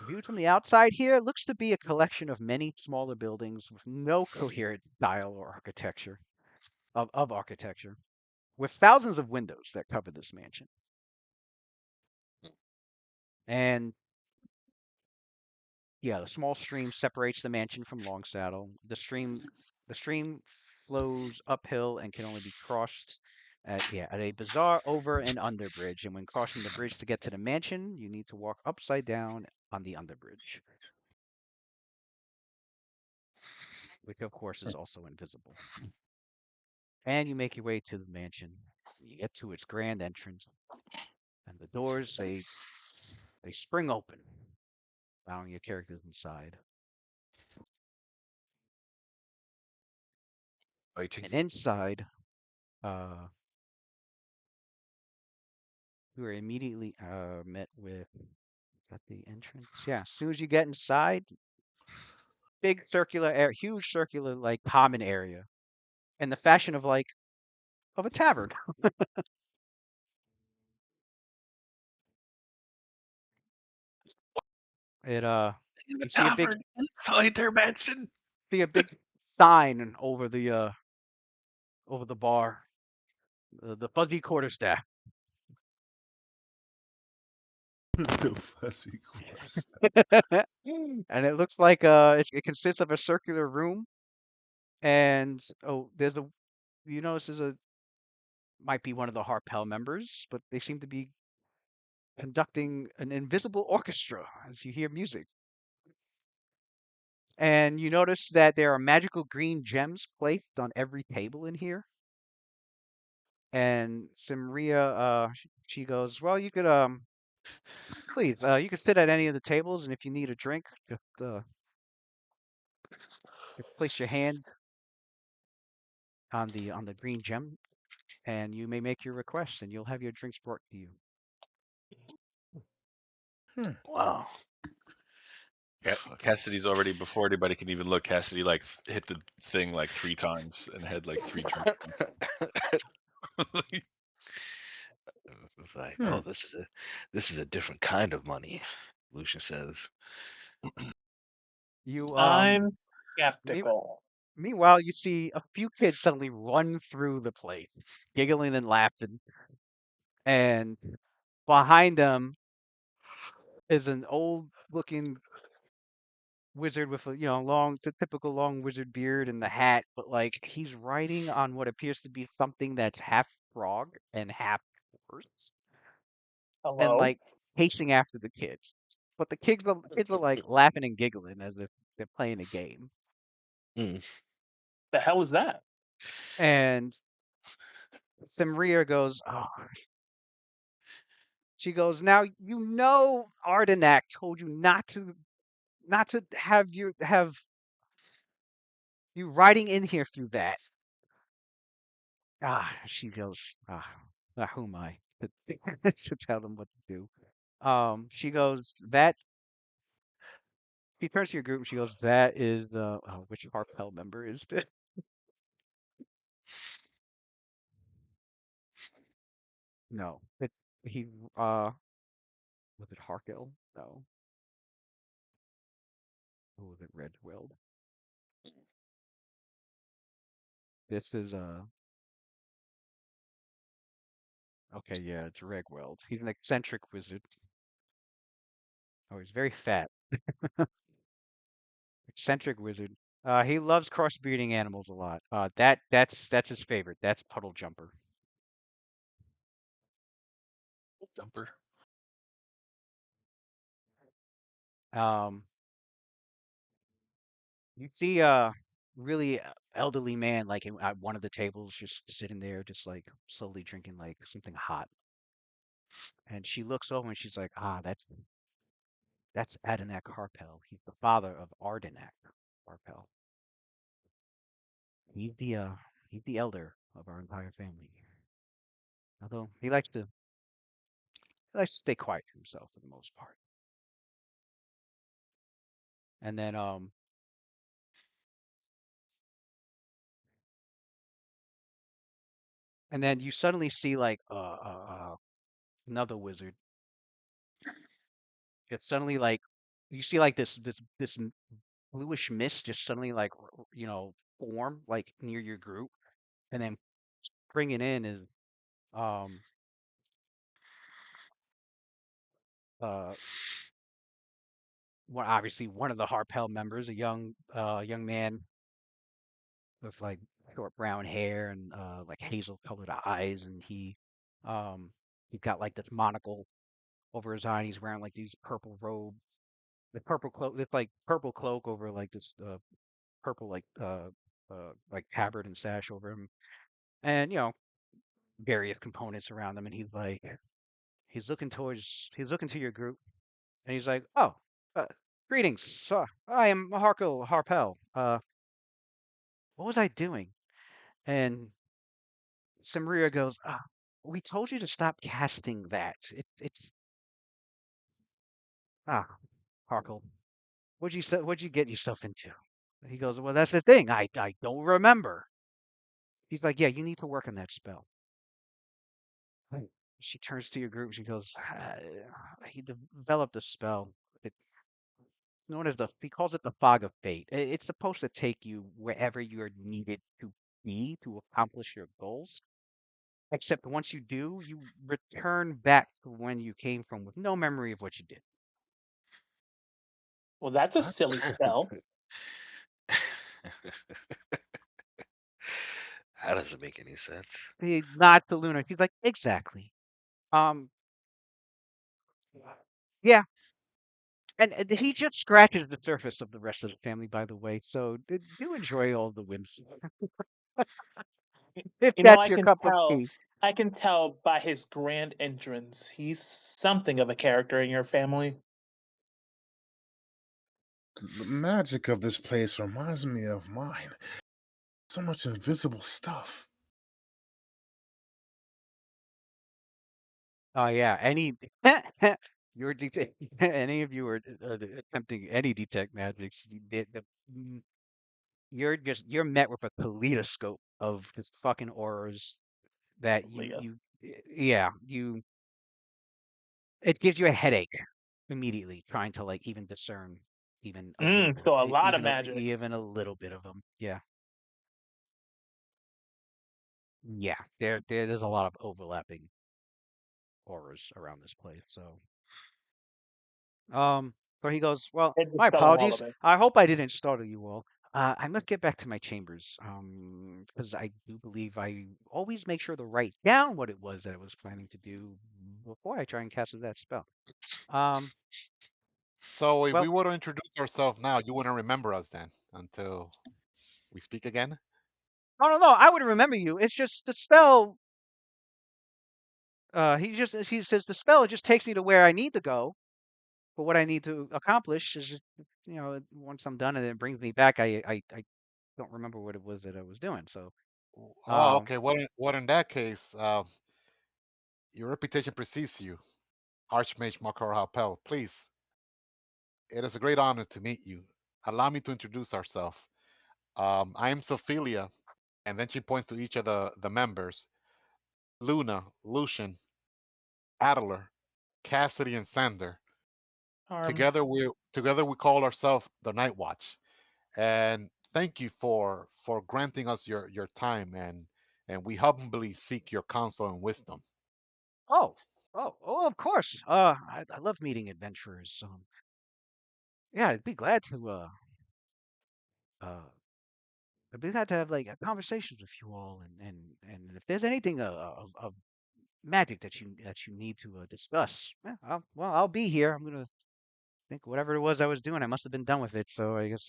Viewed from the outside here, it looks to be a collection of many smaller buildings with no coherent style or architecture of architecture, with thousands of windows that cover this mansion. And yeah, the small stream separates the mansion from Longsaddle. The stream flows uphill and can only be crossed at a bizarre over and under bridge. And when crossing the bridge to get to the mansion, you need to walk upside down on the underbridge, which of course is also invisible. And you make your way to the mansion. You get to its grand entrance, and the doors they spring open, allowing your characters inside. Fighting. And inside, you are immediately met with at the entrance. Yeah, as soon as you get inside, big circular area, huge circular like common area, in the fashion of like of a tavern. It In a you see a big tavern inside their mansion. sign over the bar, the fuzzy quarterstaff. The fuzzy course. And it looks like it consists of a circular room, and there's a you notice there's a might be one of the Harpell members, but they seem to be conducting an invisible orchestra as you hear music. And you notice that there are magical green gems placed on every table in here. And Simria, she goes, well, you could please, you could sit at any of the tables, and if you need a drink, just place your hand on the green gem, and you may make your request, and you'll have your drinks brought to you. Wow. Cassidy's already before anybody can even look. Cassidy like hit the thing like 3 times and had like 3 drinks. It's like, oh, this is a different kind of money, Lucian says. You I'm me- skeptical. meanwhile, you see a few kids suddenly run through the place, giggling and laughing, and behind them is an old-looking wizard with a the typical long wizard beard and the hat, but like he's riding on what appears to be something that's half frog and half horse, and Hello? like chasing after the kids. But the kids are like laughing and giggling as if they're playing a game. Mm. The hell is that? And Simria goes, oh. She goes, now you know Ardenak told you not to have you riding in here through that. She goes, Who am I to, to tell them what to do? She goes, that she turns to your group and she goes, that is which Harpell member is this? No, it's he. Was it Harkel? No, or was it Redweld? This is okay, yeah, it's Regweld. He's an eccentric wizard. Oh, he's very fat. Eccentric wizard. He loves crossbreeding animals a lot. That's his favorite. That's Puddle Jumper. Jumper. Um, you see really elderly man like at one of the tables just sitting there just like slowly drinking like something hot. And she looks over and she's like, "Ah, that's Adenak Harpell. He's the father of Ardenak Harpell. He's the uh he's the elder of our entire family. Although he likes to stay quiet to himself for the most part." And then you suddenly see like another wizard. It's suddenly like you see like this bluish mist just suddenly like form like near your group, and then bringing in is um uh obviously one of the Harpell members, a young man with like short brown hair and like hazel colored eyes, and he's got like this monocle over his eye, and he's wearing like these purple robe, the purple cloak, this like purple cloak over like this purple like tabard and sash over him, and various components around him, and he's looking to your group, and he's like, "Oh, greetings. I am Harpell. What was I doing?" And Samria goes, "We told you to stop casting that. It's ah, Harkle. What'd you get yourself into?" He goes, "Well, that's the thing. I don't remember." He's like, "Yeah, you need to work on that spell." Right. She turns to your group. She goes, "He developed a spell. It's known as he calls it the Fog of Fate. It's supposed to take you wherever you're needed to be to accomplish your goals. Except once you do, you return back to when you came from with no memory of what you did." Well, that's a What? silly spell. That doesn't make any sense. He nods to Luna. She's like, "Exactly. Um, yeah." And he just scratches the surface of the rest of the family, by the way. So do enjoy all the whims, if You know, that's your cup of tea. I can tell by his grand entrance, he's something of a character in your family. The magic of this place reminds me of mine. So much invisible stuff. Oh yeah, any you're any of you are attempting any detect magics, mm, you're met with a kaleidoscope of just fucking auras that Leah. yeah, it gives you a headache immediately trying to like even discern even a little So a bit, lot of magic. even a little bit of them. Yeah, yeah. There's a lot of overlapping auras around this place. So so he goes, "Well, And my dispel them all apologies. of it. I hope I didn't startle you all. I must get back to my chambers. Because I do believe I always make sure to write down what it was that I was planning to do before I try and cast that spell. Um, So if we well, were to introduce ourselves now, you wouldn't remember us then until we speak again. I don't know. I would remember you. It's just the spell. He says the spell just takes me to where I need to go. But what I need to accomplish is just, once I'm done and it brings me back, I don't remember what it was that I was doing. So, Oh, um, okay. What in that case? Your reputation precedes you, Archmage Malchor Harpell. Please, it is a great honor to meet you. Allow me to introduce ourselves. I am Sophia, and then she points to each of the members: Luna, Lucian, Adler, Cassidy, and Sander. Harm. Together we call ourselves the Night Watch. And thank you for granting us your time, and we humbly seek your counsel and wisdom. Oh, oh, of course. I love meeting adventurers. Yeah, uh, I'd be glad to have like conversations with you all, and if there's anything of magic that you need to discuss, yeah, I'll be here. I'm gonna think whatever it was I was doing, I must have been done with it. So I guess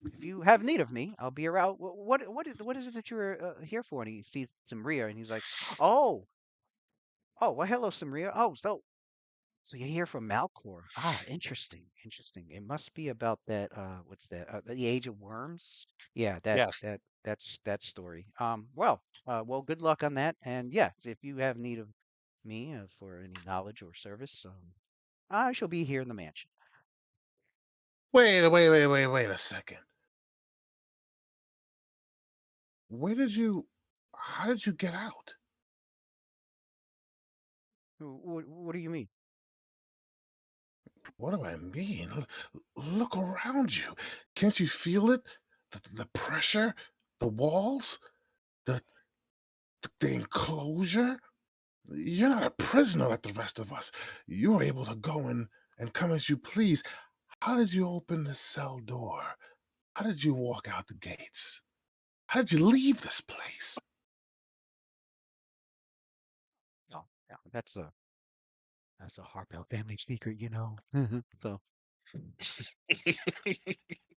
if you have need of me, I'll be around. What is it that you're here for? And he sees Simria, and he's like, oh, well, hello, Simria. Oh, so you're here from Malchor. Ah, interesting, interesting. It must be about that. What's that? The Age of Worms. Yeah, Yes. that's that story. Well, good luck on that. And yeah, if you have need of me for any knowledge or service, I shall be here in the mansion. Wait a second. Where did you how did you get out? What do you mean? What do I mean? Look around you. Can't you feel it? The pressure, the walls, the the enclosure. You're not a prisoner like the rest of us. You were able to go in and come as you please. How did you open the cell door? How did you walk out the gates? How did you leave this place? Oh, yeah, that's a Harpell family secret, you know. So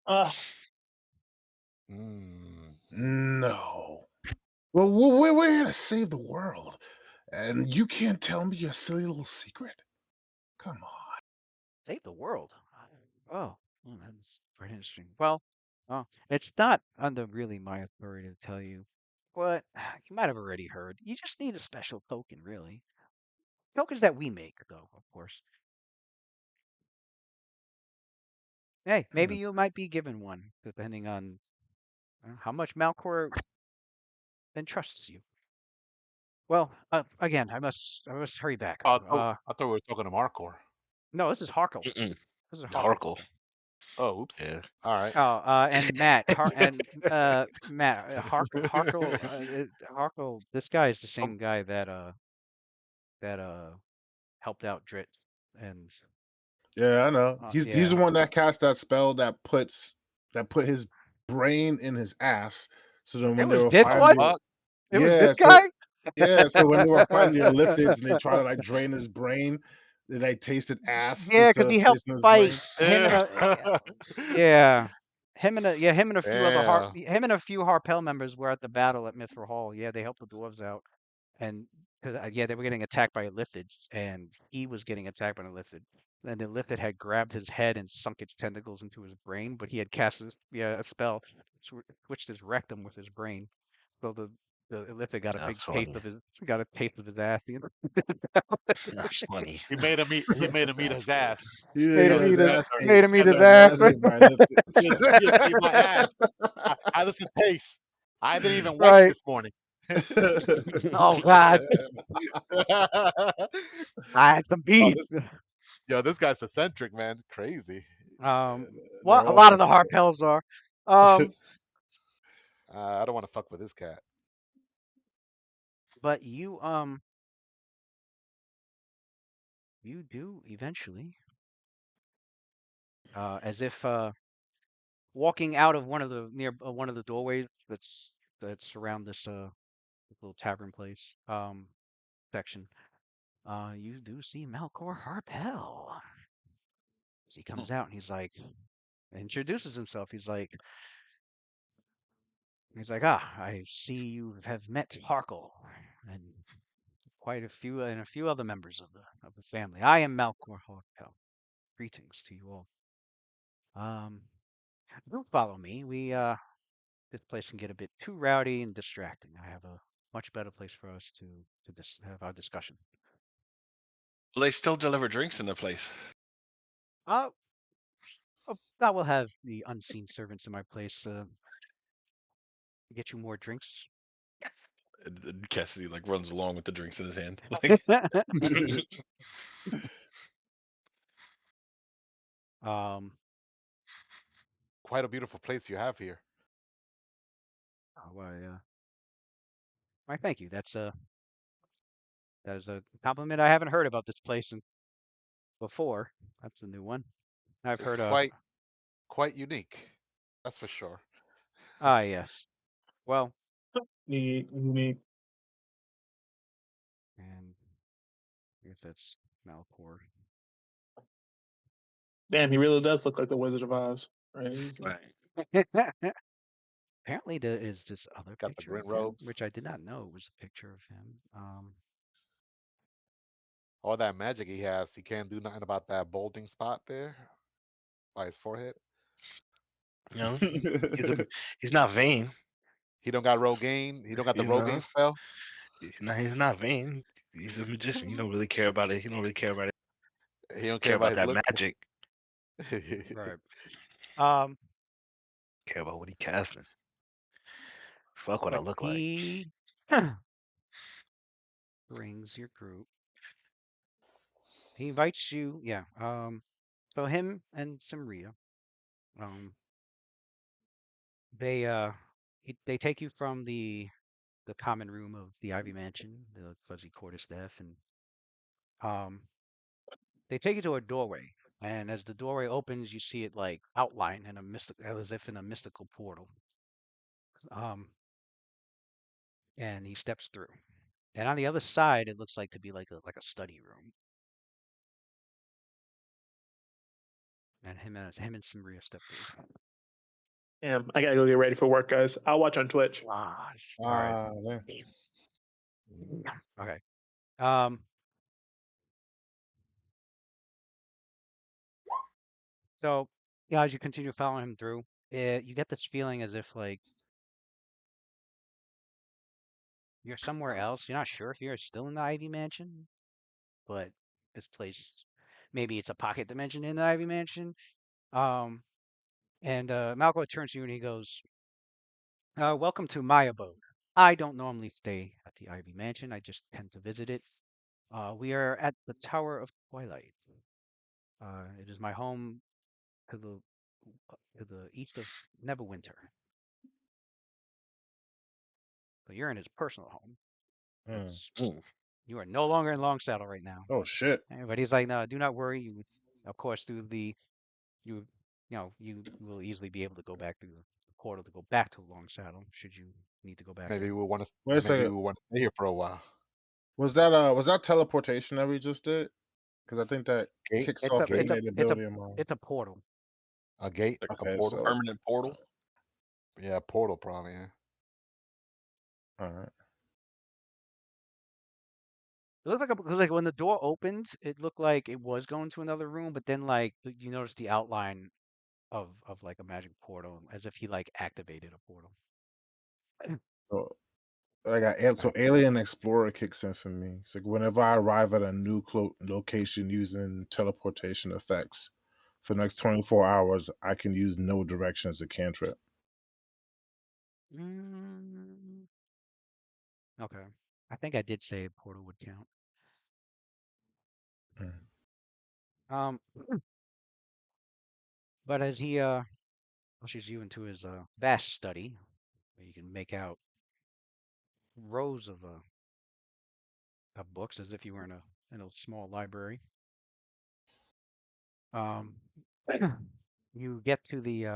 Uh, Mm. No. Well, we're here to save the world, and you can't tell me your silly little secret? Come on. save the world. Oh, that's very interesting. Well, it's not under really my authority to tell you, but you might have already heard. You just need a special token, really. Tokens that we make, though, of course. Hey, maybe Hmm. you might be given one, depending on how much Malcor entrusts you. Well, again, I must hurry back. I thought we were talking to Markor. No, this is Harkle. Mm-mm. This is Harkle. Harkle. Oh, oops. Yeah. All right. Oh, and Matt, Harkle. This guy is the Oh, same guy that helped out Drit, and Yeah, I know. He's the yeah, one that cast that spell that put his brain in his ass. So then it when they was were this the fighting one. the fuck? It was this yeah, guy. so when they were fighting the Elliptids and they try to like drain his brain, they like tasted ass Yeah, instead because of he helped tasting his fight brain. him and Yeah. yeah, him and a few other Yeah. him and a few Harpell members were at the battle at Mithril Hall. Yeah, they helped the dwarves out, and because yeah, they were getting attacked by Elliptids, and he was getting attacked by an Elliptid. And the Elliptid had grabbed his head and sunk its tentacles into his brain, but he had cast a spell, switched his rectum with his brain. So the Elliptid That's funny. got a taste of his ass. You know? That's funny. He made him eat That's his funny. ass. Made He him goes, eat his Ate. made him eat as his a, His ass. ass ate by Elliptic. he just ate my ass. I listen taste. I didn't even wipe Right. this morning. Oh God, I had some Oh, beef. yo, this guy's eccentric, man. Crazy. Um, well, They're a all lot of the fucking Harpels are. Um, I don't want to fuck with this cat. but you do eventually, as if walking out of one of the doorways that's around this little tavern place section. You do see Malchor Harpell. He comes out and he's like, introduces himself. Ah, I see you have met Harkle and quite a few other members of the family. I am Malchor Harpell. Greetings to you all. Um, do follow me. This place can get a bit too rowdy and distracting. I have much better place for us to have our discussion. Well, they still deliver drinks in the place. Uh, I will have the unseen servants in my place get you more drinks. And Cassidy like runs along with the drinks in his hand. Like, um, Quite a beautiful place you have here. why, thank you. That is a compliment I haven't heard about this place before. That's a new one. I've It's heard quite unique. That's for sure. yes. Well, Neat. and I guess that's Malchor. Damn, he really does look like the Wizard of Oz, right? He's like, Apparently, there is this other Got the picture green of him, robes. which I did not know was a picture of him. All that magic he has, he can't do nothing about that balding spot there by his forehead. You know, he's not vain. He don't got Rogaine. He don't got the You know, Rogaine spell. he's not vain. He's a magician. He don't really care about it. He don't really care about it. He don't care Care about about his that look. magic. Right. Care about what he casting. Fuck what I But look like. he brings your group. He invites you, yeah. So him and Simria, um, they they take you from the common room of the Ivy Mansion, the fuzzy quarterstaff, and um, they take you to a doorway. And as the doorway opens, you see it like outlined in a as if in a mystical portal. Um, and he steps through. And on the other side, it looks like to be like a study room. And him and Simria step through. damn, I gotta go get ready for work, guys. I'll watch on Twitch. Gosh. All right. there. Okay. Um. So, yeah, as you continue following him through, you get this feeling as if like you're somewhere else. You're not sure if you're still in the Ivy Mansion, but this place, maybe it's a pocket dimension in the Ivy Mansion. Um. And Malcolm turns to you and he goes, "Welcome to my abode. I don't normally stay at the Ivy Mansion. I just tend to visit it. We are at the Tower of Twilight. It is my home to the east of Neverwinter. So you're in his personal home. It's You are no longer in Long Saddle right now. Oh shit. But he's like, no, do not worry. You, of course, through the you you will easily be able to go back through the portal to go back to Long Saddle should you need to go back Maybe there. we want to. Wait a Maybe we second. want to stay here for a while. Was that teleportation that we just did? Because I think that Gate. kicks It's a off the it's a Gate. innate it's a ability of mine. it's a portal. A gate. like A Okay, portal. so permanent portal. Yeah, portal probably. Yeah. all right. It looked because like when the door opened, it looked like it was going to another room, but then like you notice the outline of like a magic portal, as if he like activated a portal. So I got so Alien Explorer kicks in for me. It's like whenever I arrive at a new location using teleportation effects, for the next 24 hours, I can use no direction as a cantrip. Okay, I think I did say a portal would count. Um, but as he pushes you into his vast study, where you can make out rows of books as if you were in a small library. Um, you get to the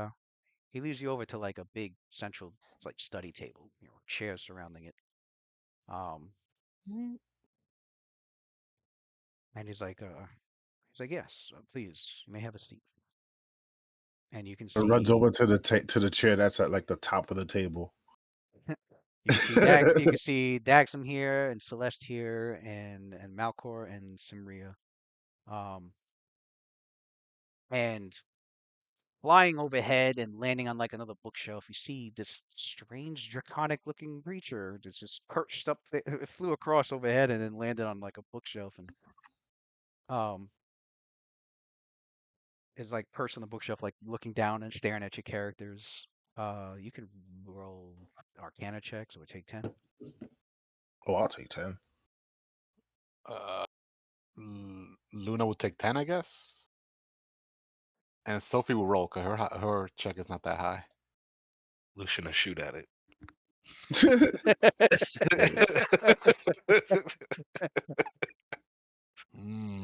he leads you over to like a big central it's like study table, chairs surrounding it. Um, and he's like, yes, please, you may have a seat. And you can It runs see over to the chair that's at like the top of the table. You can see Daxam here and Celeste here and Malchor and Simria. And flying overhead and landing on like another bookshelf, you see this strange draconic-looking creature that's just perched up. It flew across overhead and then landed on like a bookshelf and um is like perched on the bookshelf, like looking down and staring at your characters. You can roll Arcana checks. It would take 10. Oh, I'll take 10. Uh, Luna will take 10, I guess. And Sophie will roll because her check is not that high. Lucian will shoot at it.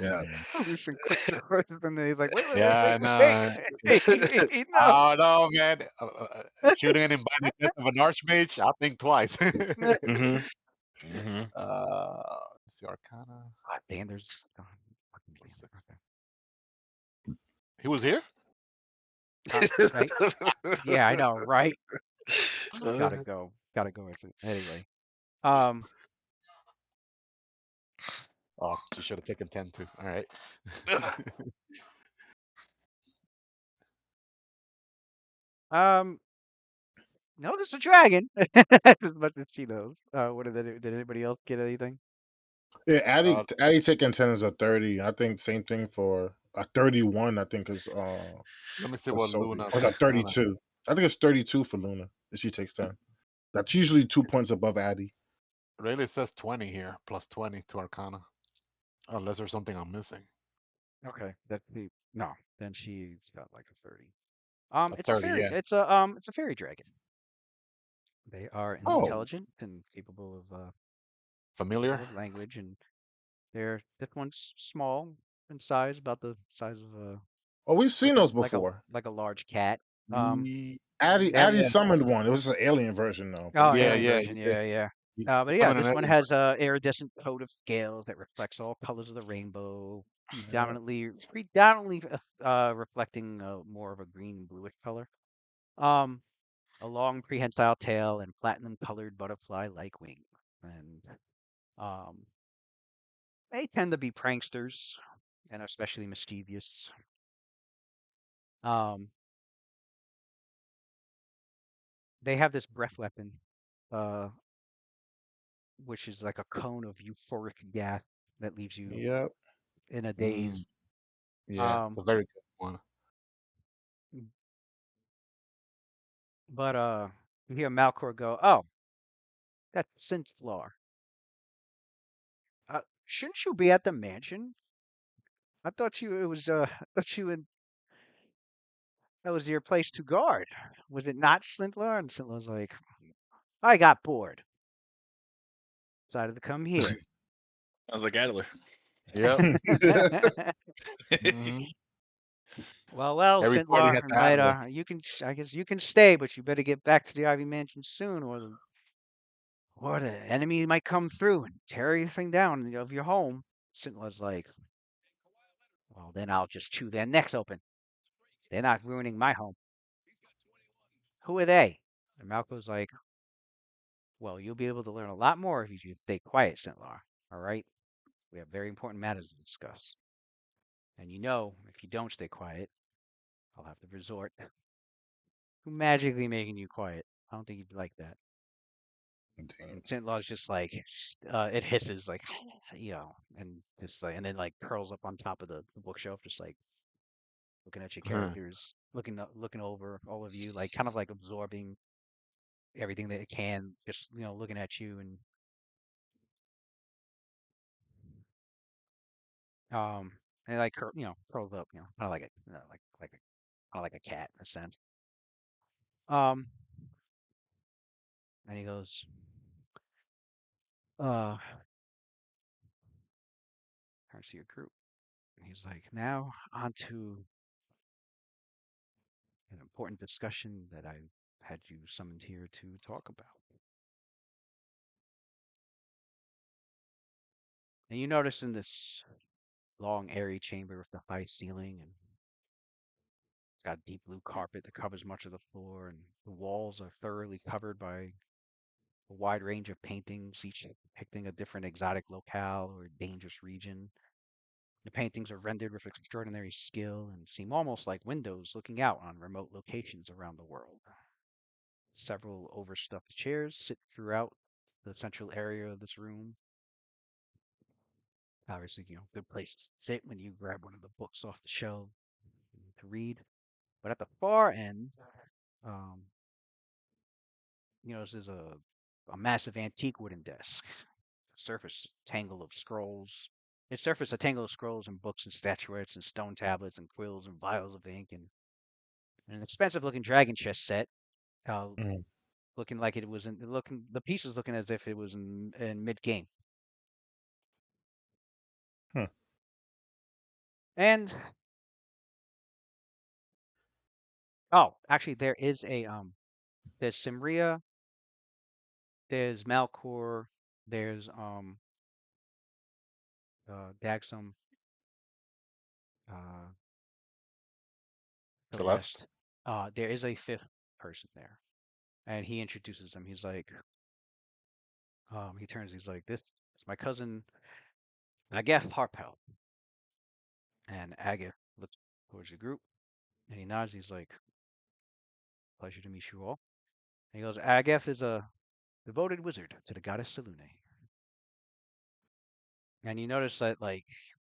Yeah. Lucian clicks the horses and then he's like, wait, wait, wait, Yeah, wait, no. wait, no. Oh no, man! Shooting an invited death of an archmage, I'll think twice. hmm hmm Let's see, Arcana. God damn, there's fucking Plus damn. 6. Okay. He was here. Right? Yeah, I know, right? Gotta Uh, go. Gotta go with it. Anyway. Um, Oh, she should have taken 10 too. All right. um, notice a dragon. As much as she knows. Did anybody else get anything? Yeah, Addy, uh, Addy taking 10 is a 30. I think same thing for a 31, I think Let me see for what Sophie. Luna. Or is that 32? I think it's 32 for Luna if she takes 10. That's usually 2 points above Addy. Really, it says 20 here, plus 20 to Arcana. Unless there's something I'm missing. Okay, no. Then she's got like a 30. A It's a 30, fairy. yeah. It's a fairy dragon. They are Oh, intelligent and capable Familiar. of language, and this one's small in size, about the size of oh, we've seen those like a before. large cat. Ye- Addy Yeah, summoned one. It was an alien version though, but Oh, we yeah, summoned alien yeah. one. version, Yeah. yeah, yeah. But yeah, Summon an this one alien. has a iridescent coat of scales that reflects all colors of the rainbow, Yeah. predominantly reflecting more of a green bluish color. Um, a long prehensile tail and platinum-colored butterfly-like wings, and um, they tend to be pranksters and especially mischievous. Um, they have this breath weapon, uh, which is like a cone of euphoric gas that leaves you Yep. in a daze. Mm, yeah, it's Um, a very good one. but you hear Malchor go, "Oh, that's Sinthlar. Shouldn't you be at the mansion? I thought you it was I thought you and that was your place to guard. Was it not Slintlar?" And Slintlar's like, "I got bored. Decided to come here." Sounds like Adler. Yep. Hmm. Well, Every party has Slintlar, to have right? one. I guess you can stay, but you better get back to the Ivy Mansion soon, or the enemy might come through and tear everything down of your home. Slintlar's like, "Well, then I'll just chew their necks open. They're not ruining my home. Who are they?" And Malco's like, "Well, you'll be able to learn a lot more if you just stay quiet, Sintlar. All right? We have very important matters to discuss. And if you don't stay quiet, I'll have to resort to magically making you quiet. I don't think you'd like that." Damn. And Sintlar's just like, it hisses like, and just like, and then like curls up on top of the bookshelf, just like looking at your Huh. characters, looking over all of you, like kind of like absorbing everything that it can, just looking at you um and like curls up, kind of like a kind of like a cat in a sense. Um, and he goes, uh, turns to your group, and he's like, "Now on to an important discussion that I had you summoned here to talk about." And you notice in this long, airy chamber with the high ceiling, and it's got deep blue carpet that covers much of the floor, and the walls are thoroughly covered by a wide range of paintings, each depicting a different exotic locale or dangerous region. The paintings are rendered with extraordinary skill and seem almost like windows looking out on remote locations around the world. Several overstuffed chairs sit throughout the central area of this room. Obviously, good places to sit when you grab one of the books off the shelf to read. But at the far end, um, this is a massive antique wooden desk. Surface tangle of scrolls. It surfaced a tangle of scrolls and books and statuettes and stone tablets and quills and vials of ink and an expensive looking dragon chess set. Mm. Looking like it was the pieces looking as if it was in mid game. Hmm. And actually there is there's Simria, there's Malchor, there's Daxum, uh Celeste. Celeste. There is a fifth person there. And he introduces him. He's like he's like, this is my cousin Ageth Harpell. And Ageth looks towards the group and he nods, he's like, pleasure to meet you all. And he goes, Ageth is a devoted wizard to the goddess Selune. And you notice that like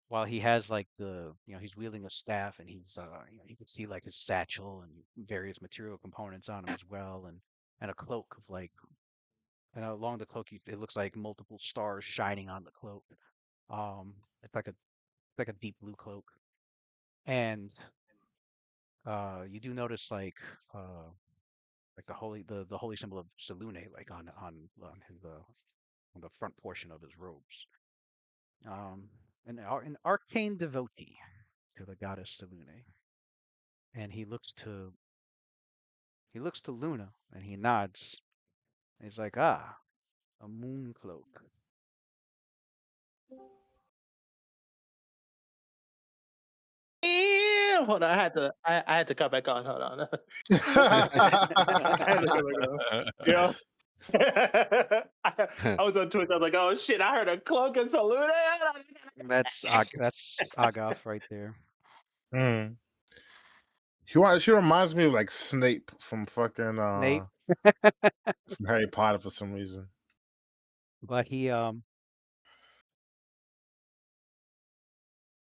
while he has like he's wielding a staff and he's you can see like his satchel and various material components on him as well and a cloak of like and along the cloak it looks like multiple stars shining on the cloak. It's like a deep blue cloak. And you do notice like the holy symbol of Selune like on his on the front portion of his robes. An arcane devotee to the goddess Selune, and he looks to Luna and he nods. And he's like, ah, a moon cloak. Damn! Hold on, I had to cut back on. Hold on. I had to cut back on. Yeah. I was on Twitter. I was like, "Oh shit! I heard a cloak and salute." That's Agath right there. Mm. She reminds me of like Snape from fucking Snape, from Harry Potter for some reason. but he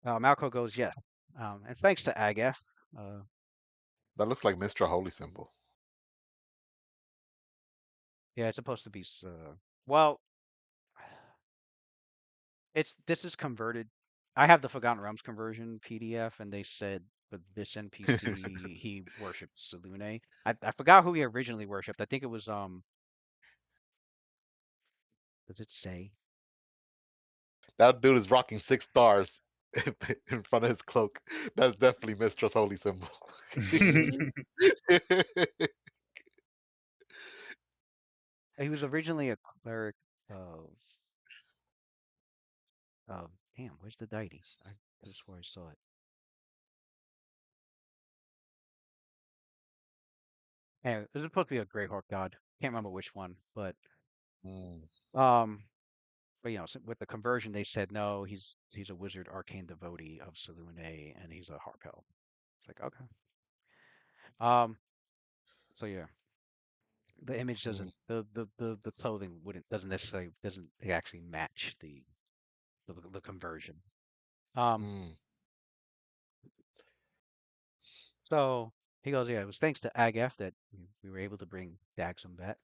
Malco goes, yeah. And thanks to Agath. That looks like Mr. Holy Symbol. Yeah, it's supposed to be well, this is converted. I have the Forgotten Realms conversion PDF, and they said for this NPC he worshipped Selune. I forgot who he originally worshipped. I think it was does it say? That dude is rocking 6 stars in front of his cloak. That's definitely Mistress Holy Symbol. He was originally a cleric of damn, where's the deity? I could have swore I saw it. Anyway, this is supposed to be a Grey Hawk god. Can't remember which one, but Mm. but with the conversion they said no, he's a wizard arcane devotee of Selune and he's a Harpell. It's like okay. So yeah, the image Mm. doesn't the clothing doesn't actually match the conversion. Mm. So he goes, yeah, it was thanks to Agaf that we were able to bring Daxum back.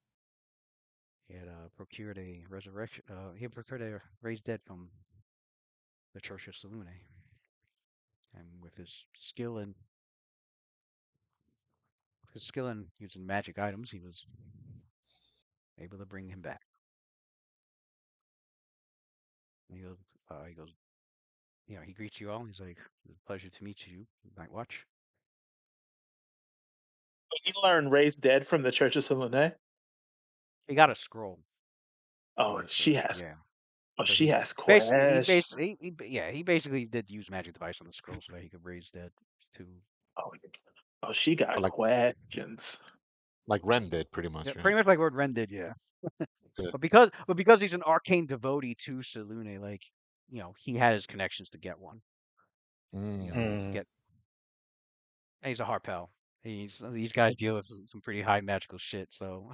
He had procured a resurrection. He had procured a raised dead from the Church of Selune, and with his skill in using magic items, he was able to bring him back. And he goes, he greets you all. He's like, "It's a pleasure to meet you, Night Watch." You learn "Raise Dead" from the Church of Selene. He got a scroll. Oh, she has. Yeah. Oh, So she he has basically, questions. he basically did use magic device on the scroll so that he could raise dead to. Oh, she got Like questions. like Ren did, pretty Yeah, much, right? pretty much like what Ren did, yeah. Good. But because he's an arcane devotee to Selune, like he had his connections to get one. Mm. You know, Mm. get. And he's a Harpell. These guys deal with some pretty high magical shit. So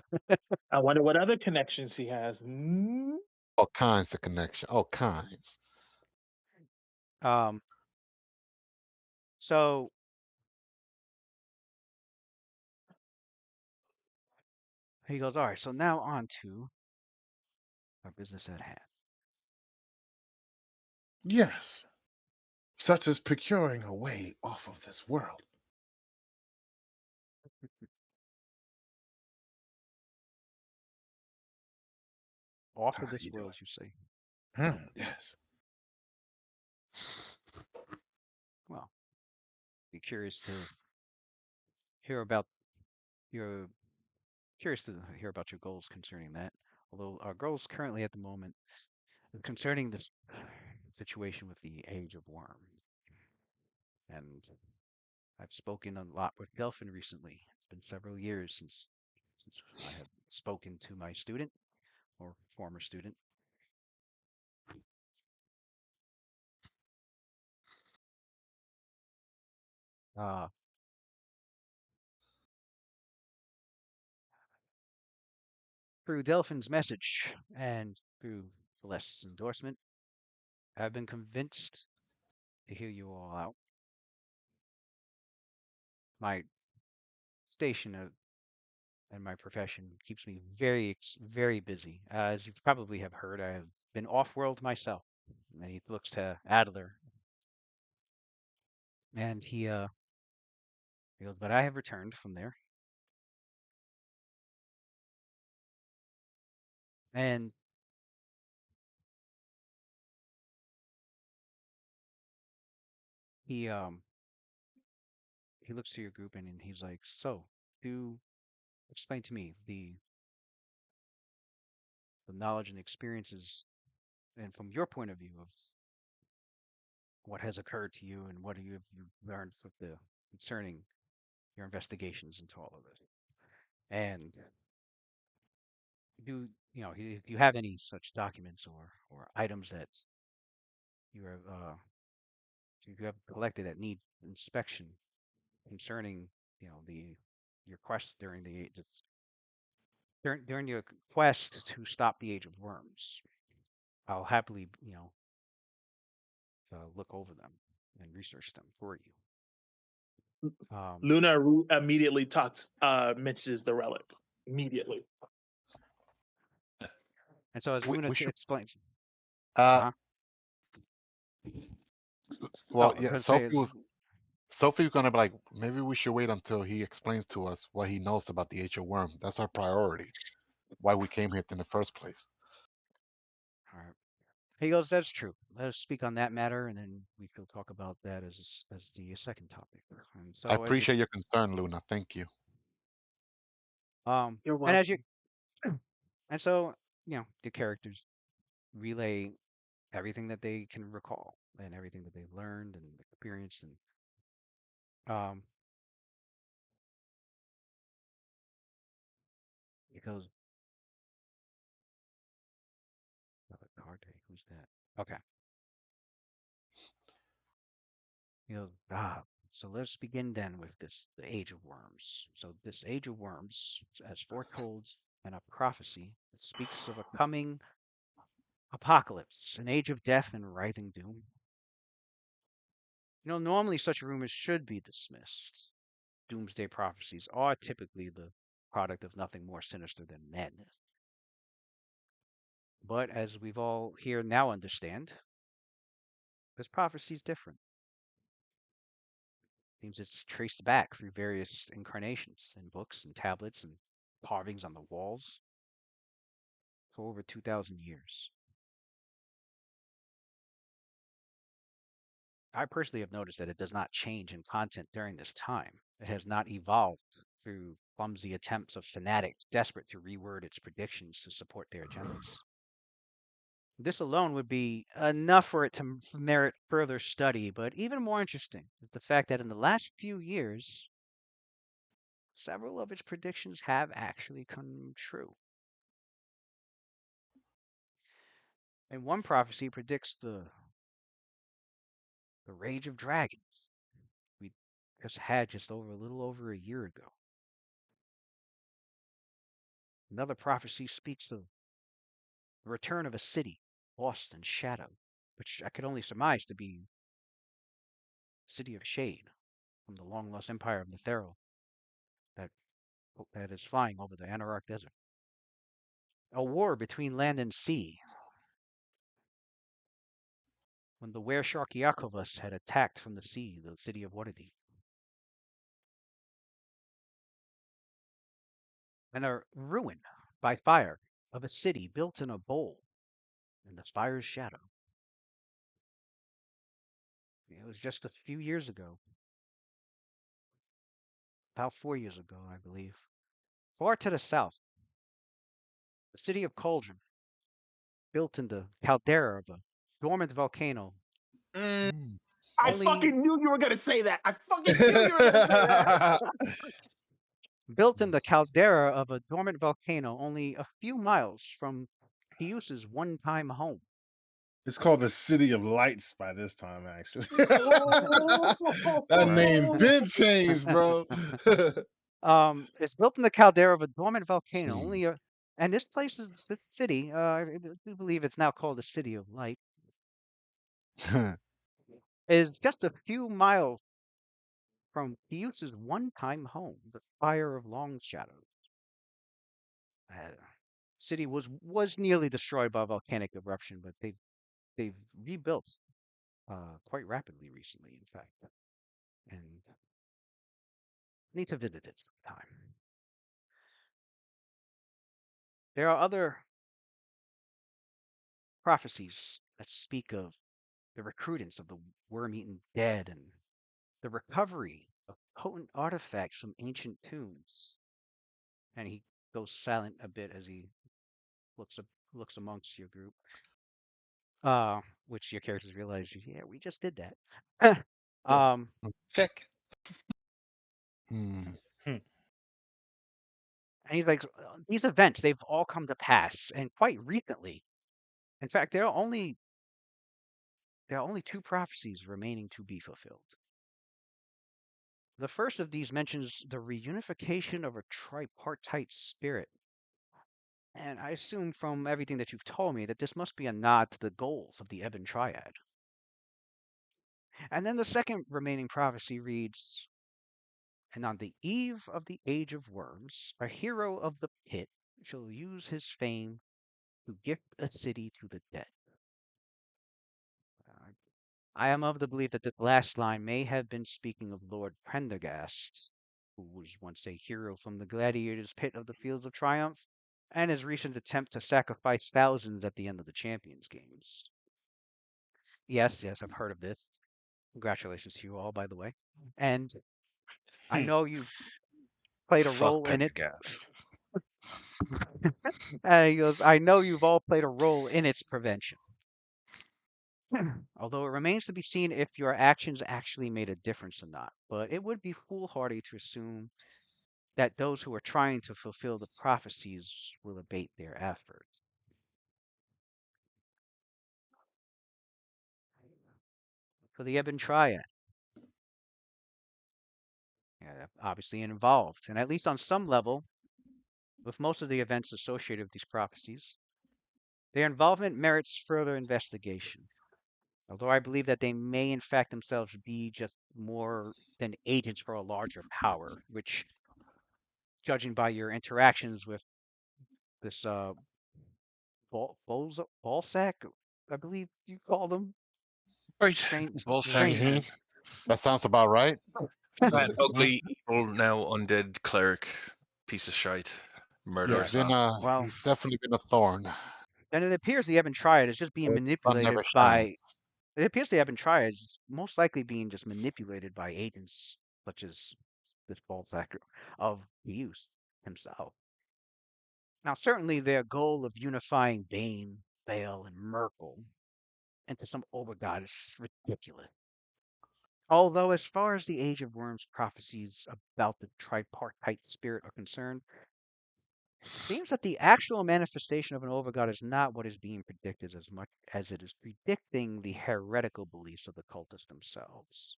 I wonder what other connections he has. Hmm? All kinds of connection. All kinds. um so he goes, all right. So now on to our business at hand. Yes, such as procuring a way off of this world. Off How of this you doing? world, you say? Yes. Well, be curious to hear about your curious to hear about your goals concerning that. Although our goals currently at the moment concerning this situation with the Age of Worm, and I've spoken a lot with Delphin recently. It's been several years since I have spoken to my student or former student. Uh, through Delphin's message and through Celeste's endorsement, I've been convinced to hear you all out. My station and my profession keeps me very busy. As you probably have heard, I have been off-world myself. And he looks to Adler, and he goes, but I have returned from there, and he um he looks to your group and he's like, so do explain to me the knowledge and experiences, and from your point of view of what has occurred to you and what you learned with the concerning your investigations into all of this. And do if you have any such documents or items that you have you have collected that need inspection concerning the your quest during your quest to stop the Age of Worms, I'll happily look over them and research them for you. Luna immediately mentions the relic. Immediately. And so as We, Luna we should. explains, Uh, uh-huh. well, Oh, I was yeah. gonna say is Sophie's gonna be like, maybe we should wait until he explains to us what he knows about the HO worm. That's our priority. Why we came here in the first place. all right. He goes, that's true. Let us speak on that matter, and then we can talk about that as the second topic. And I so as you appreciate your concern, Luna. Thank you. You're and as welcome. you and so the characters relay everything that they can recall and everything that they've learned and experienced, and um he goes, who's that? Okay. He goes, so let's begin then with the Age of Worms. So this Age of Worms, as foretold in a prophecy, it speaks of a coming apocalypse, an age of death and writhing doom. Normally such rumors should be dismissed. Doomsday prophecies are typically the product of nothing more sinister than madness. But as we've all here now understand, this prophecy is different. Seems it's traced back through various incarnations in books and tablets and carvings on the walls for over 2,000 years. I personally have noticed that it does not change in content during this time. It has not evolved through clumsy attempts of fanatics desperate to reword its predictions to support their agendas. This alone would be enough for it to merit further study, but even more interesting is the fact that in the last few years, several of its predictions have actually come true. And one prophecy predicts the the rage of dragons we just had just over a little over a year ago. Another prophecy speaks of the return of a city lost in shadow, which I could only surmise to be the city of Shade from the long lost empire of Netheril that that is flying over the Anararch Desert. A war between land and sea when the were-shark Yakovus had attacked from the sea the city of Waterdeep. And a ruin by fire of a city built in a bowl in the fire's shadow. It was just a few years ago, about 4 years ago, I believe. Far to the south, the city of Cauldron, built in the caldera of a dormant volcano. Mm. I Only fucking knew you were gonna say that. I fucking knew you were gonna say that. built in the caldera of a dormant volcano, only a few miles from Pius's one-time home. It's called the City of Lights by this time, actually. Oh. That Word. name been changed, bro. It's built in the caldera of a dormant volcano. Hmm. Only a, and this place is this city. I do believe it's now called the City of Light. Is just a few miles from Pius's one-time home, the Fire of Long Shadows. City was nearly destroyed by a volcanic eruption, but they've rebuilt quite rapidly recently, in fact, and need to visit it sometime. There are other prophecies that speak of the recrudence of the worm-eaten dead and the recovery of potent artifacts from ancient tombs. And he goes silent a bit as he looks amongst your group. Which your characters realize, yeah, we just did that. Yes. um, Check. Mm. and he's like, these events, they've all come to pass, and quite recently. In fact, there are only two prophecies remaining to be fulfilled. The first of these mentions the reunification of a tripartite spirit. And I assume from everything that you've told me that this must be a nod to the goals of the Ebon Triad. And then the second remaining prophecy reads, and on the eve of the Age of Worms, a hero of the pit shall use his fame to gift a city to the dead. I am of the belief that this last line may have been speaking of Lord Prendergast, who was once a hero from the gladiators' pit of the Fields of Triumph, and his recent attempt to sacrifice thousands at the end of the Champions Games. Yes, I've heard of this. Congratulations to you all, by the way. And I know you've played a Fuck role in it. Pendergast. And he goes, I know you've all played a role in its prevention. Although it remains to be seen if your actions actually made a difference or not. But it would be foolhardy to assume that those who are trying to fulfill the prophecies will abate their efforts. For the Ebon Triad, yeah, obviously involved, and at least on some level, with most of the events associated with these prophecies, their involvement merits further investigation. Although I believe that they may in fact themselves be just more than agents for a larger power, which, judging by your interactions with this Ballsack, I believe you call them. Right. Strange, Volsack. strange. Mhm. That sounds about right. That ugly, evil, now undead cleric, piece of shite, murderer. He's been Well, he's definitely been a thorn. and it appears the Ebon Triad is just being The sun manipulated never shines. by. It appears the Ebon Triad is most likely being just manipulated by agents such as this Ballsack of use himself. Now, certainly their goal of unifying Bane, Bale, and Merkel into some overgod is ridiculous. Although, as far as the Age of Worms prophecies about the tripartite spirit are concerned, Seems that the actual manifestation of an overgod is not what is being predicted as much as it is predicting the heretical beliefs of the cultists themselves.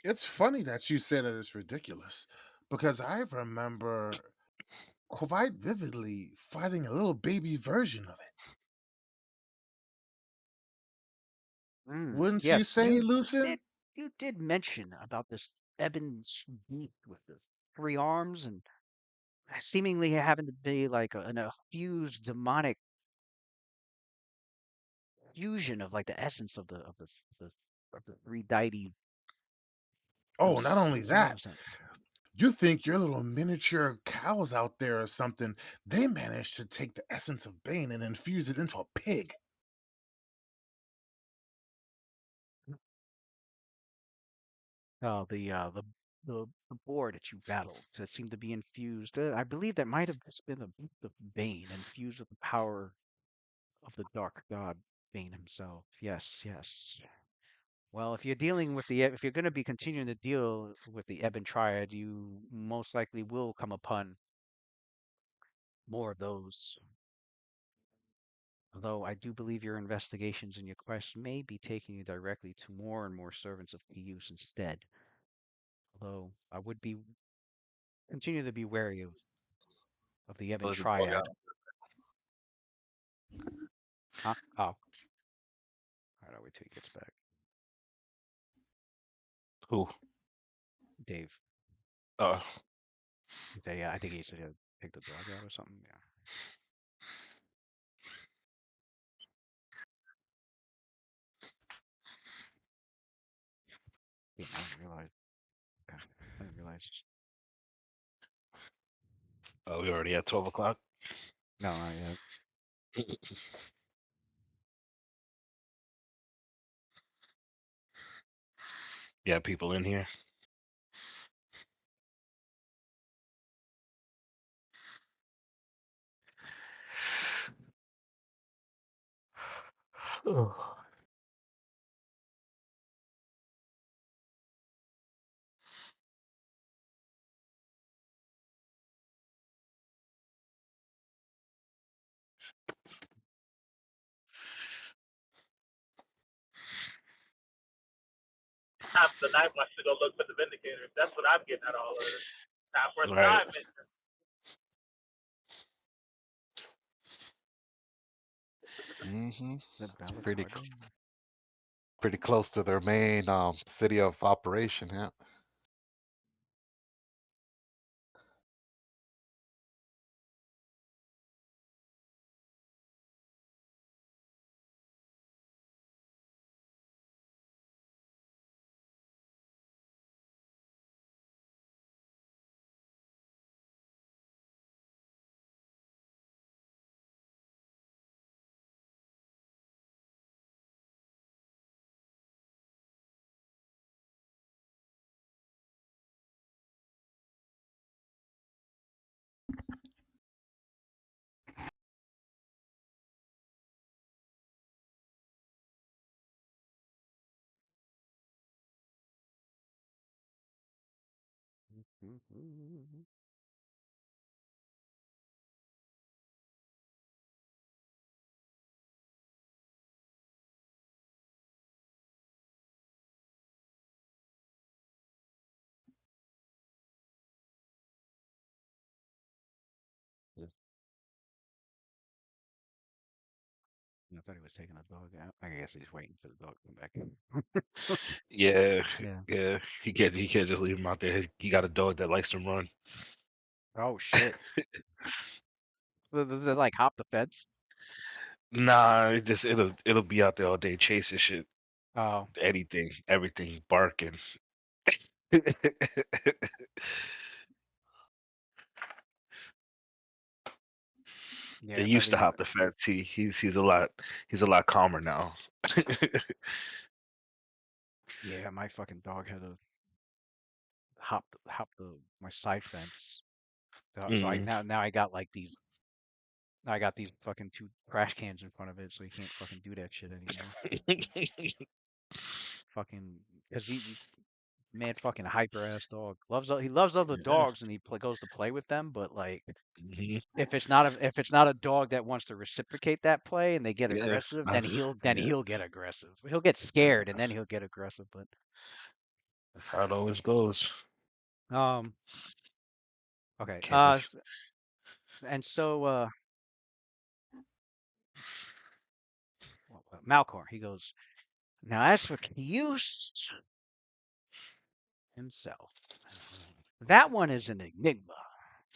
It's funny that you say that it's ridiculous because I remember quite vividly fighting a little baby version of it. Wouldn't you Yes, say, Lucen? you did mention about this ebon beast with the 3 arms and seemingly having to be like an fused demonic fusion of like the essence of the 3 deities Oh, not only that, themselves. you think your little miniature cows out there or something, they managed to take the essence of Bane and infuse it into a pig. Oh, the boar that you battled that seemed to be infused. I believe that might have just been the beast of Bane infused with the power of the dark god Bane himself. Yes, yes. Well, if you're dealing with if you're going to be continuing to deal with the Ebon Triad, you most likely will come upon more of those. Although I do believe your investigations and your quests may be taking you directly to more and more servants of Pius instead. Although I would be continue to be wary of the Ebon There's a dog Triad. out. Huh? Oh, all right. I'll wait till he gets back. Who? Dave. Uh, Yeah, I think he said he'll take the dog out or something. Yeah. Damn, I didn't realize. Okay. I didn't realize. oh, we already at 12 o'clock. No, not yet. Yeah, people in here. Oh. Half the night wants to go look for the Vindicators. That's what I'm getting at all of this. Time for a Right. side mission. Mm-hmm. The It's Ballad pretty Garden. pretty close to their main city of operation. Yeah. I thought he was taking a dog out. I guess he's waiting for the dog to come back. Yeah, Yeah. yeah. He can't just leave him out there. He got a dog that likes to run. Oh shit. They like hop the fence. Nah, it'll be out there all day chasing shit, Oh anything, everything, barking. yeah. He If used to ever, hop the fence. He's a lot calmer now. yeah, my fucking dog had to hop the my side fence. So I Mm. now I got like these. Now I got these fucking 2 trash cans in front of it, so he can't fucking do that shit anymore. Fucking because he mad fucking hyper ass dog. He loves other Yeah. dogs and he goes to play with them, but like Mhm. if it's not a dog that wants to reciprocate that play and they get Yeah. aggressive, then Yeah. he'll get aggressive. He'll get scared and then he'll get aggressive. But That's how it always goes. um okay. Candace. And so Malchor, he goes, now as for Cuse himself, that one is an enigma.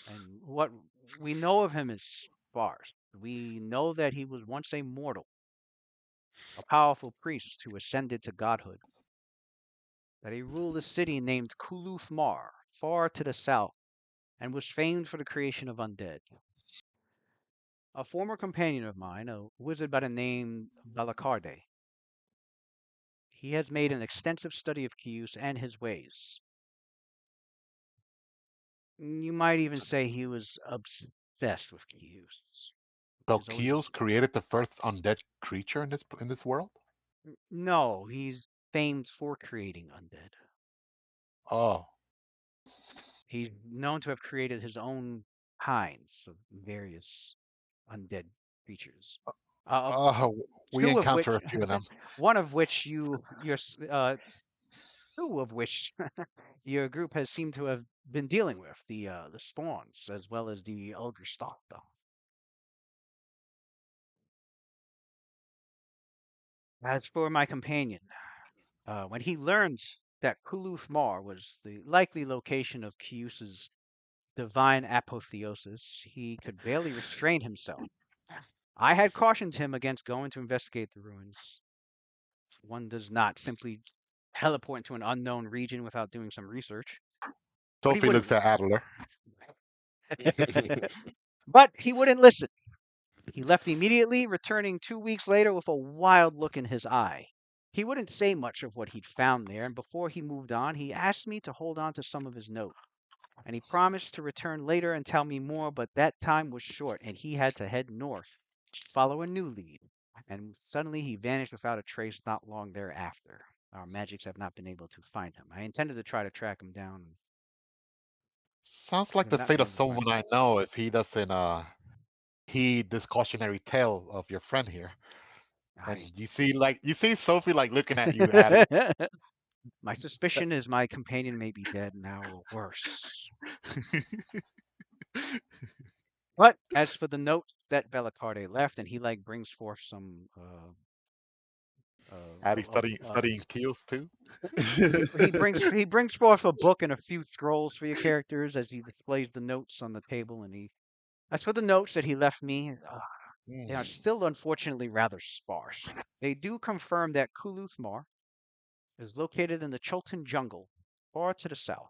And what we know of him is sparse. We know that he was once a mortal, a powerful priest who ascended to godhood, that he ruled a city named Kuluth Mar, far to the south, and was famed for the creation of undead. A former companion of mine, a wizard by the name Balacarde, he has made an extensive study of Kius and his ways. You might even say he was obsessed with Kius. So He's always Keels created the first undead creature in this world. no, he's famed for creating undead. Oh, He's known to have created his own kinds of various undead creatures. Uh, we two of encounter which, a few of them. one of which two of which your group has seemed to have been dealing with the spawns as well as the ogre stock, though. As for my companion, when he learned that Kuluth Mar was the likely location of Kius's divine apotheosis, he could barely restrain himself. I had cautioned him against going to investigate the ruins. One does not simply teleport into an unknown region without doing some research. But he Sophie wouldn't. looks at Adler. But he wouldn't listen. He left immediately, returning 2 weeks later with a wild look in his eye. He wouldn't say much of what he'd found there, and before he moved on, he asked me to hold on to some of his notes. And he promised to return later and tell me more, but that time was short, and he had to head north, follow a new lead. And suddenly he vanished without a trace not long thereafter. Our magics have not been able to find him. I intended to try to track him down. Sounds We like have the not fate been of able to find someone I know if he doesn't heed this cautionary tale of your friend here. And him. you see Sophie like looking at you, Addy. My suspicion is my companion may be dead now or worse. But as for the note that Bellacarde left, and he like brings forth some Addy studying skills too. he brings forth a book and a few scrolls for your characters as he displays the notes on the table, and he as for the notes that he left me, they are still unfortunately rather sparse. They do confirm that Kuluthmar is located in the Chultan jungle, far to the south,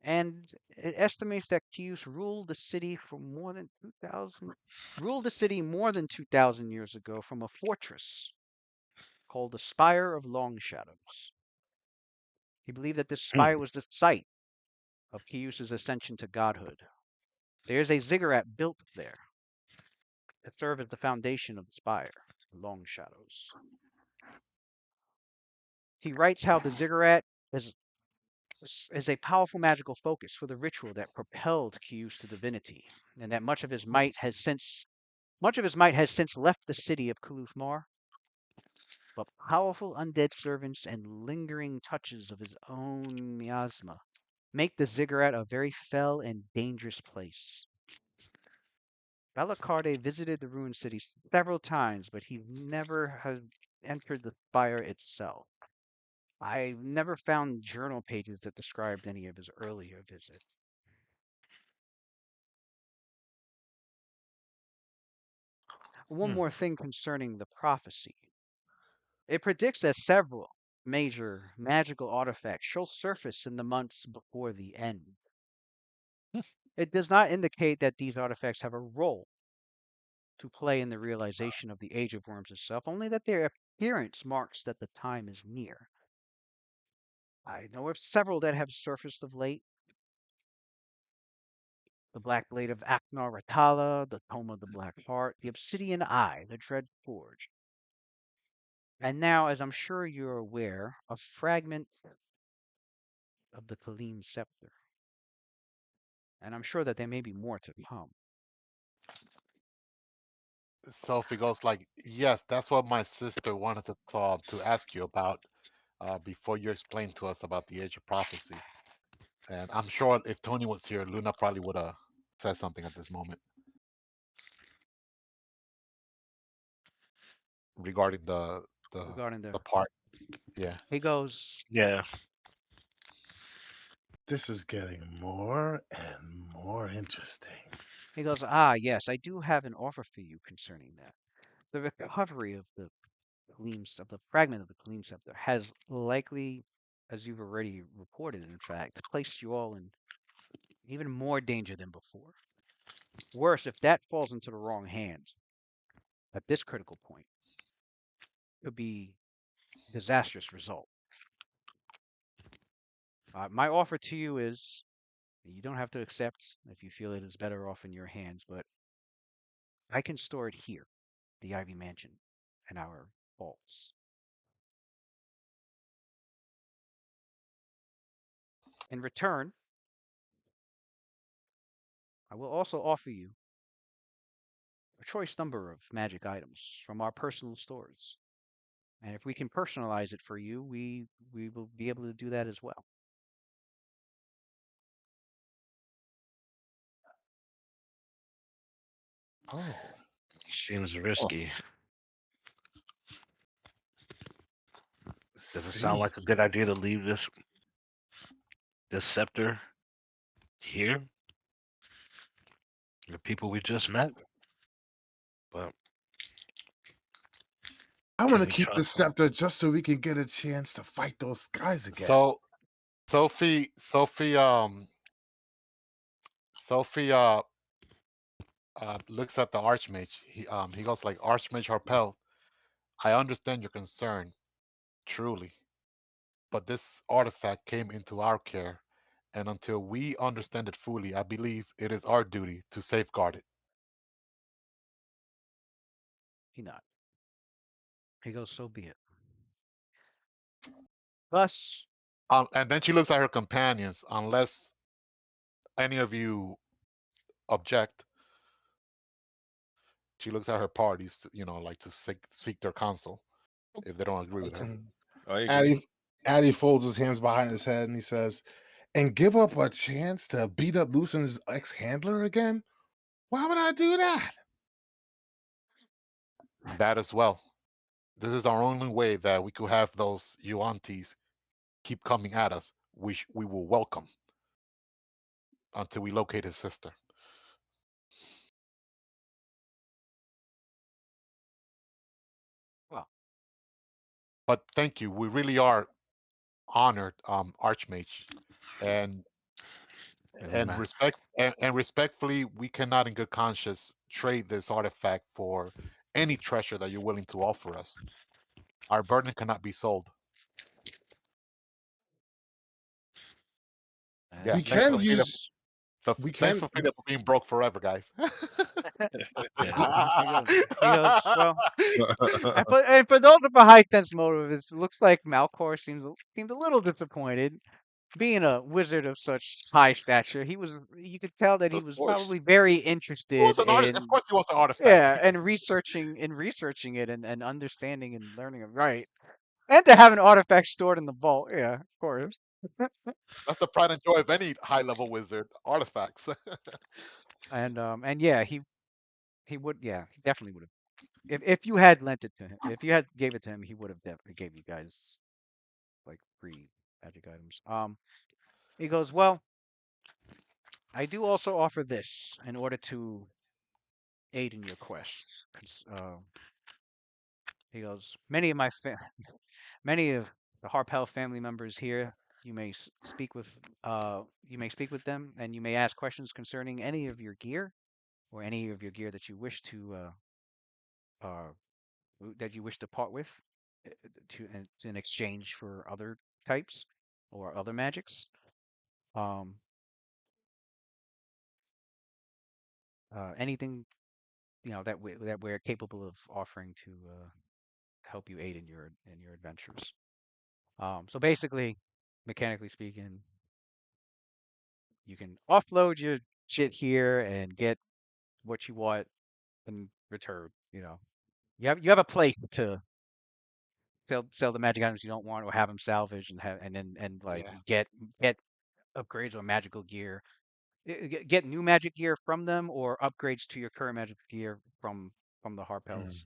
and it estimates that Kius ruled the city for more than 2,000 ruled the city more than 2,000 years ago from a fortress called the Spire of Long Shadows. He believed that this spire was the site of Kius's ascension to godhood. There is a ziggurat built there that served as the foundation of the spire, Long Shadows. He writes how the ziggurat is a powerful magical focus for the ritual that propelled Kius to divinity, and that much of his might has since left the city of Kuluthmar, but powerful undead servants and lingering touches of his own miasma make the ziggurat a very fell and dangerous place. Balacarde visited the ruined city several times, but he never has entered the spire itself. I never found journal pages that described any of his earlier visits. One more thing concerning the prophecy. It predicts that several major magical artifacts shall surface in the months before the end. It does not indicate that these artifacts have a role to play in the realization of the Age of Worms itself, only that their appearance marks that the time is near. I know of several that have surfaced of late. The Black Blade of Aknar Ratala, the Tome of the Black Heart, the Obsidian Eye, the Dread Forge. And now, as I'm sure you're aware, a fragment of the Kalim scepter, and I'm sure that there may be more to come. Sophie goes like, "Yes, that's what my sister wanted to ask you about before you explained to us about the age of prophecy." And I'm sure if Tony was here, Luna probably would have said something at this moment regarding the Regarding the part. Yeah. he goes, Yeah. This is getting more and more interesting. ah, yes, I do have an offer for you concerning that. The recovery of the of the fragment of the Kalim scepter has likely, as you've already reported, in fact, placed you all in even more danger than before. Worse, if that falls into the wrong hands at this critical point, it could be disastrous result. My offer to you is you don't have to accept if you feel it is better off in your hands, but I can store it here, the Ivy Mansion, in our vaults. In return, I will also offer you a choice number of magic items from our personal stores. And if we can personalize it for you, we will be able to do that as well. Oh, Seems Oh, risky. Does it sound like a seems. good idea to leave this scepter here? The people we just met? But I want can to we keep the trust them? scepter just so we can get a chance to fight those guys again. so Sophie looks at the Archmage. He goes like, "Archmage Harpell, I understand your concern, truly, but this artifact came into our care, and until we understand it fully, I believe it is our duty to safeguard it." He not. He goes, so be it. Thus, And then she looks at her companions. Unless any of you object, she looks at her parties. Like to seek their counsel if they don't agree with her. Mhm. I agree. Addy folds his hands behind his head and he says, "And give up a chance to beat up Lucin's ex-handler again? Why would I do that?" That as well. This is our only way that we could have those Yuantis keep coming at us. We will welcome until we locate his sister. well, But thank you. We really are honored, Archmage, and and Amen. respectfully, we cannot, in good conscience, trade this artifact for any treasure that you're willing to offer us. Our burden cannot be sold. Yeah, We as you thanks, can Sophia. wish. use we Thanks, can Sophia, for being broke forever, guys. Yeah. He goes, well, and for those with a high sense motive, it looks like Malchor seemed a little disappointed. Being a wizard of such high stature, you could tell that he Of was course. probably very He wants interested an artist. Of in, course, he wants an artifact. yeah, and researching it and understanding and learning it right. And to have an artifact stored in the vault, yeah, of course. That's the pride and joy of any high-level wizard. Artifacts. And yeah, he would, yeah, he definitely would have. If you had lent it to him, if you had gave it to him, he would have definitely gave you guys like free magic items. He goes, well, I do also offer this in order to aid in your quest. He goes, many of the Harpell family members here, you may speak with them, and you may ask questions concerning any of your gear or any of your gear that you wish uh, to part with in exchange for other types or other magics. Um, Anything that we're capable of offering to help you aid in your adventures. So basically, mechanically speaking, you can offload your shit here and get what you want in return. You have a place to sell the magic items you don't want or have them salvaged and like Yeah. get upgrades or magical gear. Get new magic gear from them or upgrades to your current magic gear from the Harpells.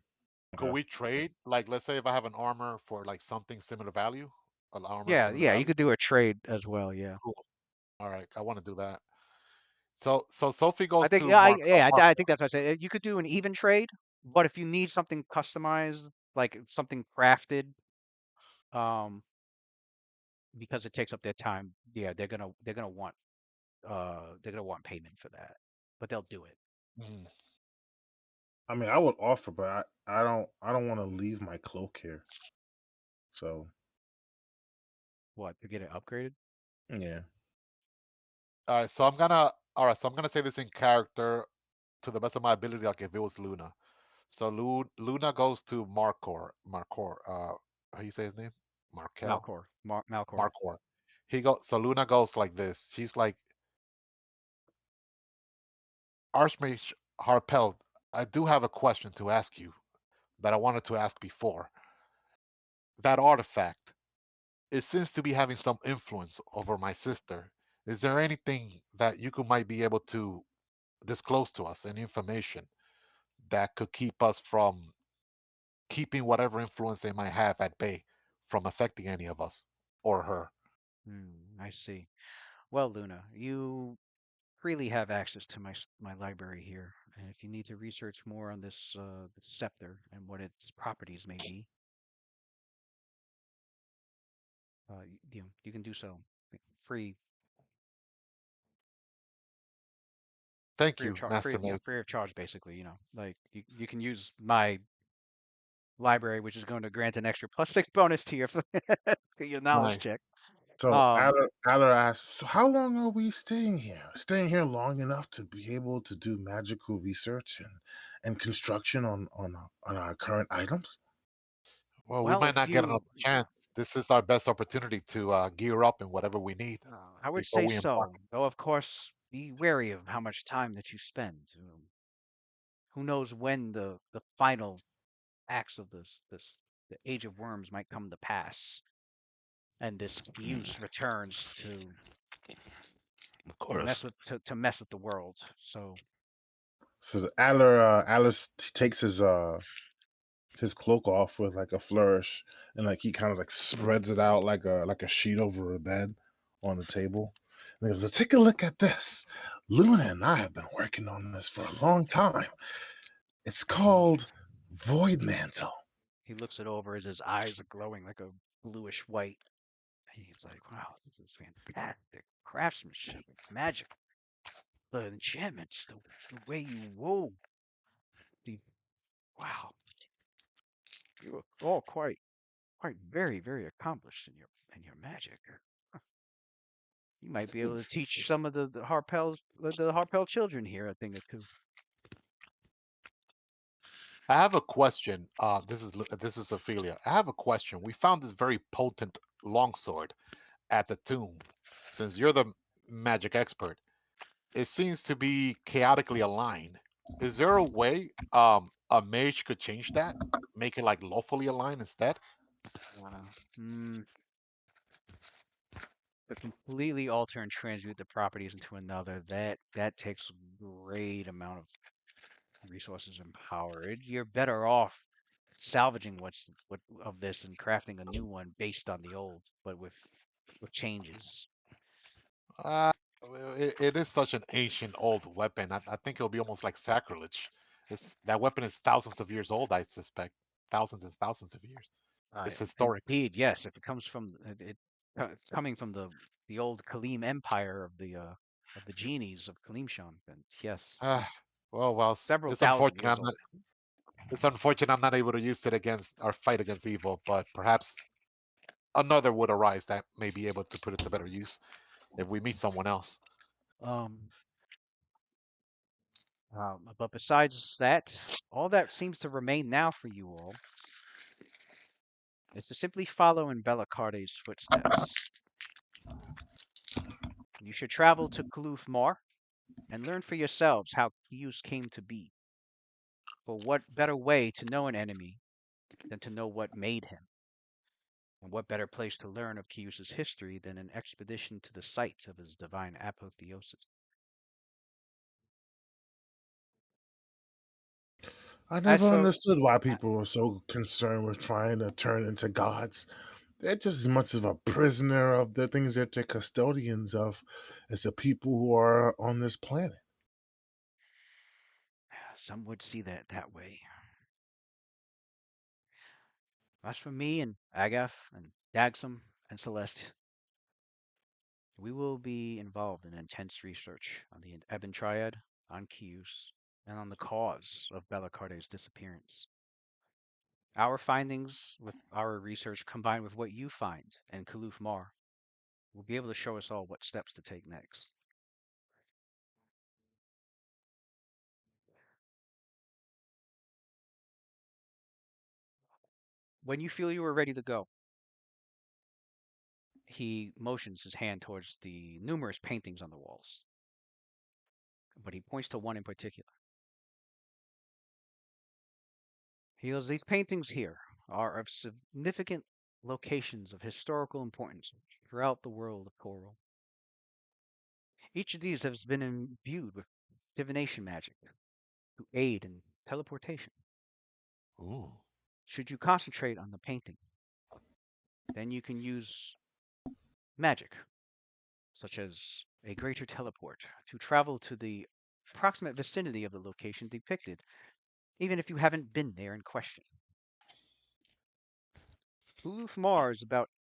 Could we trade? Like, let's say if I have an armor for like something similar value, an armor of Yeah, similar yeah, you value. could do a trade as well. Yeah, Cool. All right, I want to do that. So Sophie I goes think to yeah, Mark. I think that's what I said. You could do an even trade, but if you need something customized, like something crafted, um, because it takes up their time, yeah, they're gonna want payment for that, but they'll do it. Mhm. I mean, I would offer, but I don't want to leave my cloak here. So What to get it upgraded? yeah. All right, so I'm gonna. All right, so I'm gonna say this in character to the best of my ability, like if it was Luna. So Luna goes to Marcor. Marcor. How you say his name? Markel. Malchor. Marcor. He goes. So Luna goes like this. She's like, Archmage Harpell. I do have a question to ask you that I wanted to ask before. That artifact, it seems to be having some influence over my sister. Is there anything that you could might be able to disclose to us, any information that could keep us from keeping whatever influence they might have at bay from affecting any of us or her? I see. Well, Luna, you freely have access to my library here, and if you need to research more on this scepter and what its properties may be, you can do so free Thank free of you, charge Master Mage. free of charge basically. Like you can use my library, which is going to grant an extra +6 bonus to your to your knowledge Nice. check. So Um, Adler asks, so how long are we staying here? Staying here long enough to be able to do magical research and construction on our current items? Well, we well, might if not get another you chance. This is our best opportunity to gear up in whatever we need I would before say we embark. so, though of course be wary of how much time that you spend. Who knows when the final acts of this the Age of Worms might come to pass, and this use returns Of course. to mess with the world. So So the Adler takes his cloak off with like a flourish, and like he kind of like spreads it out like a sheet over a bed on the table. And he goes, "Take a look at this. Luna and I have been working on this for a long time. It's called Void Mantle." he looks it over as his eyes are glowing like a bluish white. And he's like, "Wow, this is fantastic craftsmanship, magic, the enchantments, the way you wove the wow, you are all quite very very accomplished in your magic. You might be able to teach some of the Harpell children here a thing or two." I have a question. This is Ophelia. I have a question. We found this very potent longsword at the tomb. Since you're the magic expert, it seems to be chaotically aligned. Is there a way a mage could change that, make it like lawfully aligned instead? Mm, to completely alter and transmute the properties into another, that takes a great amount of resources and power. You're better off salvaging what of this and crafting a new one based on the old, but with changes. Uh, it is such an ancient old weapon. I think it'll be almost like sacrilege. That weapon is thousands of years old. I suspect thousands and thousands of years. It's historic. Indeed, yes. If it comes from it's coming from the old Kalim Empire of the genies of Kalimshan, then yes, Ah, well, several it's thousand unfortunate. years old. It's unfortunate I'm not able to use it against our fight against evil, but perhaps another would arise that may be able to put it to better use if we meet someone else. Um, but besides that, all that seems to remain now for you all is to simply follow in Bellacarde's footsteps. You should travel to Kluth Mar and learn for yourselves how Kius came to be. For what better way to know an enemy than to know what made him? And what better place to learn of Kius's history than an expedition to the site of his divine apotheosis? I As never for understood why people were so concerned with trying to turn into gods. They're just as much of a prisoner of the things that they're custodians of as the people who are on this planet. some would see that way. As for me and Agath and Dagsum and Celeste, we will be involved in intense research on the Ebon Triad, on Kius, and on the cause of Bellacarde's disappearance. Our findings with our research combined with what you find in Kaluf Mar will be able to show us all what steps to take next. When you feel you are ready to go, he motions his hand towards the numerous paintings on the walls, but he points to one in particular. He goes, these paintings here are of significant locations of historical importance throughout the world of Coral. Each of these has been imbued with divination magic to aid in teleportation. Ooh. Should you concentrate on the painting, then you can use magic, such as a greater teleport, to travel to the approximate vicinity of the location depicted, even if you haven't been there in question. Uluf Mar is about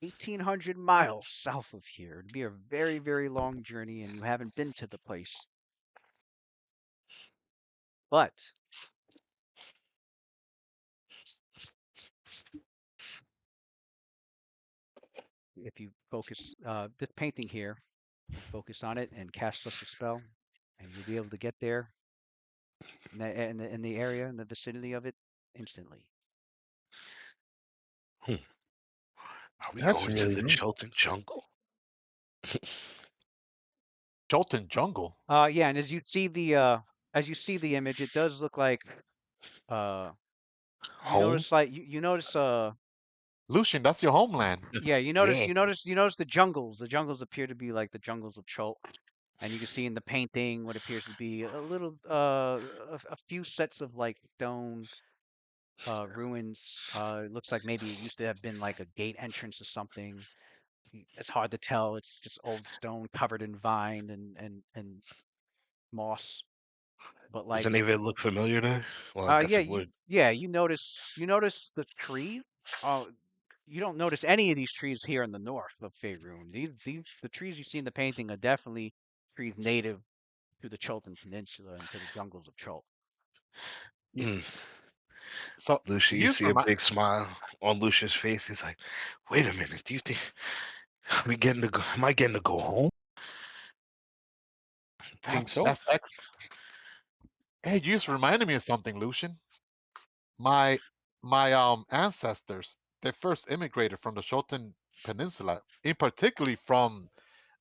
1,800 miles south of here. It'd be a very, very long journey, and you haven't been to the place. But if you focus this painting here, you focus on it and cast such a spell, and you'll be able to get there in the area, in the vicinity of it, instantly. Are we That's going to really the neat. Chelten jungle? Jolton Jungle. Yeah, and as you see the image, it does look like uh you Home? notice like you notice Lucian, that's your homeland. yeah, Yeah. you notice the jungles. The jungles appear to be like the jungles of Chult. And you can see in the painting what appears to be a little a few sets of like stone ruins. It looks like maybe it used to have been like a gate entrance or something. It's hard to tell. It's just old stone covered in vine and moss. But Does like any of it look familiar there? Well, I guess yeah, it would. you notice the trees. Uh, you don't notice any of these trees here in the north of Faerun. These the trees you see in the painting are definitely trees native to the Chultan Peninsula and to the jungles of Chult. You- Mm. So Lucian, he you used see to a remind. big smile on Lucian's face. He's like, "Wait a minute. Do you think we getting to go? Am I getting to go home?" Think That's so? that's ex. Hey, you just reminded me of something, Lucian. My ancestors, they first immigrated from the Shotan Peninsula, in particularly from,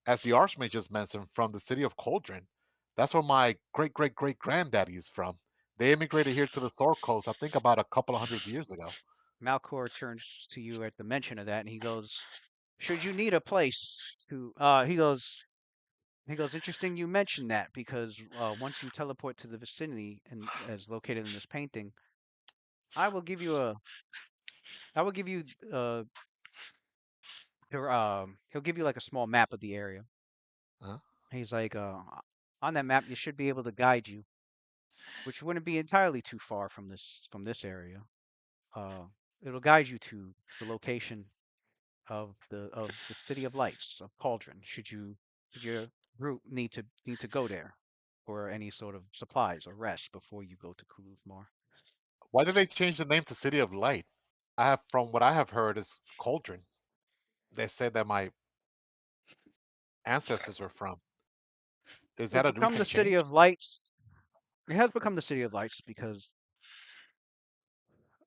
as the Archmage just mentioned, from the city of Cauldron. That's where my great great great granddaddy is from. They immigrated here to the Sword Coast, I think about a couple of hundred years ago. Malchor turns to you at the mention of that, and he goes, "Should you need a place to?" He goes, "Interesting you mentioned that because once you teleport to the vicinity and as located in this painting, I will give you a, I will give you he'll give you like a small map of the area. Huh? He's like, on that map you should be able to guide you, which wouldn't be entirely too far from this area. Uh, it'll guide you to the location of the City of Lights of Cauldron. Should your group need to go there for any sort of supplies or rest before you go to Kulufmar. Why did they change the name to City of Light? I have, from what I have heard, is Cauldron. They said that my ancestors were from. Is It's that a become the recent City change? of Lights. It has become the City of Lights because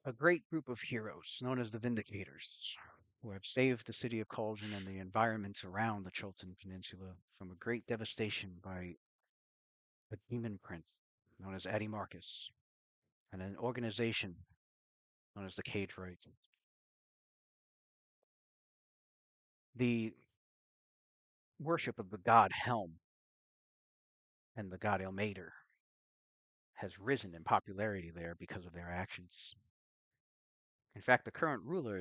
a great group of heroes known as the Vindicators who have saved the city of Cauldron and the environments around the Chultan Peninsula from a great devastation by a demon prince known as Addy Marcus and an organization known as the Cage Right. The worship of the god Helm and the god Elmater has risen in popularity there because of their actions. In fact, the current ruler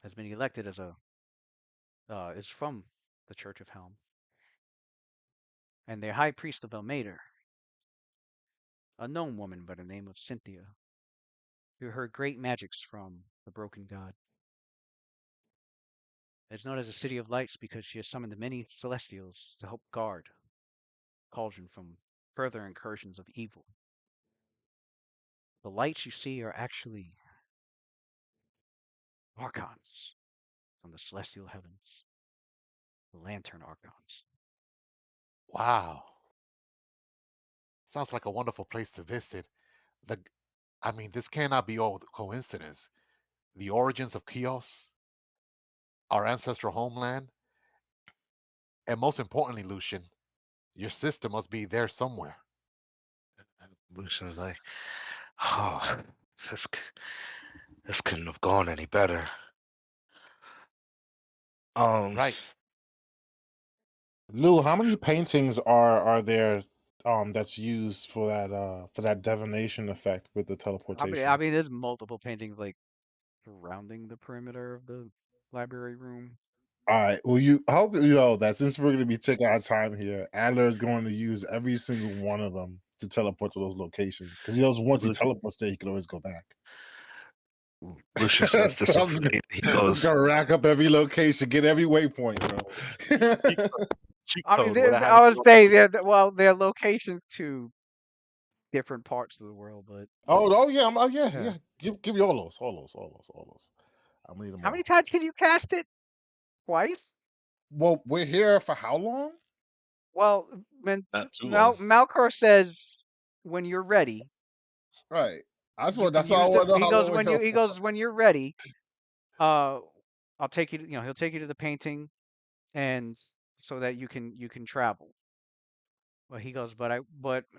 has been elected as is from the Church of Helm, and their high priest of Elmater, a gnome woman by the name of Cynthia, who heard great magics from the broken god. It's known as the City of Lights because she has summoned many celestials to help guard Cauldron from further incursions of evil. The lights you see are actually archons from the celestial heavens, the lantern archons. Wow. Sounds like a wonderful place to visit. The, I mean, this cannot be all coincidence. The origins of Chios, our ancestral homeland, and most importantly, Lucian, your sister must be there somewhere. Lucian's like, oh, this this couldn't have gone any better. Right. Lou, how many paintings are there that's used for that divination effect with the teleportation? I mean, there's multiple paintings like surrounding the perimeter of the library room. All right. Well, I hope you know that since we're going to be taking our time here, Adler is going to use every single one of them to teleport to those locations because he knows once he teleports there, he can always go back. Lucian says So I'm disappointed. He just goes, gonna rack up every location, get every waypoint, bro. Cheat I mean, code without having I to would go- say they're locations to different parts of the world, but oh yeah, Yeah. yeah. Give me all those. I'm gonna need them how all. many times can you cast it? Twice? Well, we're here for how long? Well, when Not too long. Malchor says when you're ready, Right. you can That's all I use want to know he how goes long we're when here he for. goes when you're ready. I'll take you to, he'll take you to the painting, and so that you can travel. Well, he goes, but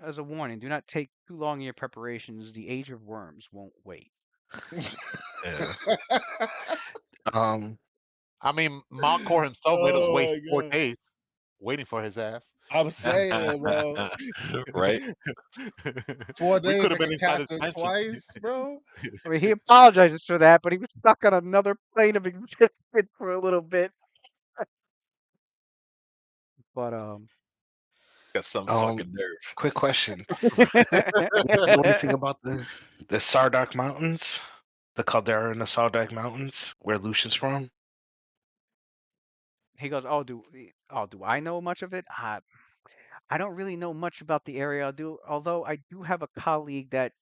as a warning, do not take too long in your preparations. The age of worms won't wait. yeah. I mean, Malchor himself made us Oh wait my 4 God. days waiting for his ass. I'm saying, bro. Right? 4 We days could I have been can inside cast his it mansion. twice, bro. I mean, he apologizes for that, but he was stuck on another plane of existence for a little bit. But Got some fucking nerve. quick question. You know anything about the Sardark Mountains? The caldera in the Sardark Mountains, where Lucian's from? he goes, do I know much of it? I don't really know much about the area. Although I do have a colleague that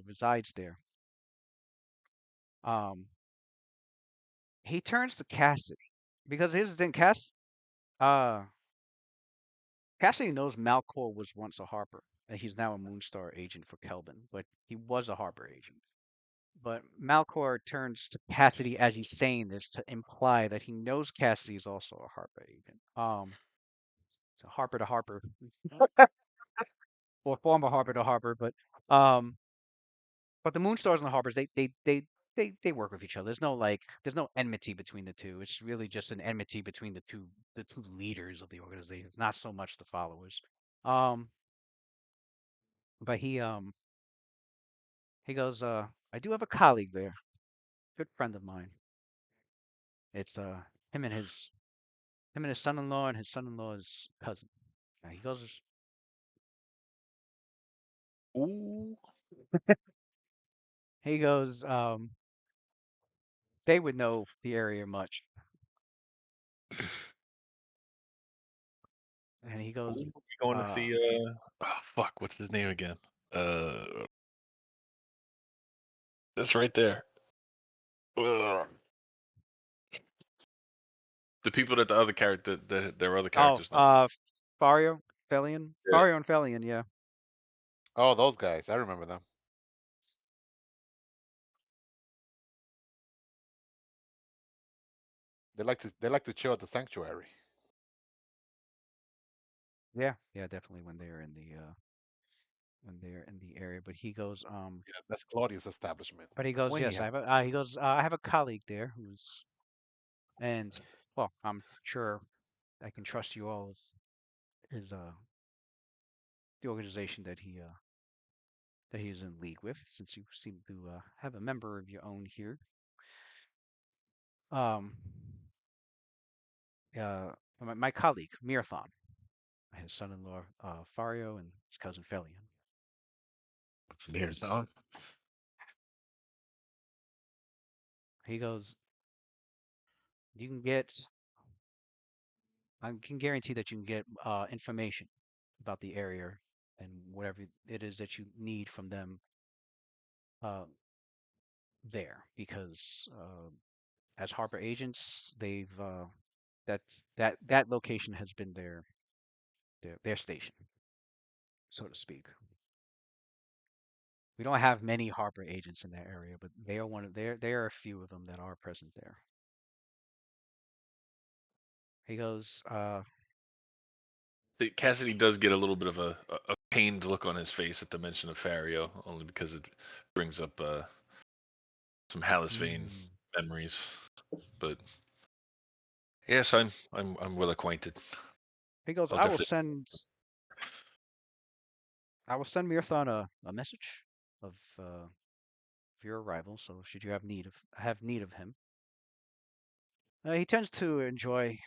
resides there. Um, he turns to Cassidy because here's the thing, Cassidy knows Malchor was once a Harper, and he's now a Moonstar agent for Kelvin, but he was a Harper agent. But Malchor turns to Cassidy as he's saying this to imply that he knows Cassidy is also a Harper agent. It's a Harper to Harper, or former Harper to Harper, um, but the Moonstars and the Harpers, they work with each other. There's no enmity between the two. It's really just an enmity between the two leaders of the organization. It's not so much the followers. But he goes, I do have a colleague there, good friend of mine. It's him and his son-in-law and his son-in-law's cousin. He goes, Ooh. they would know the area much. And he goes, We going to see fuck, what's his name again? That's right there. Ugh. The people that the other character, there are other characters now. Fario, Felion, Yeah. Fario and Felion, yeah. Oh, those guys. I remember them. They like to chill at the sanctuary. Yeah, yeah, definitely when they're in the area. But he goes, Yeah, that's Claudia's establishment. but he goes, When he yes, had he goes, I have a colleague there who's, and well, I'm sure I can trust you all with his the organization that he's in league with, since you seem to have a member of your own here. Um, my colleague Mirathon, his son-in-law Fario, and his cousin Felion. Marathon. He goes, you can get, I can guarantee that you can get information about the area and whatever it is that you need from them uh, there, because as Harper agents, they've that that location has been their station, so to speak. We don't have many Harper agents in that area, but they are one of there are a few of them that are present there. He goes, Cassidy does get a little bit of a pained look on his face at the mention of Fario, only because it brings up some Hallis Vein mm. memories. But yes, I'm well acquainted. He goes, I'll definitely. I will send Mirathon a message of your arrival. So should you have need of him, he tends to enjoy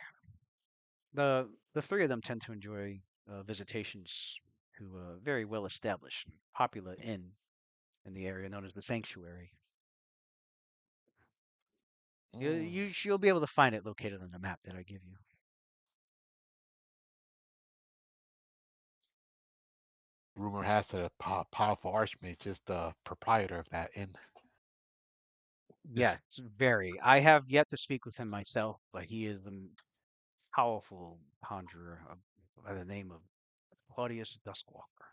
the three of them tend to enjoy visitations to a very well established, popular inn in the area known as the Sanctuary. You'll be able to find it located on the map that I give you. rumor has it a powerful archmage is the proprietor of that inn. Yeah, it's very. I have yet to speak with him myself, but he is a powerful conjurer by the name of Claudius Duskwalker.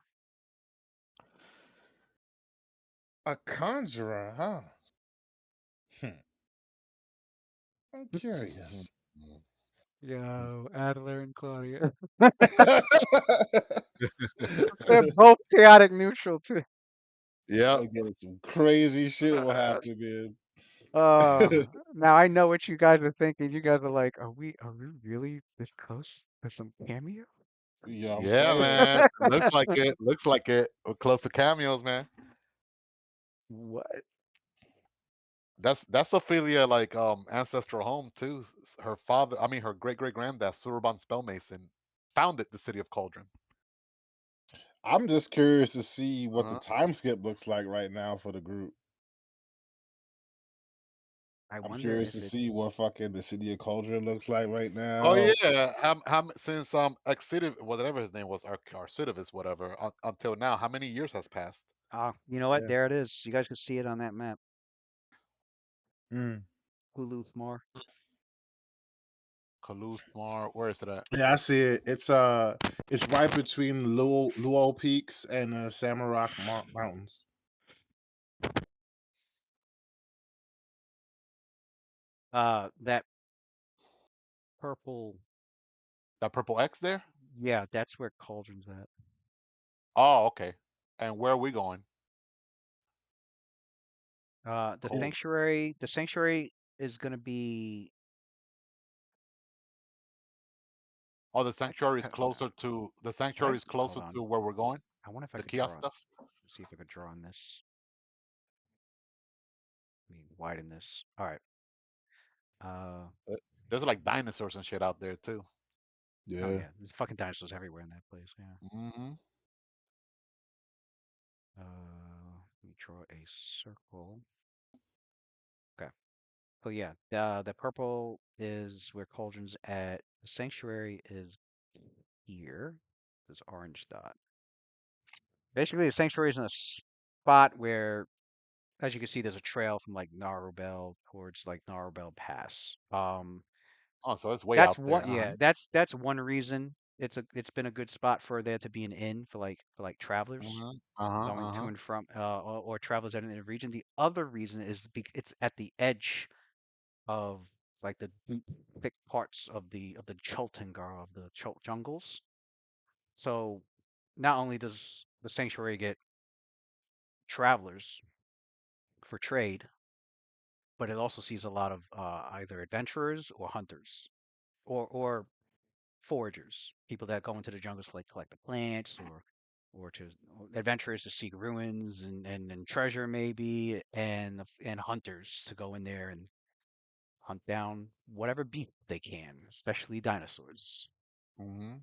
A conjurer, huh? I'm curious. Yo, Adler and Claudia. They're both chaotic neutral too. Yeah. Again, some crazy shit will happen, man. Now I know what you guys are thinking. You guys are like, are we really this close to some cameo? You know what I'm Yeah, saying? man. Looks like it. Looks like it. We're close to cameos, man. What? That's Ophelia like ancestral home too. Her father, I mean her great great granddad, Suruban Spellmason, founded the city of Cauldron. I'm just curious to see what the Uh, time skip looks like right now for the group. I I'm wonder curious if to it. see what fucking the city of Cauldron looks like right oh now. yeah, since whatever his name was, Arcidivis, whatever, until now, how many years has passed? You know what? Yeah. There it is. You guys can see it on that map. Mm. Huluthmar. Kaluthmar, where is it at? Yeah, I see it. It's right between Luo Peaks and Samarock Mountains. That purple. That purple X there? Yeah, that's where Cauldron's at. Oh, okay. And where are we going? The Cold. sanctuary. The sanctuary is gonna be. Oh, the Actually, sanctuary is closer to hold on. where we're going. I wonder if I The could kiosk draw. stuff. See if I could draw on this. Let me widen this. All right. Uh, There's like dinosaurs and shit out there too. oh Yeah. yeah, there's fucking dinosaurs everywhere in that place. Yeah. Hmm. Let me draw a circle. Okay. So yeah, the purple is where Cauldron's at. The sanctuary is here. This orange dot. Basically, the sanctuary is in a spot where, as you can see, there's a trail from like Narubel towards like Narubel Pass. Oh, so it's way That's out one. there. Yeah, that's one reason. It's been a good spot for there to be an inn for like travelers Uh huh. going Uh to huh. and from or travelers in the region. The other reason is it's at the edge of like the deep, thick parts of the Chultangar, of the Chult jungles. So not only does the sanctuary get travelers for trade, but it also sees a lot of either adventurers or hunters, or foragers, people that go into the jungles to like collect the plants, or adventurers to seek ruins and treasure maybe, and hunters to go in there and hunt down whatever beast they can, especially dinosaurs. Hmm.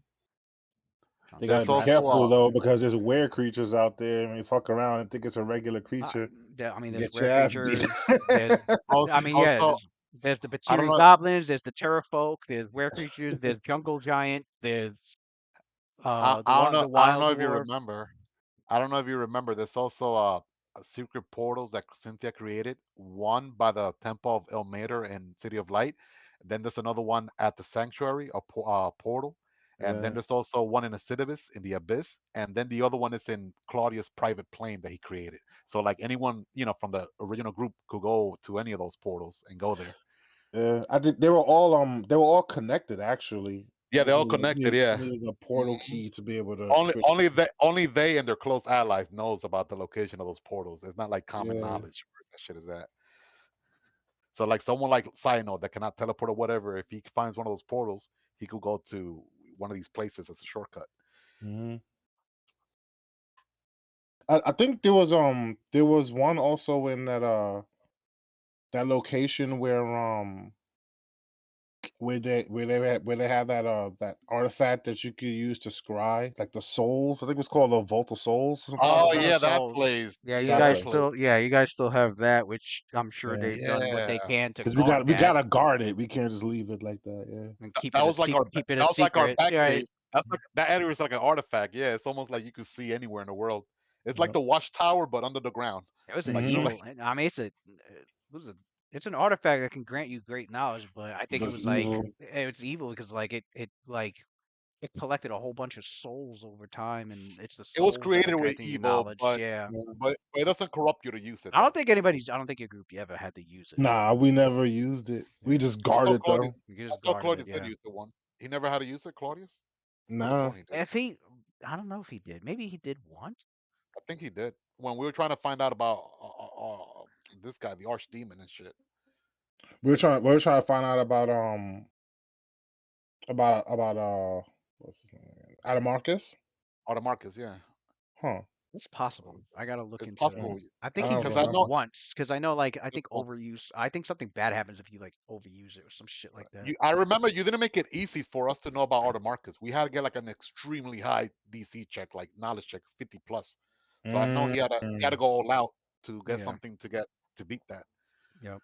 They gotta There's be also careful though, because there's were creatures out there. I mean, fuck around and think it's a regular Uh, creature. I mean, there's Get rare your ass beat. creatures. There's, I mean, yeah, also there's the I don't Batiri know. goblins. There's the terrafolk. There's rare creatures. There's jungle giants. There's I don't know. the I don't know wild if you dwarf. remember. I don't know if you remember. There's also secret portals that Cynthia created. One by the Temple of El Mater and City of Light. Then there's another one at the Sanctuary, a portal. And then Yeah. there's also one in Acidibus in the Abyss. And then the other one is in Claudius' private plane that he created. So like anyone from the original group could go to any of those portals and go there. Yeah, I did. They were all connected actually. Yeah, You they're just all connected. Yeah. needed a portal Mhm. key to be able to Only switch. only they and their close allies knows about the location of those portals. It's not like common Yeah. knowledge where that shit is at. So like someone like Cyno that cannot teleport or whatever, if he finds one of those portals, he could go to one of these places as a shortcut. Hmm. I think there was one also in that location where they have that artifact that you could use to scry, like the souls. I think it was called the Vault of Souls or something Oh, like the Oh Vault that. of yeah, that Souls. plays. Yeah, Yeah, that plays. you guys still have that, which I'm sure Yeah, they've done what they Yeah, can to because we guard got we that gotta guard it. We can't just leave it like that. Yeah. and that was like our keep it a that was like our secret. back Yeah, cave. That's like that area is like an artifact. Yeah, it's almost like you could see anywhere in the world. It's like Yep. the watchtower, but under the ground. it was an Like you Hmm. like evil. I mean, it was a it's an artifact that can grant you great knowledge, but I think it That's was like evil. it's evil because it collected a whole bunch of souls over time, and it's the it was souls that are created with granting you evil, knowledge. but Yeah, Yeah. but it doesn't corrupt you to use it I don't though. think anybody's. I don't think your group ever had to use it. Nah, we never used it. We Yeah, just I guard thought it Claudius. though. you I just thought guarded it. Claudius did Yeah. use it once. He never had to use it, Claudius. I could have Nah. sworn he did. If he, I don't know if he did. Maybe he did once. I think he did when we were trying to find out about this guy, the archdemon and shit. We were trying to find out about what's his name again? Adamarcus? Marcus, yeah, Huh. It's possible. I gotta look it's into. Yeah. possible I I think he don't because used I it know remember. once because I know, like, I just think one. overuse. I think something bad happens if you like overuse it or some shit like that. I remember you didn't make it easy for us to know about Marcus. We had to get like an extremely high DC check, like knowledge check, 50 plus. So I know he had to Mm. go all out to get Yeah. something to beat that. Yep.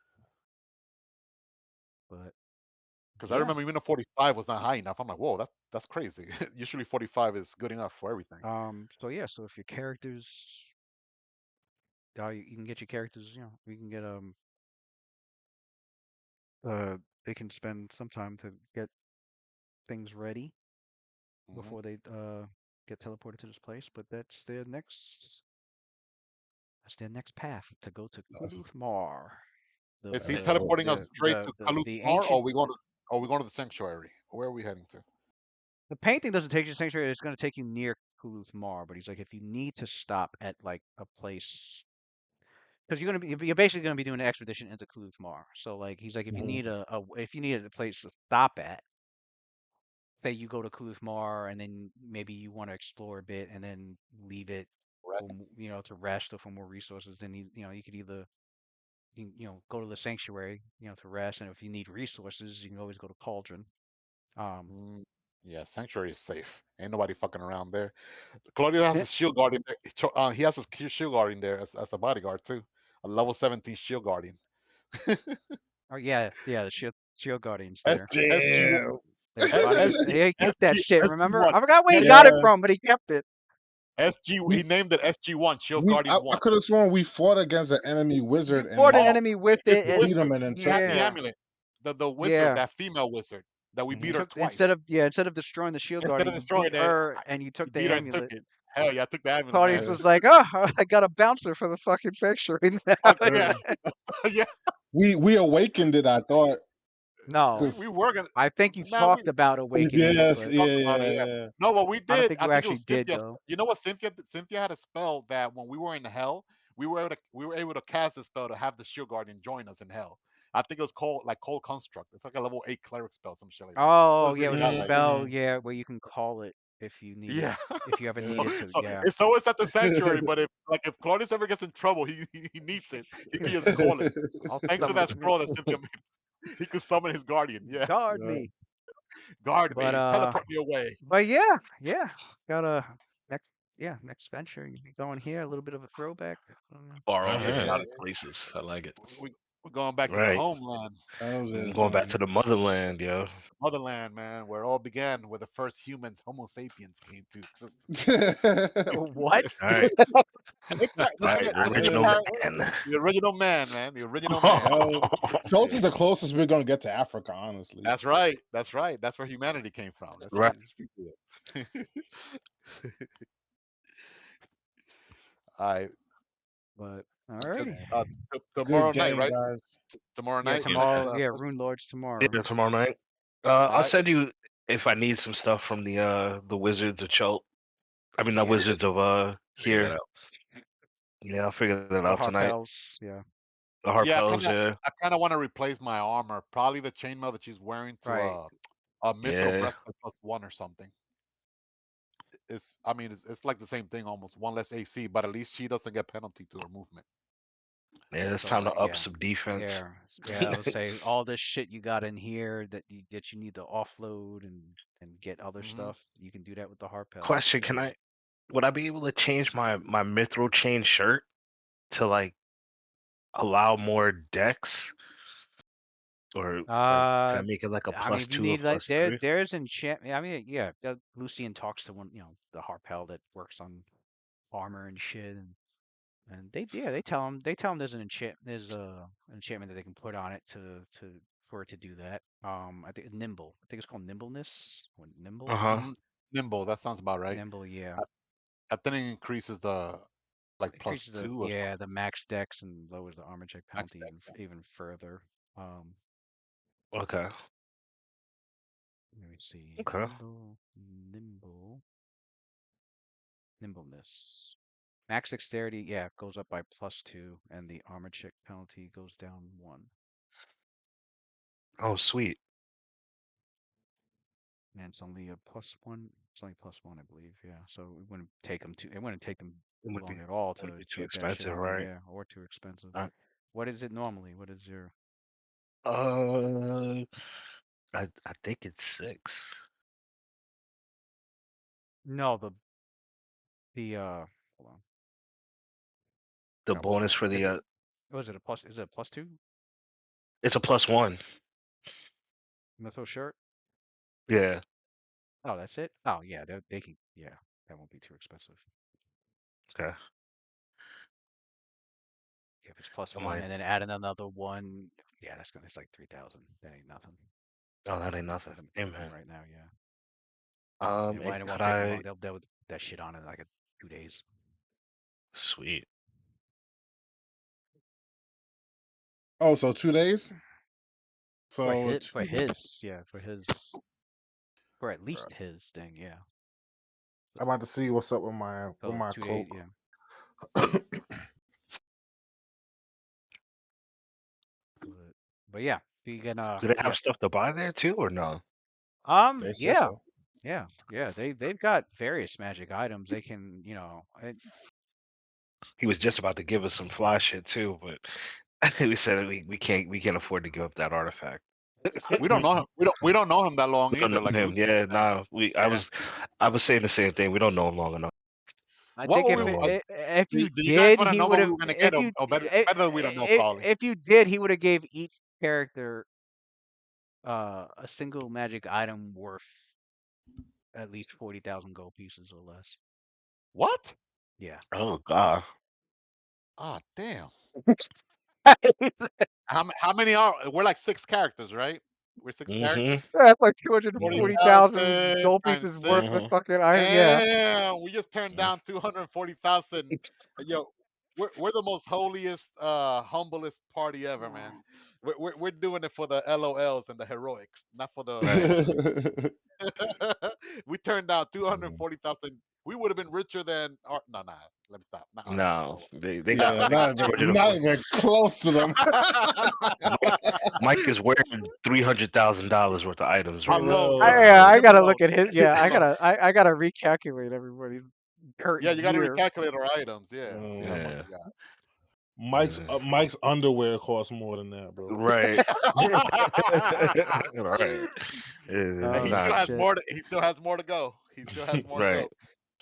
But Because I yeah. remember even a 45 was not high enough. I'm like, whoa, that's crazy. Usually 45 is good enough for everything. So yeah. So if your characters, you can get your characters. We can get they can spend some time to get things ready Hmm. before they get teleported to this place. But that's their next path to go to That's Kuluthmar, the Is he that's the dope. teleporting us the straight the to the, the Kaluthmar, or ancient. we going to the sanctuary? Where are we heading to? The painting doesn't take you to sanctuary. It's going to take you near Kuluthmar. But he's like, if you need to stop at like a place, because you're basically gonna be doing an expedition into Kuluthmar. So like, he's like, if you Mhm. need if you need a place to stop at, say you go to Kuluthmar and then maybe you want to explore a bit and then leave it Rest? for to rest or for more resources. Then you could either go to the sanctuary to rest, and if you need resources, you can always go to Cauldron. Um, Mm, yeah, sanctuary is safe. Ain't nobody fucking around there. Claudio has eh, his shield guardian. He has his shield guardian there as a bodyguard too. A level 17 shield guardian. oh yeah, the shield guardian's S there. SG Damn. There's the body. SG Yeah, he kept that shit. Remember? SG1 I forgot where he got it Yeah. from, but he kept it. SG. He We named it SG1 Shield we Guardian I One. could have sworn we fought against an enemy You wizard and fought an Oh, enemy with it's it, the beat and wizard. him and then He had took the it. yeah, amulet. The wizard, yeah. that female wizard that we You beat Mhm. her took instead twice. of yeah instead of destroying the shield Instead guardian, of you destroying beat it, her and you he took the beat her and took amulet. it. Hell yeah, I took the amulet, Claudius man. Yeah. was like, "Oh, I got a bouncer for the fucking sanctuary now." Fuck Yeah. yeah, yeah. We awakened it, I thought. No, We were gonna. I think you Nah, we talked about awakenings, Yes, but yeah, talked about yeah, it. Yeah. yeah. No, what we I don't did. think I you think it actually was did Cynthia. though. You know what Cynthia had a spell that when we were in hell, we were able to cast the spell to have the shield guardian join us in hell. I think it was called like cold construct. It's like a level 8 cleric spell, some shit like that. It Oh was yeah, it really was a godlike. spell, yeah, where you can call it if you need it, Yeah. if you ever So needed to. so Yeah. it's always at the sanctuary, but if Claudius ever gets in trouble, he needs it. He can just call it. I'll Thanks to summon that scroll that Cynthia made, he could summon his guardian. Yeah. guard Yeah. me. Guard But me. Teleport me away. yeah, got a next venture. You be going here, a little bit of a throwback. Far All off right. exotic places. I like it. We're going back to the Right. homeland, How's I'm it, going back to son? the motherland, yo. motherland, man, where it all began, where the first humans, Homo sapiens, came to existence. What? All right. All right. The Let's original compare man. the original man, man, the original man. Well, Schultz is the closest we're gonna get to Africa, honestly. That's right. That's right. That's where humanity came from. That's Right. right. It's pretty good. All right. But T- alrighty. tomorrow Good night, game, right? guys. Tomorrow Yeah, night. Next. tomorrow. Yeah, Rune Lords tomorrow. Yeah, tomorrow night. All I'll right. send you if I need some stuff from the Wizards of Chult. I mean, the Yeah, Wizards of Figure that here. out. Yeah, I'll figure that the out tonight. Harpels. Yeah, The Yeah, Harpels, yeah. I kind of want to replace my armor. Probably the chainmail that she's wearing to right. a mithril Yeah. breastplate +1 or something. I mean, it's like the same thing almost. One less AC, but at least she doesn't get penalty to her movement. Yeah, it's So time to up yeah, some defense. yeah. I would say all this shit you got in here that you need to offload and get other Hmm stuff. You can do that with the Harpels. Question, So would I be able to change my mithril chain shirt to like allow more decks? Or like can I make it like a I mean, plus if you two or need like plus three? there's enchantment. I mean, yeah, Lucian talks to one, the Harpel that works on armor and shit, and they tell him there's a enchantment that they can put on it to for it to do that. I think nimble. I think it's called nimbleness or nimble. Uh-huh. Nimble. That sounds about right. Nimble, yeah. I think it increases the like Increases the +2 or yeah something. the max dex and lowers the armor check Max penalty dex, even further. Um, Okay. let me see. Okay. Nimbleness. Max dexterity, yeah, goes up by +2, and the armor check penalty goes down 1. Oh, sweet. And it's only a +1. It's only +1, I believe. Yeah. So it wouldn't take him It long at all would to be too get that shit expensive, on. right? Yeah, or too expensive. Uh, What is it normally? What is your? uh I think it's 6. No, the hold on. The Got one. bonus for the Was it a plus? Is it a +2? it's a +1. Mytho shirt? Yeah. Oh, that's it. Oh yeah, they can. Yeah, that won't be too expensive. Okay. If it's plus I one might. and then add another one, yeah, it's like 3,000. That ain't nothing. Oh, that ain't nothing. For Amen. right now, yeah. And It could won't take them long. I They'll that shit on in like 2 days. sweet. Oh, so 2 days. For So his, for his, yeah, for at least his thing, yeah. I'm about to see what's up with So my 2 days, cloak. yeah. But yeah, you can Do they yeah. have stuff to buy there too, or no? They said Yeah, so. yeah. They've got various magic items. They can, He was just about to give us some fly shit too, but we said we can't afford to give up that artifact. We don't know him. We don't know him that long We don't either. know Like him. Lucian Yeah, said. nah. Yeah. I was saying the same thing. We don't know him long enough. I What think were if we? So if you Do you guys did, want to he know would what we have. were gonna get, If you or better we don't know probably. if you did, he would have gave each character a single magic item worth at least 40,000 gold pieces or less. What? Yeah. oh god. Ah, damn. How many are? We're like 6 characters, right? We're 6 characters. That's like Forty 240,000 thousand gold times pieces worth of 6. Mhm. fucking item. Yeah. Damn, we just turned down 240,000. Yo, we're the most holiest, humblest party ever, man. we're doing it for the LOLs and the heroics, not for the Right. we turned down Mm. 240,000. We would have been richer than no, nah. Let me stop. Not No, Harpell. they got Yeah, they got not even, not 240. even close to them. Mike is wearing $300,000 worth of items I right now. know, I, but yeah, I him gotta look alone. at his. Yeah, Him alone. I gotta recalculate everybody's current Yeah, you got to gear. recalculate our items. Yeah, see how much Yeah. we got. Mike's underwear costs more than that, bro. Right. Right. And It's he Oh still not has shit! more. He still has more to go. He still has more to right. go.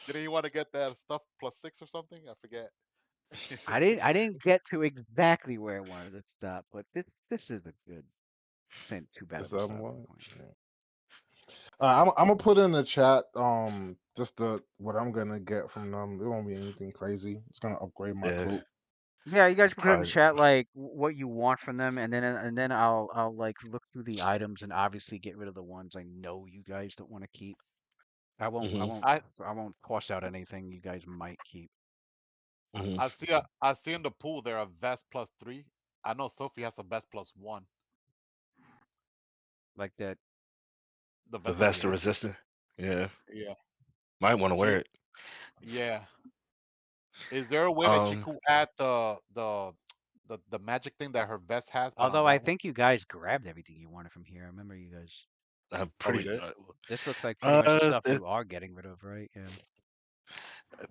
Didn't he want to get that stuff +6 or something? I forget. I didn't get to exactly where I wanted to stop, but this is a good. This ain't too bad Is of a that stopping one? point. Yeah. I'm gonna put in the chat just the what I'm gonna get from them. It won't be anything crazy. It's gonna upgrade my Yeah. group. Yeah, you guys It's can put in the probably chat like what you want from them, and then I'll like look through the items and obviously get rid of the ones I know you guys don't want to keep. hmm I I won't toss out anything you guys might keep. hmm I see in the pool there a vest +3. I know Sophie has a vest +1. Like that. The The vest of vest of resistance. resistance. Yeah. Yeah. Might want to wear She. it. Yeah. Is there a way that she Um could add the magic thing that her vest has, but on Although I that one? think you guys grabbed everything you wanted from here. I remember you guys. I'm Oh, we pretty did. This looks like pretty much the stuff it, you are getting rid of, right? Yeah.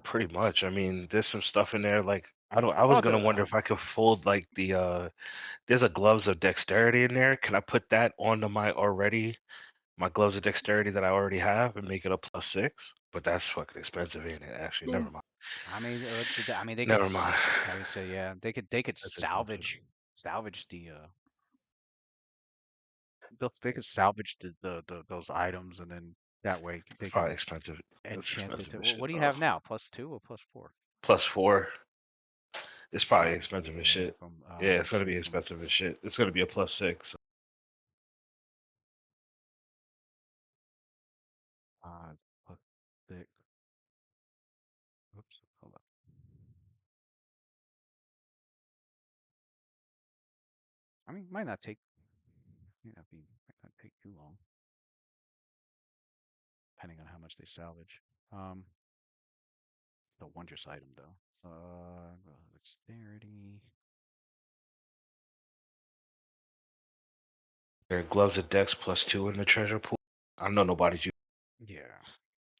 pretty much. I mean, there's some stuff in there like I was Oh, gonna wonder if I could fold like there's a gloves of dexterity in there. Can I put that onto my gloves of dexterity that I already have and make it a +6? But that's fucking expensive, ain't it? Actually, never mind. I mean, I mean, they could. Never mind. I would say, yeah, they could That's expensive. salvage the they could salvage those items, and then that way they Probably can expensive. That's enchant it. expensive as What shit do you though. have now? +2 or +4? +4. It's probably Oh, expensive as yeah. shit. From Yeah, it's let's gonna see, be from expensive as shit. It's gonna be a +6. uh +6. Oops, hold up. I mean, might not take too long, depending on how much they salvage. The wondrous item though. Dexterity. There are gloves of dex +2 in the treasure pool. I know nobody's using. Yeah.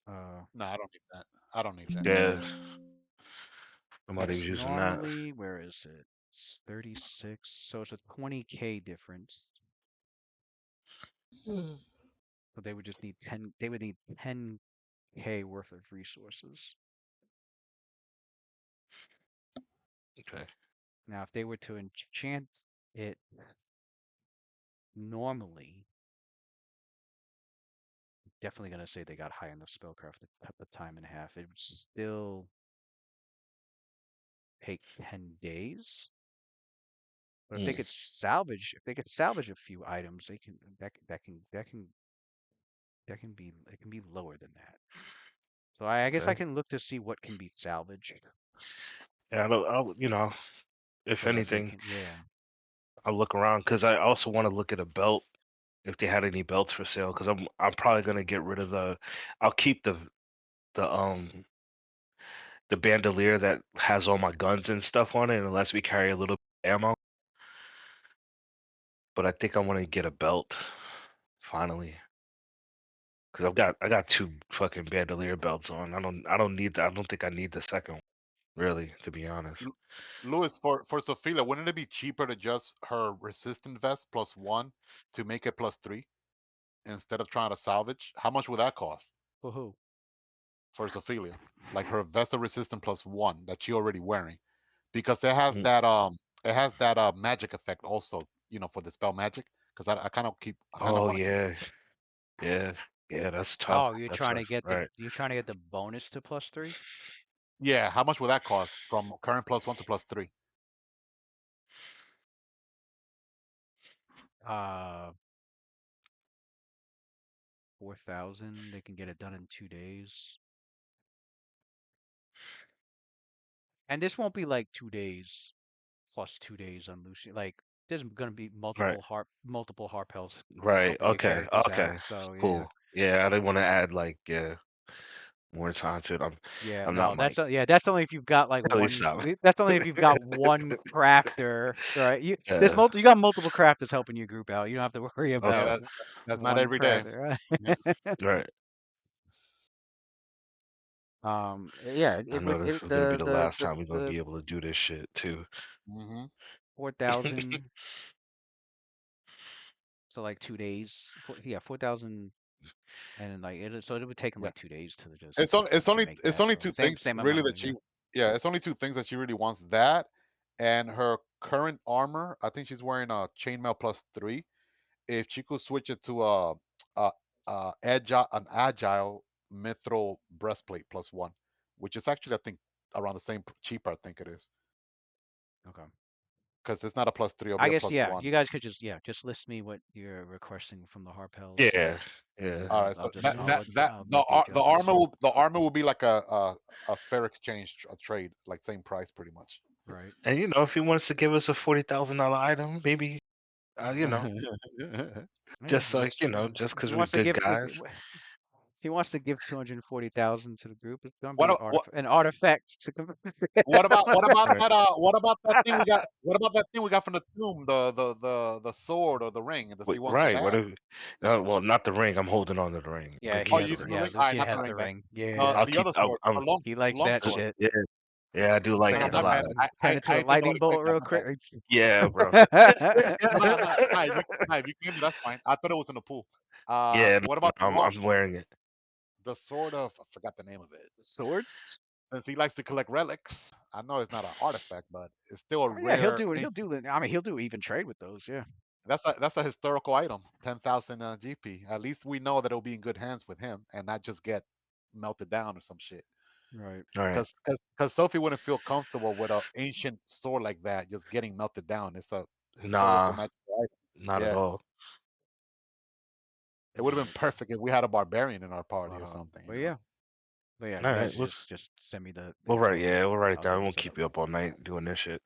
No, I don't need that. I don't need that. Yeah, And nobody was it's using that. normally, where is it? It's 36, so it's a 20K difference. So they would just need 10, they would need 10K worth of resources. Okay. Now, if they were to enchant it normally, definitely gonna say they got high enough spellcraft to cut the time in half. It would still take 10 days. But Mm, if they could salvage a few items, they can that can be it can be lower than that. So I guess I okay. can look to see what can be salvaged Yeah, if so that they anything, can, yeah. I'll look around because I also want to look at a belt if they had any belts for sale. Because I'm probably gonna get rid of I'll keep the the bandolier that has all my guns and stuff on it, and lets me carry a little ammo. But I think I want to get a belt finally because I got two fucking bandolier belts on. I don't need that. I don't think I need the second one really, to be honest. Louis, for Sophia, wouldn't it be cheaper to just her resistant vest +1 to make it +3 instead of trying to salvage? How much would that cost For who? for Sophia? Like her vest of resistance +1 that she already wearing, because Mm. it has that magic effect also. For the spell magic. Because I kind of Oh want to keep. yeah, yeah, yeah. That's tough. Oh, That's tough. Right. you're trying to get the bonus to +3? Yeah, how much will that cost from current +1 to +3? Uh 4,000. They can get it done in 2 days. And this won't be like 2 days plus 2 days on Lucy. Like there's gonna be Right. multiple Harpels Right. helping your Okay. characters Okay. out. So yeah. Cool. Yeah, I didn't want to add like more time to it. Yeah, I'm no, not like that's only if you've got like at least one. stop. That's only if you've got one crafter, right? Yeah. You got multiple crafters helping your group out. You don't have to worry Yeah, Okay. about that's not one every day. crafter, Yeah. right? Right. Yeah, I it know would this it is gonna be the last time we're gonna the be able to do this shit too. Hmm 4,000. So like 2 days. Yeah, 4,000, and like so it would take them Yeah. like 2 days to just It's only it's to only make it's that. only So two same things same really amount of that yeah. it's only two things that she really wants, that and her current armor. I think she's wearing a chainmail +3. If she could switch it to a, an agile mithril breastplate +1, which is actually I think around the same cheaper. I think it is Okay. because it's not a +3; it'll be I a guess yeah. +1. You guys could just list me what you're requesting from the Harpels, Yeah. and Yeah. All right, so I'll make the adjustments. the armor will be like a fair exchange, a trade, like same price pretty much. Right. And if he wants to give us a $40,000 item, maybe Yeah. just like just If he because we're wants to good give guys. if he wants to give 240,000 to the group, it's gonna what be a- what an artifact to come. Right. what about that thing we got? What about that thing we got from the tomb? The sword or the ring? Does he want Right. What that? if? Well, not the ring. I'm holding on to the ring. Yeah, But he Oh, keep you the has. using ring. the Yeah, ring? All right, Lucia not the has ring the then. ring. Yeah, I'll The keep. other sword, I'm the he long likes sword. that shit. yeah. Yeah, I do like Damn, it a my lot. bad. Turn into I a ain't thinking lightning what you bolt think. real My bad. quick. Yeah, bro. Nah, if you can do that's fine. I thought it was in the pool. Yeah, What no, about the long I'm sword? wearing it. The sword of I forgot the name of it. Swords? Since he likes to collect relics, I know it's not an artifact, but it's still a Oh, yeah, he'll rare. do it. I mean, he'll do even trade with those. Yeah. That's a historical item. 10,000 GP. At least we know that it'll be in good hands with him and not just get melted down or some shit. Right. All right. Because Sophie wouldn't feel comfortable with an ancient sword like that just getting melted down. It's a historical Nah, magical item. not at Yeah, all. it would have been perfect if we had a barbarian in our party or Um, something. but yeah, but yeah, All you right. guys just send me the We'll write. info and Yeah, we'll write it I'll down. do I the won't setup. keep you up all night doing this shit.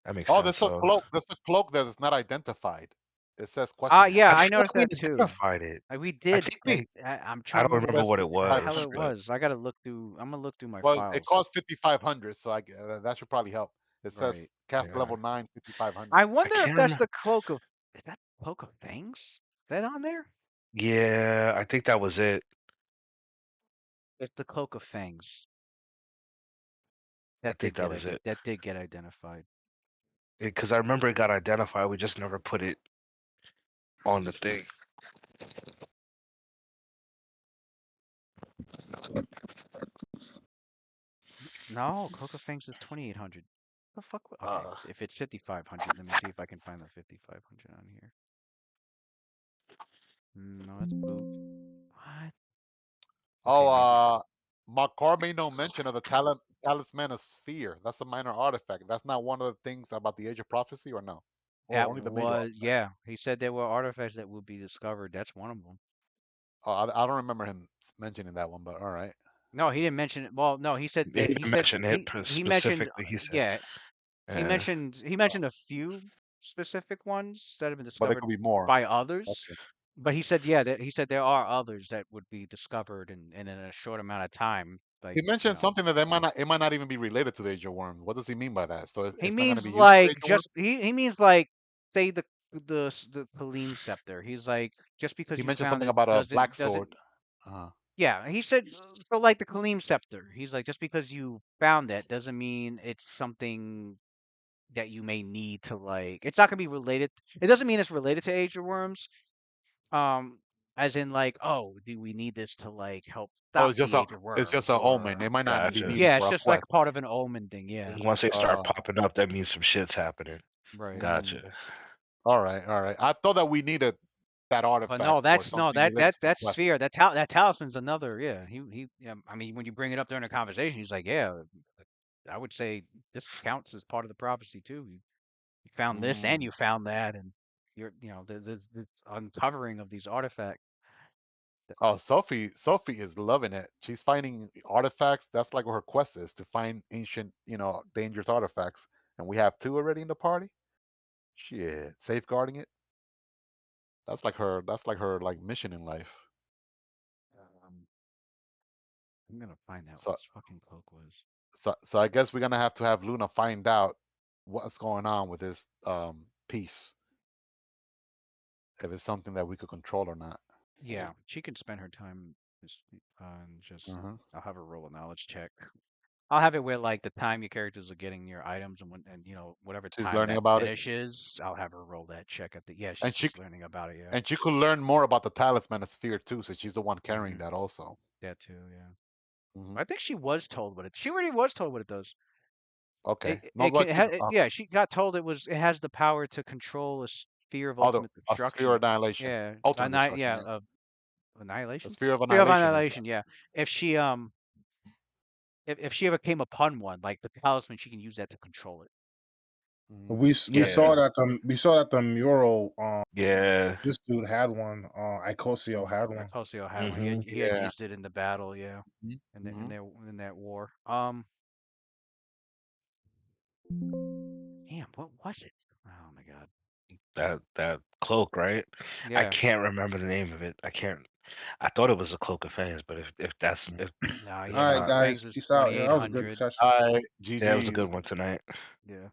That makes Oh, sense. So there's a cloak that is not identified. It says question mark. Yeah, I I feel noticed like we that too. identified it. We I did, think and we. I'm I trying to don't remember remember Says what it what the 5,500. hell was, it but was. I gotta look through. I'm gonna look through my Well, it files. costs 5,500, so that should probably help. It Right. says cast yeah, level 9, 5,500. I I wonder if can't that's remember. the cloak of. Is that the cloak of fangs? Is that on there? Yeah, I think that was it. It's the cloak of fangs. I think that was it. That did get identified. Because I remember it got identified. We just never put it on the thing. No, cloak of fangs is 2,800. The fuck? Okay, Uh, if it's 5,500, let me see if I can find the 5,500 on here. No, that's boot. What? Oh, Okay, maybe. Malchor made no mention of the talisman of sphere. That's a minor artifact. That's not one of the things about the Age of Prophecy, or no? Or That only the major was, artifact? yeah. He said there were artifacts that would be discovered. That's one of them. Oh, I don't remember him mentioning that one, but all right. No, he didn't mention it. Well, no, he said he that didn't mention it he mentioned specifically. He said, yeah, uh, he mentioned a few specific ones that have been But there discovered could be more. by others. Okay. But he said yeah, that he said there are others that would be discovered and in a short amount of time. Like, He mentioned something that it might not even be related to the Age of Worm. What does he mean by that? So he it's not going to means be used for Age like of Worm? he means like say the Kalim scepter. He's like just because He you mentioned found something it about a black doesn't sword. Uh, yeah, he said so like the Kalim scepter. He's like just because you found that doesn't mean it's something that you may need to like it's not gonna be related. It doesn't mean it's related to Age of Worms. Um as in like, oh, do we need this to like help oh, stop the Age of it's just Worms a omen. or It might not be gotcha. needed yeah, it's for a just like quest. part of an omen thing, yeah. Once they start Uh, popping up, that means some shit's happening. Right. Gotcha. all right, all right. I thought that we needed that But no, artifact for that's no something related to the that quest. sphere, that talisman's another, yeah. Yeah, I mean when you bring it up during a conversation, he's like, yeah, I would say this counts as part of the prophecy too. You found this and Mm. you found that, and you're, the uncovering of these artifacts. Oh, Sophie is loving it. She's finding artifacts. That's like what her quest is, to find ancient, dangerous artifacts and we have two already in the party. Shit, safeguarding it. That's like her. That's like her like mission in life. Um, I'm gonna find out what So this fucking cloak was. so I guess we're gonna have to have Luna find out what's going on with this piece, if it's something that we could control or not. Yeah, she can spend her time just. Hmm. I'll have her roll a knowledge check. I'll have it where like the time your characters are getting your items and whatever She's time learning that about it, finishes, I'll have her roll that check at the. Yeah, she's and she just learning about it. Yeah. and she could learn more about the talisman sphere too, so she's the one carrying Hmm. that also. That too. Yeah. Hmm. I think she was told what it. She already was told what it does. Okay, It, no, it can. like Yeah, she got told it was. It has the power to control a sphere of other ultimate a sphere of destruction. annihilation, Yeah. ultimate destruction. Yeah. Yeah, Of a annihilation. sphere of Sphere of annihilation is annihilation. Yeah. If she if she ever came upon one, like the talisman, she can use that to control it. We saw Yeah. that the mural. Yeah. This dude had one. Icosio had one. Icosio had one. Hmm. He had yeah. used it in the battle. Yeah. Hmm. In that war. Damn, what was it? Oh my god. That cloak, right? I Yeah. can't remember the name of it. I can't. I thought it was a cloak of fans, but if that's if No, it's yeah, All right, Cloak not, of Fangs guys, is peace out. Yeah, that was a good 2800. session. All right, yeah, it was a GG's. good one tonight. Yeah.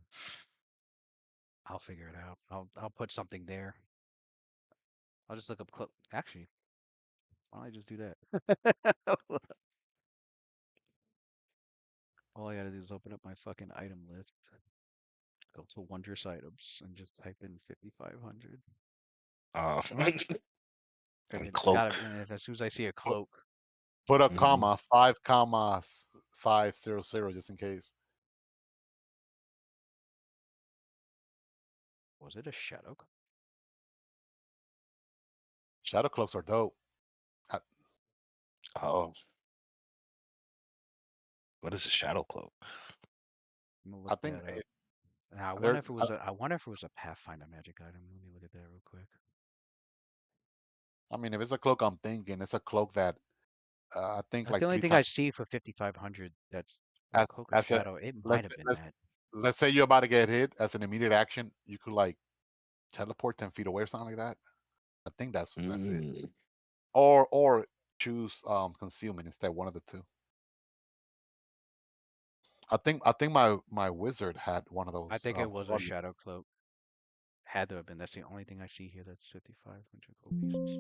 I'll figure it out. I'll put something there. I'll just look up Cloak. Actually, why don't I just do that? All I gotta do is open up my fucking item list, go to wondrous items, and just type in 5500. And It's gotta cloak. be. And if as soon as I see a Put, cloak, put a Hmm. comma 5,500 just in case. was it a shadow? Shadow cloaks are dope. I, Oh, what is a shadow cloak? I'm gonna look I think that up. Now, there. I wonder if it was a Pathfinder magic item. Let me look at that real quick. I mean, if it's a cloak, I'm thinking it's a cloak that I think That's the like only three thing I times see for 5500. That's a as cloak of as a shadow. It let's might have been let's that. let's say you're about to get hit as an immediate action, you could like teleport 10 feet away or something like that. I think that's it. Mm. Or choose concealment instead. One of the two. I think my wizard had one of I those. think it was a Claudius. shadow cloak. Had to have been. That's the only thing I see here. That's 5500 gold pieces.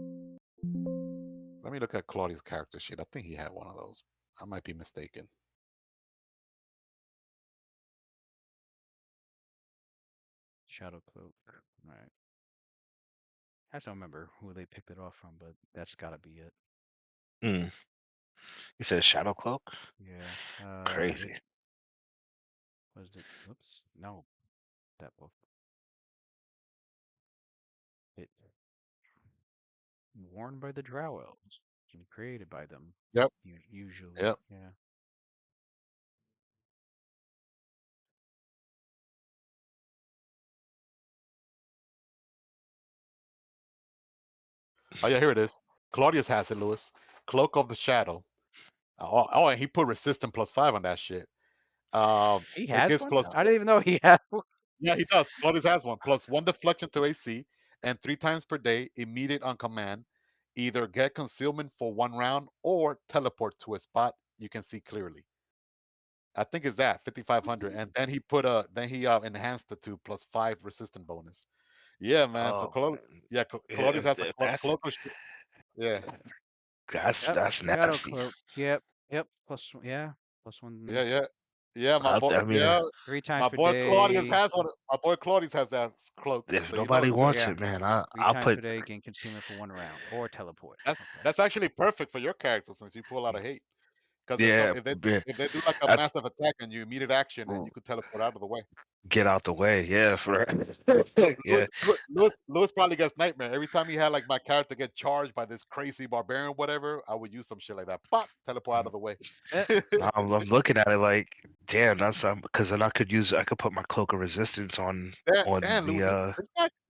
Let me look at Claudius' character sheet. I think he had one of those. I might be mistaken. Shadow cloak. All right. I don't remember who they picked it off from, but that's gotta be it. Mm. You said shadow cloak? Yeah. It Crazy. was it. Whoops. No, that book. It worn by the Drow elves and created by them. Yep. Usually. Yep. Yeah. Oh yeah, here it is. Claudius has it, Lewis. Cloak of the Shadow. Oh, and he put resistant +5 on that shit. He It has gives one. plus. I didn't even know he had one. Yeah, he does. Claudius has one. +1 deflection to AC, and 3 times per day, immediate on command. Either get concealment for 1 round or teleport to a spot you can see clearly. I think it's that 5,500, and then he enhanced it to +5 resistant bonus. Yeah, man. So Oh, Claudius if, has a if that's yeah, Yep. that's Shadow nasty. cloak. Yep. Yep. Yeah. Plus one. yeah, yeah, yeah. I mean, Yeah, Three times my per boy Claudius day. has one. My boy Claudius has that cloak, if so you know nobody it's good. wants Yeah. it, man, Three I'll times put. per day, gain concealment for 1 round or teleport. That's Okay. that's actually perfect for your character since you pull out of hate. Because Yeah, if they do like a that's massive attack and you immediate action and you could teleport out of the way. get out the way. Yeah, for yeah, Lewis probably gets nightmare every time he had like my character get charged by this crazy barbarian, whatever. I would use some shit like that. Pop, teleport out of the way. Eh, I'm looking at it like, damn, that's because then I could put my cloak of resistance on Damn, Lewis, the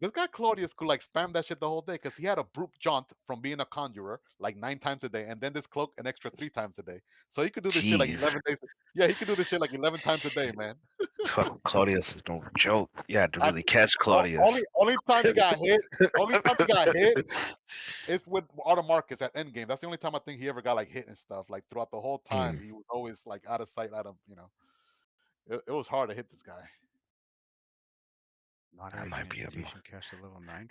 this guy Claudius could like spam that shit the whole day because he had a brute jaunt from being a conjurer like 9 times a day, and then this cloak an extra 3 times a day. So he could do this shit like Jeez. 11 days. Yeah, he could do this shit like 11 times a day, man. Claudius This is no joke. You had to I, really catch o- Claudius. only time he got hit. Only time he got hit is with Auto Marcus at Endgame. That's the only time I think he ever got like hit and stuff. Like throughout the whole time, Mm, he was always like out of sight, out of It was hard to hit this guy. that Moderate might be transmutation cast at level 9.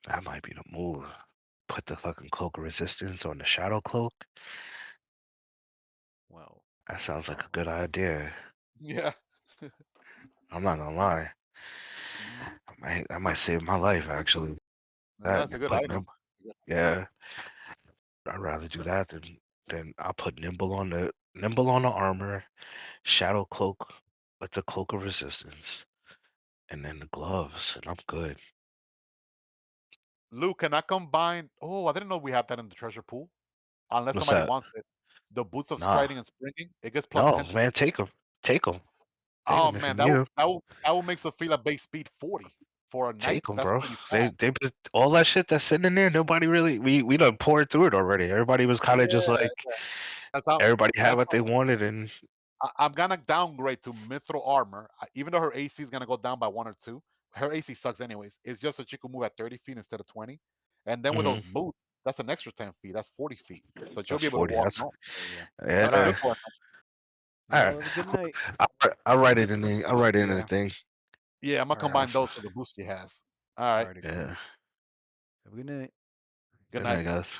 that might be the move. Put the fucking cloak of resistance on the shadow cloak. Well, That sounds like a good idea. Yeah, I'm not gonna lie. I might save my life actually. That that's a and good put item. yeah. I'd rather do that than I'll put nimble on the armor, shadow cloak with the cloak of resistance, and then the gloves, and I'm good. Luke, can I combine? Oh, I didn't know we had that in the treasure pool. Unless What's somebody that? wants it. The boots of Nah, striding and springing. It gets plus no, 10 to man, speed. take them, take them, take Oh them if you man, need them. that will make Sophia base speed 40 for a Take knight. them, That's bro. pretty They fast. they just all that shit that's sitting in there. Nobody really we done poured through it already. Everybody was kind of just Yeah, like that's how. everybody had That's what they wanted, and I'm gonna downgrade to mithril armor, even though her AC is gonna go down by 1 or 2. Her AC sucks anyways. It's just that she can move at 30 feet instead of 20, and then with those mhm, boots, that's an extra 10 feet. That's 40 feet. So she'll that's be able to 40. walk That's home. there you go. I'm gonna yeah. look for it. All Well, right, have a good night. I'll write it in the I'll write it in the Yeah. thing. Yeah, I'm gonna All right. combine those to the boost she has. All right. Alrighty, cool. Yeah. Have a good night. Good Good night. night, guys.